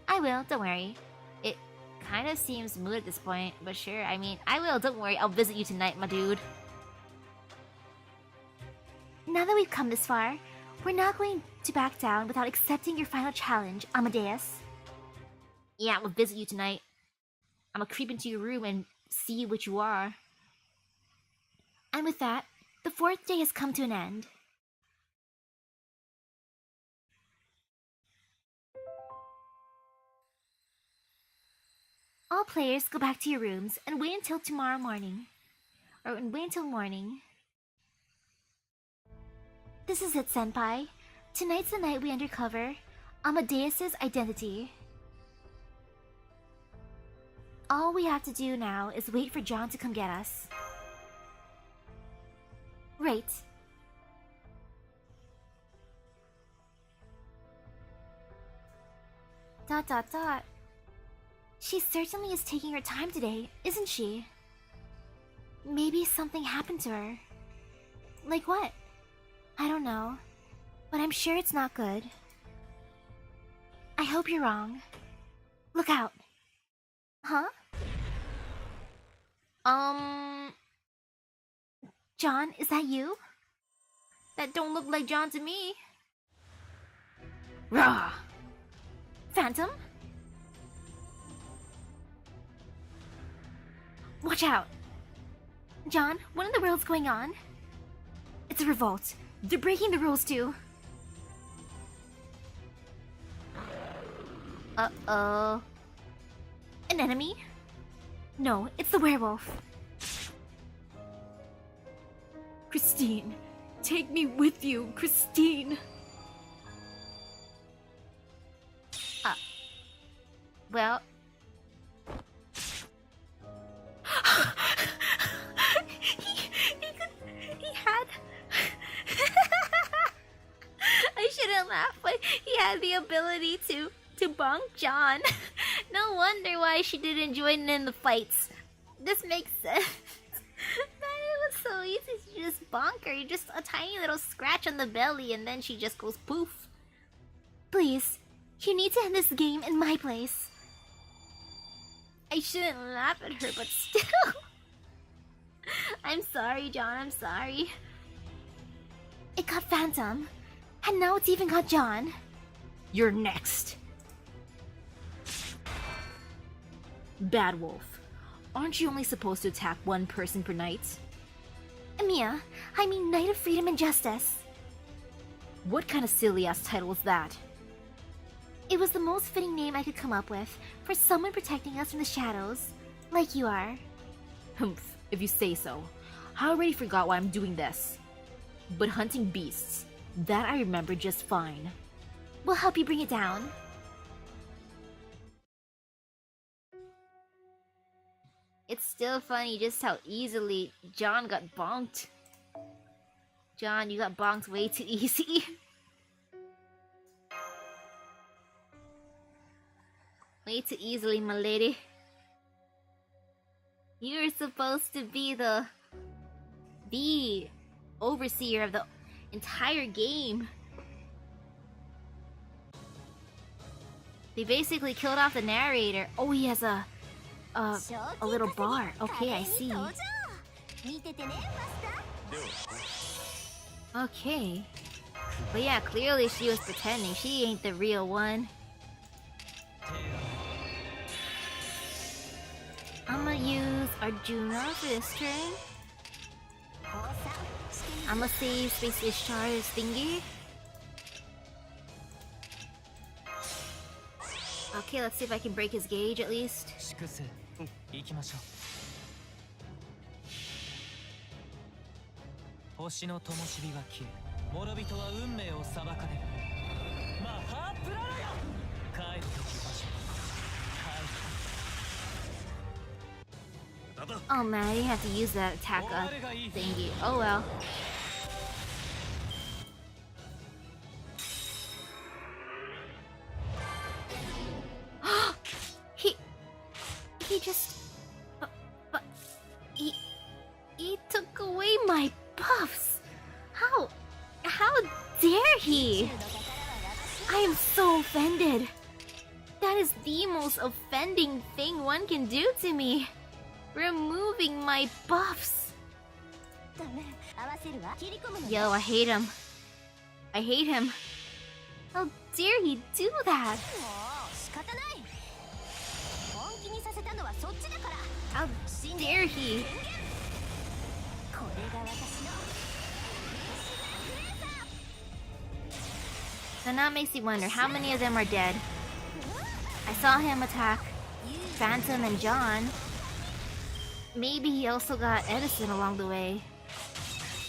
I will, don't worry. It kind of seems moot at this point, but sure, I mean, I will, don't worry. I'll visit you tonight, my dude. Now that we've come this far, we're not going to back down without accepting your final challenge, Amadeus. Yeah, we'll visit you tonight. I'm gonna creep into your room and see what you are. And with that, the fourth day has come to an end. All players go back to your rooms and wait until tomorrow morning. Or wait until morning. This is it, Senpai. Tonight's the night we undercover Amadeus's identity. All we have to do now is wait for John to come get us. Right. Dot dot dot. She certainly is taking her time today, isn't she? Maybe something happened to her. Like what? I don't know, but I'm sure it's not good. I hope you're wrong. Look out. Huh? John, is that you? That don't look like John to me. Rah! Phantom? Watch out! John, what in the world's going on? It's a revolt. They're breaking the rules too. Uh-oh. An enemy? No, it's the werewolf. Christine, take me with you, Christine. Well... he had... I shouldn't laugh, but he had the ability to bonk John. No wonder why she didn't join in the fights. This makes sense. Man, it was so easy to just bonk her. Just a tiny little scratch on the belly and then she just goes poof. Please, you need to end this game in my place. I shouldn't laugh at her, but still. I'm sorry, John, I'm sorry. It got Phantom, and now it's even got John. You're next. Bad Wolf, aren't you only supposed to attack one person per night? Mia, I mean Knight of Freedom and Justice. What kind of silly-ass title is that? It was the most fitting name I could come up with for someone protecting us from the shadows, like you are. Humph, if you say so. I already forgot why I'm doing this. But hunting beasts, that I remember just fine. We'll help you bring it down. It's still funny just how easily John got bonked. John, you got bonked way too easy. Way too easily, my lady. You're supposed to be the overseer of the entire game. They basically killed off the narrator. Oh, he has a little bar. Okay, I see. Okay. But yeah, clearly she was pretending. She ain't the real one. I'ma use Arjuna for this turn. I'ma save Space Ishtar's thingy. Okay, let's see if I can break his gauge at least. 粛清行きましょう星の灯火は消え諸人は運命を裁かれるマハープララヤ帰るべき場所 Oh man, I didn't have to use that attack thingy. Oh well. He just... But... He took away my buffs! How dare he? I am so offended. That is the most offending thing one can do to me. Removing my buffs. Yo, I hate him. I hate him. How dare he do that? How dare he? So now it makes you wonder, how many of them are dead? I saw him attack Phantom and John. Maybe he also got Edison along the way.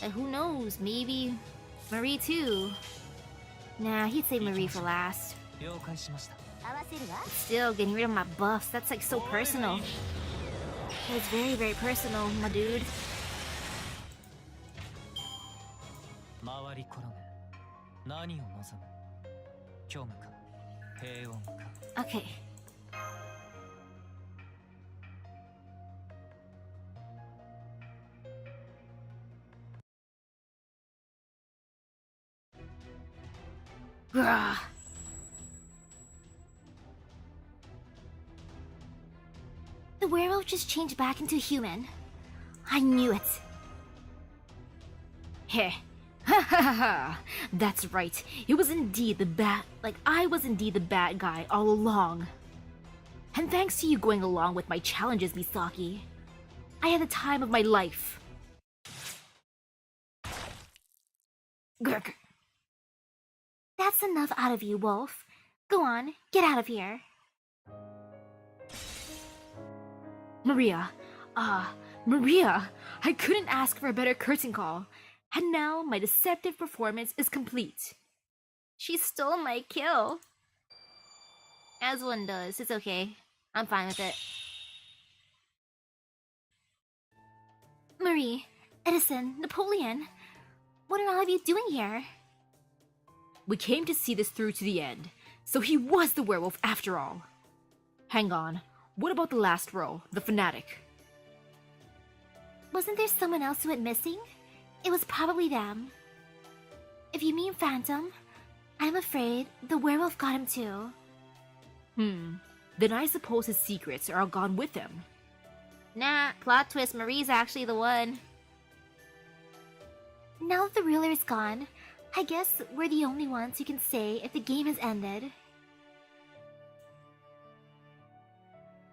And who knows, maybe Marie too. Nah, he'd say Marie for last. 了解しました 合わせるわ Still, getting rid of my buffs, that's like so personal. It's very, very personal, my dude. 回り転げ何を望む虚無か平穏か Okay. Grah. The werewolf just changed back into a human. I knew it. Heh. Ha ha ha ha! That's right. It was indeed the bad. I was indeed the bad guy all along. And thanks to you going along with my challenges, Misaki, I had the time of my life. Grr. That's enough out of you, Wolf. Go on, get out of here. Maria, Maria, I couldn't ask for a better curtain call. And now my deceptive performance is complete. She stole my kill. As one does, it's okay. I'm fine with it. Marie, Edison, Napoleon, what are all of you doing here? We came to see this through to the end, so he was the werewolf after all. Hang on, what about the last row, the fanatic? Wasn't there someone else who went missing? It was probably them. If you mean Phantom, I'm afraid the werewolf got him too. Then I suppose his secrets are all gone with him. Nah, plot twist, Marie's actually the one. Now that the ruler is gone, I guess we're the only ones who can say if the game has ended.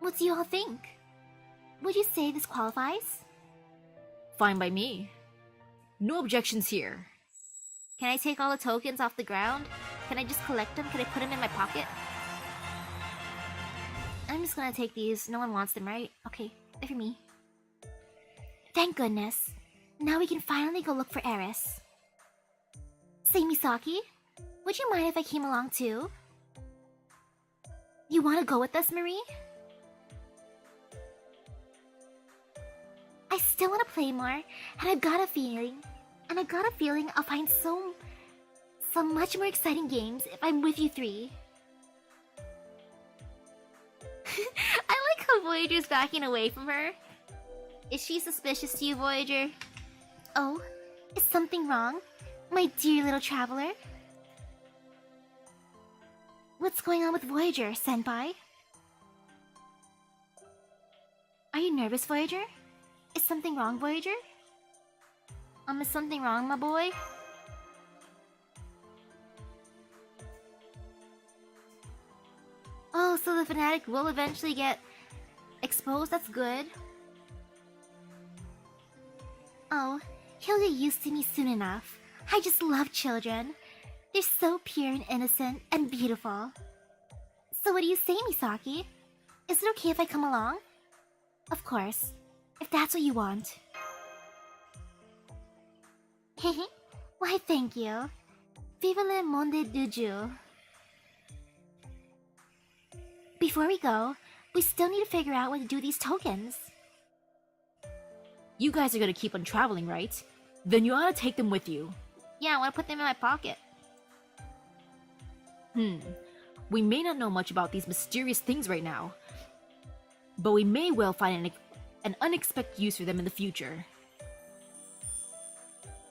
What do you all think? Would you say this qualifies? Fine by me. No objections here. Can I take all the tokens off the ground? Can I just collect them? Can I put them in my pocket? I'm just gonna take these. No one wants them, right? Okay, they're for me. Thank goodness. Now we can finally go look for Eris. Say, Misaki, would you mind if I came along too? You want to go with us, Marie? I still want to play more, and I've got a feeling I'll find some much more exciting games if I'm with you three. I like how Voyager's backing away from her. Is she suspicious to you, Voyager? Oh, is something wrong, my dear little traveler? What's going on with Voyager, Senpai? Are you nervous, Voyager? Is something wrong, Voyager? Is something wrong, my boy? Oh, so the fanatic will eventually get exposed? That's good. Oh, he'll get used to me soon enough. I just love children. They're so pure and innocent and beautiful. So what do you say, Misaki? Is it okay if I come along? Of course, if that's what you want. Why, thank you. Vive le monde du jour. Before we go, we still need to figure out what to do with these tokens. You guys are gonna keep on traveling, right? Then you ought to take them with you. Yeah, I want to put them in my pocket. We may not know much about these mysterious things right now, but we may well find an unexpected use for them in the future.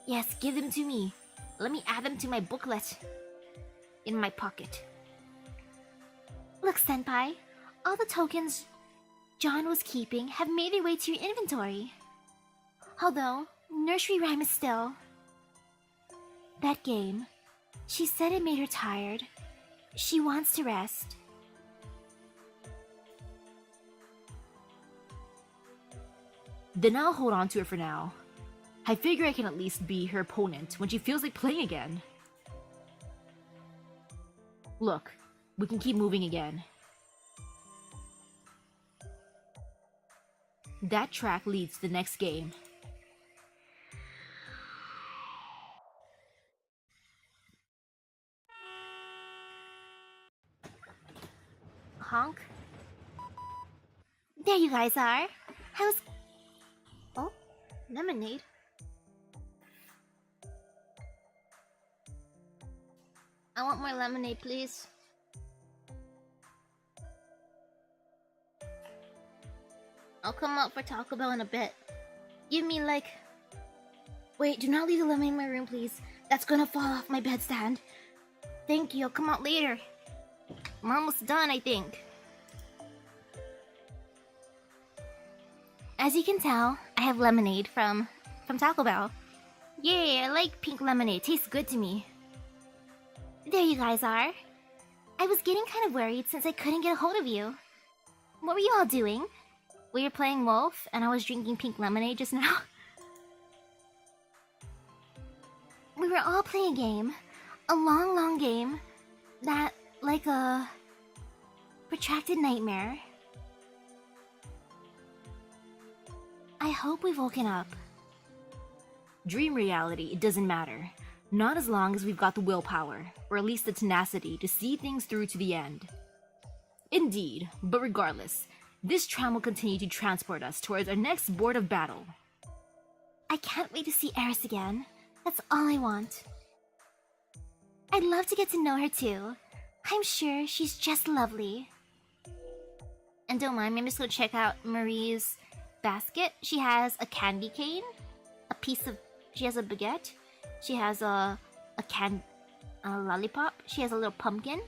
Yes, give them to me. Let me add them to my booklet. In my pocket. Look, Senpai. All the tokens John was keeping have made their way to your inventory. Although, nursery rhyme is still. That game. She said it made her tired. She wants to rest. Then I'll hold on to it for now. I figure I can at least be her opponent when she feels like playing again. Look, we can keep moving again. That track leads to the next game. honk. There you guys are. I was... Oh, lemonade. I want more lemonade, please. I'll come up for Taco Bell in a bit. Give me like... Wait, do not leave the lemonade in my room, please. That's gonna fall off my bedstand. Thank you, I'll come out later. I'm almost done, I think. As you can tell, I have lemonade from Taco Bell. Yay, I like pink lemonade. It tastes good to me. There you guys are. I was getting kind of worried since I couldn't get a hold of you. What were you all doing? We were playing Wolf, and I was drinking pink lemonade just now. We were all playing a game. A long, long game. That, like a... protracted nightmare. I hope we've woken up. Dream reality, it doesn't matter. Not as long as we've got the willpower, or at least the tenacity to see things through to the end. Indeed, but regardless, this tram will continue to transport us towards our next board of battle. I can't wait to see Eris again. That's all I want. I'd love to get to know her too. I'm sure she's just lovely. And don't mind me, I'm just gonna check out Marie's basket. She has a candy cane, she has a baguette, she has a lollipop, she has a little pumpkin,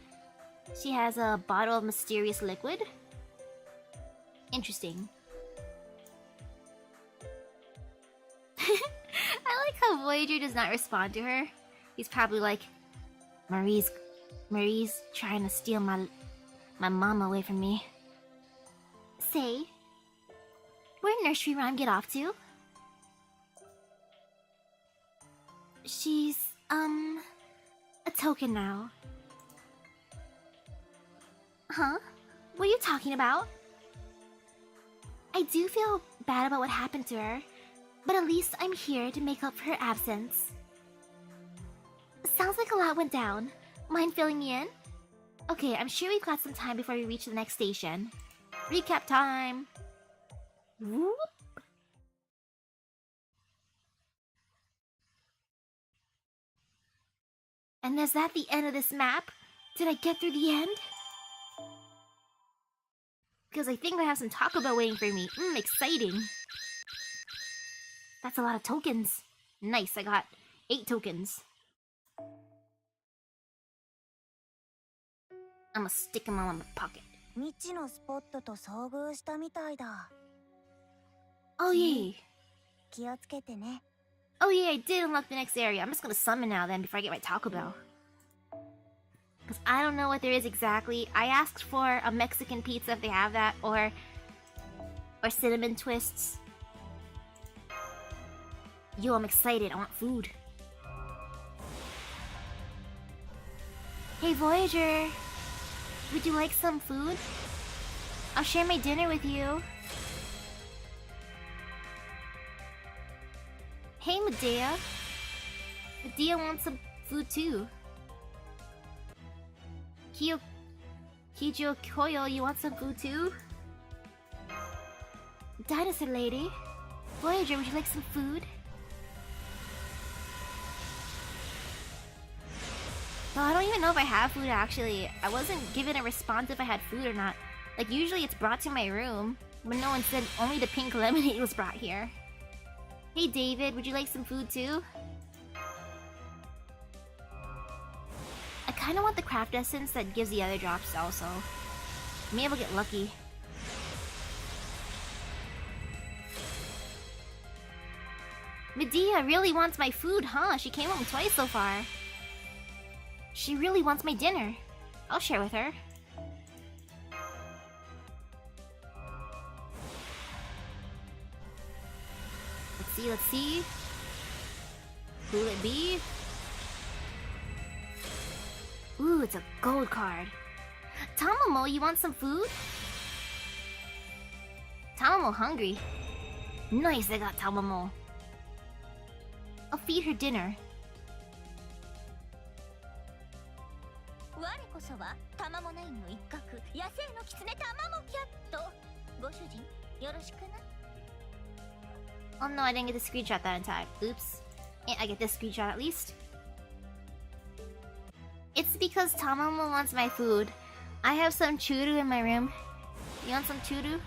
she has a bottle of mysterious liquid. Interesting. I like how Voyager does not respond to her. He's probably like, Marie's trying to steal my mom away from me. Say, where'd Nursery Rhyme get off to? She's, a token now. Huh? What are you talking about? I do feel bad about what happened to her, but at least I'm here to make up for her absence. Sounds like a lot went down. Mind filling me in? Okay, I'm sure we've got some time before we reach the next station. Recap time! Whoop! And is that the end of this map? Did I get through the end? Because I think I have some Taco Bell waiting for me. Exciting. That's a lot of tokens. Nice, I got 8 tokens. I'm gonna stick them all in my pocket. 未知のスポットと遭遇したみたいだ。 Oh yeah. 気をつけてね。 Oh yeah, I did unlock the next area. I'm just gonna summon now then before I get my Taco Bell. Because I don't know what there is exactly. I asked for a Mexican pizza if they have that, or cinnamon twists. Yo, I'm excited. I want food. Hey Voyager, would you like some food? I'll share my dinner with you. Hey Medea. Medea wants some food too. Kijo Koyo, you want some food too? Dinosaur lady. Voyager, would you like some food? Well, I don't even know if I have food actually. I wasn't given a response if I had food or not. Like usually it's brought to my room, but no one said only the pink lemonade was brought here. Hey David, would you like some food too? I kinda want the craft essence that gives the other drops also. Maybe I'll get lucky. Medea really wants my food, huh? She came home twice so far. She really wants my dinner. I'll share with her. Let's see. Who will it be? Ooh, it's a gold card. Tamamo, you want some food? Tamamo hungry. Nice, I got Tamamo. I'll feed her dinner. 我こそはタマモナインの一角、野生のキツネタマモキャット。ご主人よろしくな。 Oh no, I didn't get the screenshot that in time. Oops. Can't I get this screenshot at least? It's because Tamamo wants my food. I have some churu in my room. You want some churu?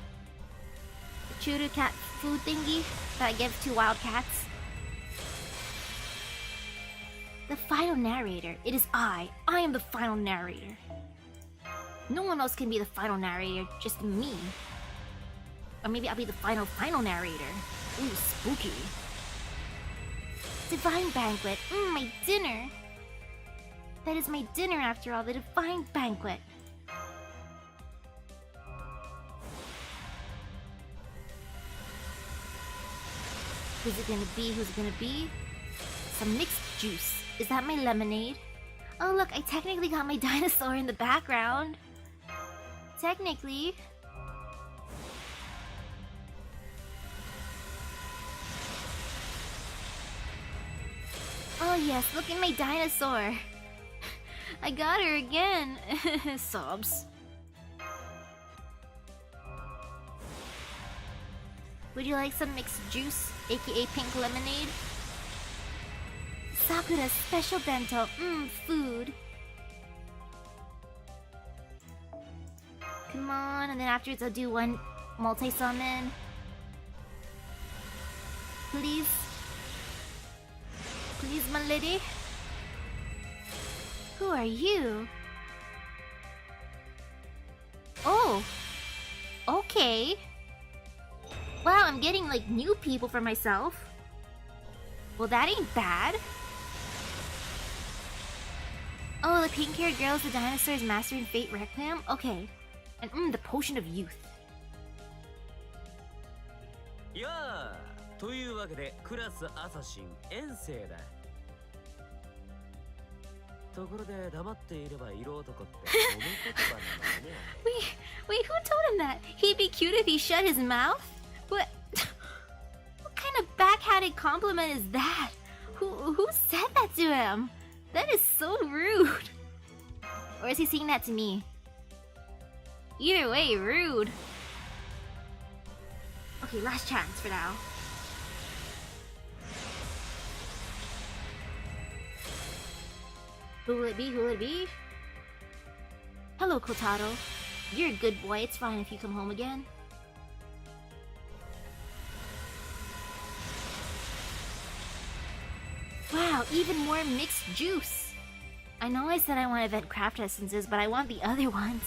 The churu cat food thingy that I give to wild cats? The final narrator. It is I. I am the final narrator. No one else can be the final narrator, just me. Or maybe I'll be the final narrator. Ooh, spooky. Divine banquet. My dinner. That is my dinner after all, the divine banquet. Who's it gonna be? Who's it gonna be? Some mixed juice. Is that my lemonade? Oh look, I technically got my dinosaur in the background. Technically. Oh yes, look at my dinosaur. I got her again. Sobs. Would you like some mixed juice, aka pink lemonade? Sakura's special bento. Food. Come on, and then afterwards I'll do one multi-summon. Please? Please, my lady? Who are you? Oh! Okay. Wow, I'm getting like new people for myself. Well, that ain't bad. Oh, the pink-haired girl is the dinosaur's mastering Fate Requiem? Okay. And the potion of youth. やあ、というわけでクラスアサシン遠征だ。ところで黙っていれば色男って褒め言葉なのね。Wait, who told him that? He'd be cute if he shut his mouth? What kind of backhanded compliment is that? Who said that to him? That is so rude. Or is he saying that to me? Either way, rude. Okay, last chance for now. Who will it be? Who will it be? Hello, Kotaro. You're a good boy. It's fine if you come home again. Wow, even more mixed juice. I know I said I want event craft essences, but I want the other ones.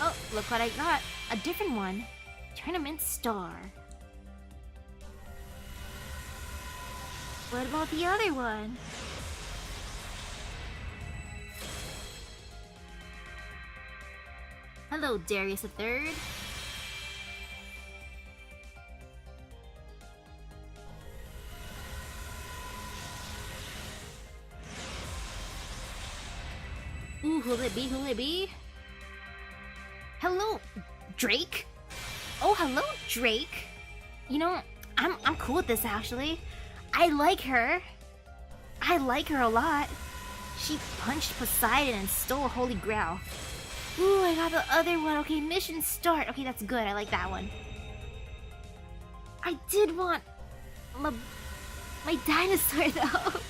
Oh, look what I got. A different one. Tournament star. What about the other one? Hello, Darius III. Ooh, who'll it be? Who'll it be? Hello, Drake? Oh, hello, Drake. You know, I'm cool with this actually. I like her. I like her a lot. She punched Poseidon and stole Holy Grail. Ooh, I got the other one. Okay, mission start. Okay, that's good. I like that one. I did want my dinosaur though.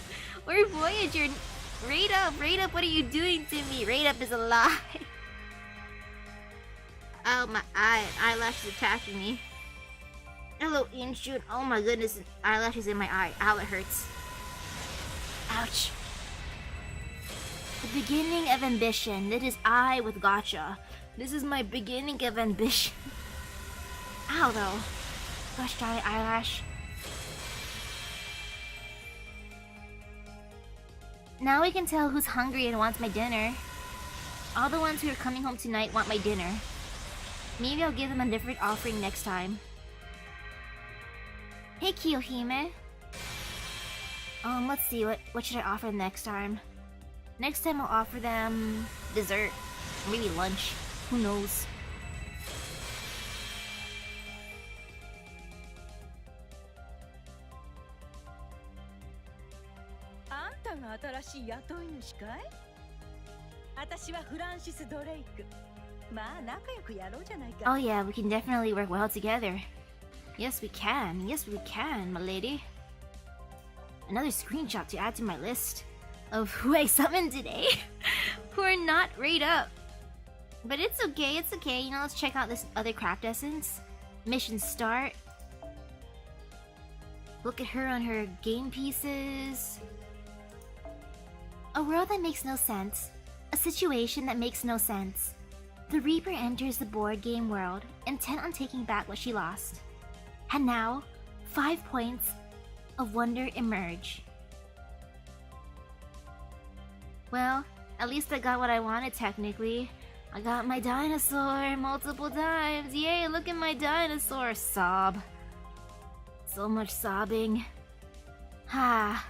Or Voyager. Rate up, what are you doing to me? Rate up is a lie. Oh, my eyelash is attacking me. Hello, Inchun. Oh my goodness, eyelashes in my eye. Ow, it hurts. Ouch. The beginning of ambition. That is I with gotcha. This is my beginning of ambition. Ow, though. Gosh darn it, eyelash. Now we can tell who's hungry and wants my dinner. All the ones who are coming home tonight want my dinner. Maybe I'll give them a different offering next time. Hey, Kiyohime. Let's see, what should I offer them next time? Next time I'll offer them dessert. Maybe lunch. Who knows? たが新しい雇い主かい？私はフランシス・ドレイク。まあ仲良くやろうじゃないか。 Oh yeah, we can definitely work well together. Yes, we can. Yes, we can, my lady. Another screenshot to add to my list of who I summoned today who are not rate up. But it's okay, it's okay. You know, let's check out this other craft essence. Mission start. Look at her on her game pieces. A world that makes no sense. A situation that makes no sense. The Reaper enters the board game world, intent on taking back what she lost. And now, 5 points of wonder emerge. Well, at least I got what I wanted technically. I got my dinosaur multiple times. Yay, look at my dinosaur. Sob. So much sobbing. Ha.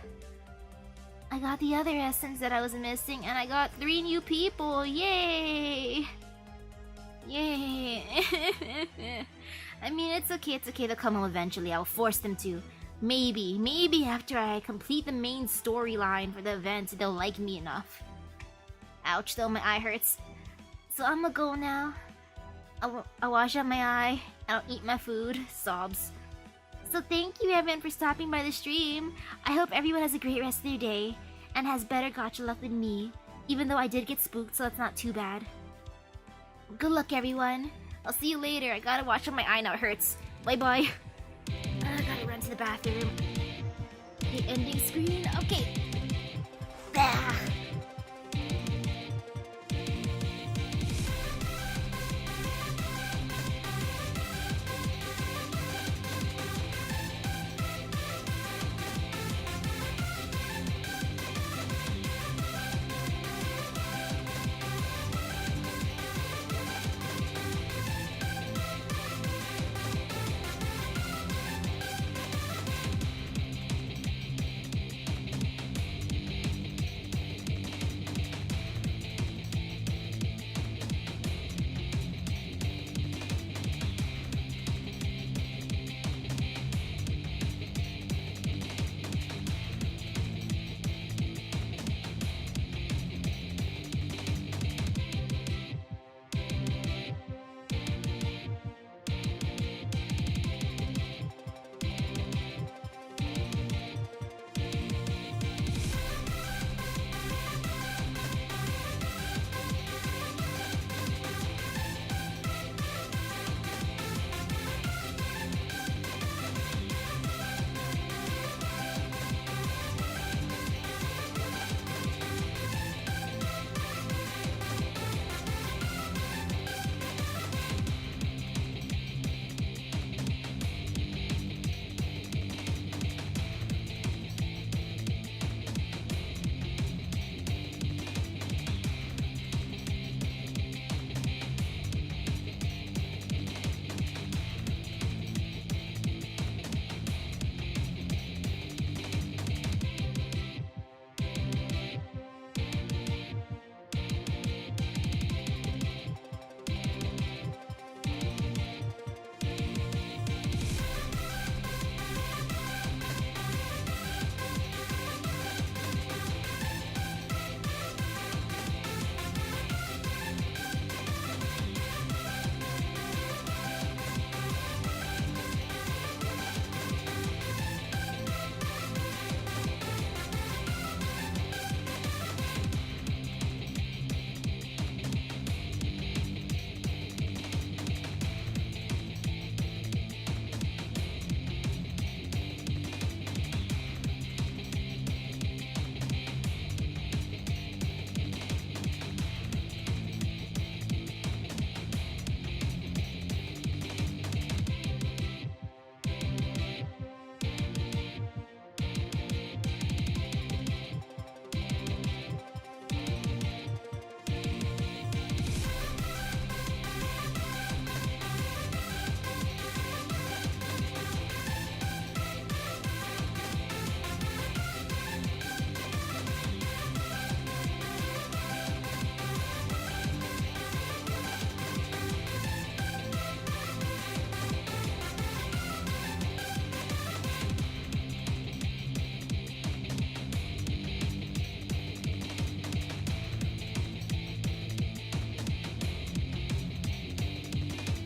I got the other essence that I was missing, and I got 3 new people. Yay! Yay! I mean, it's okay, they'll come home eventually. I'll force them to. Maybe after I complete the main storyline for the event, they'll like me enough. Ouch, though, my eye hurts. So I'm gonna go now. I'll wash out my eye, and I'll eat my food. Sobs. So thank you everyone for stopping by the stream. I hope everyone has a great rest of their day, and has better gacha luck than me. Even though I did get spooked, so that's not too bad. Good luck, everyone. I'll see you later. I gotta wash out my eye now, it hurts. Bye-bye. I gotta run to the bathroom. The ending screen? Okay. Ah.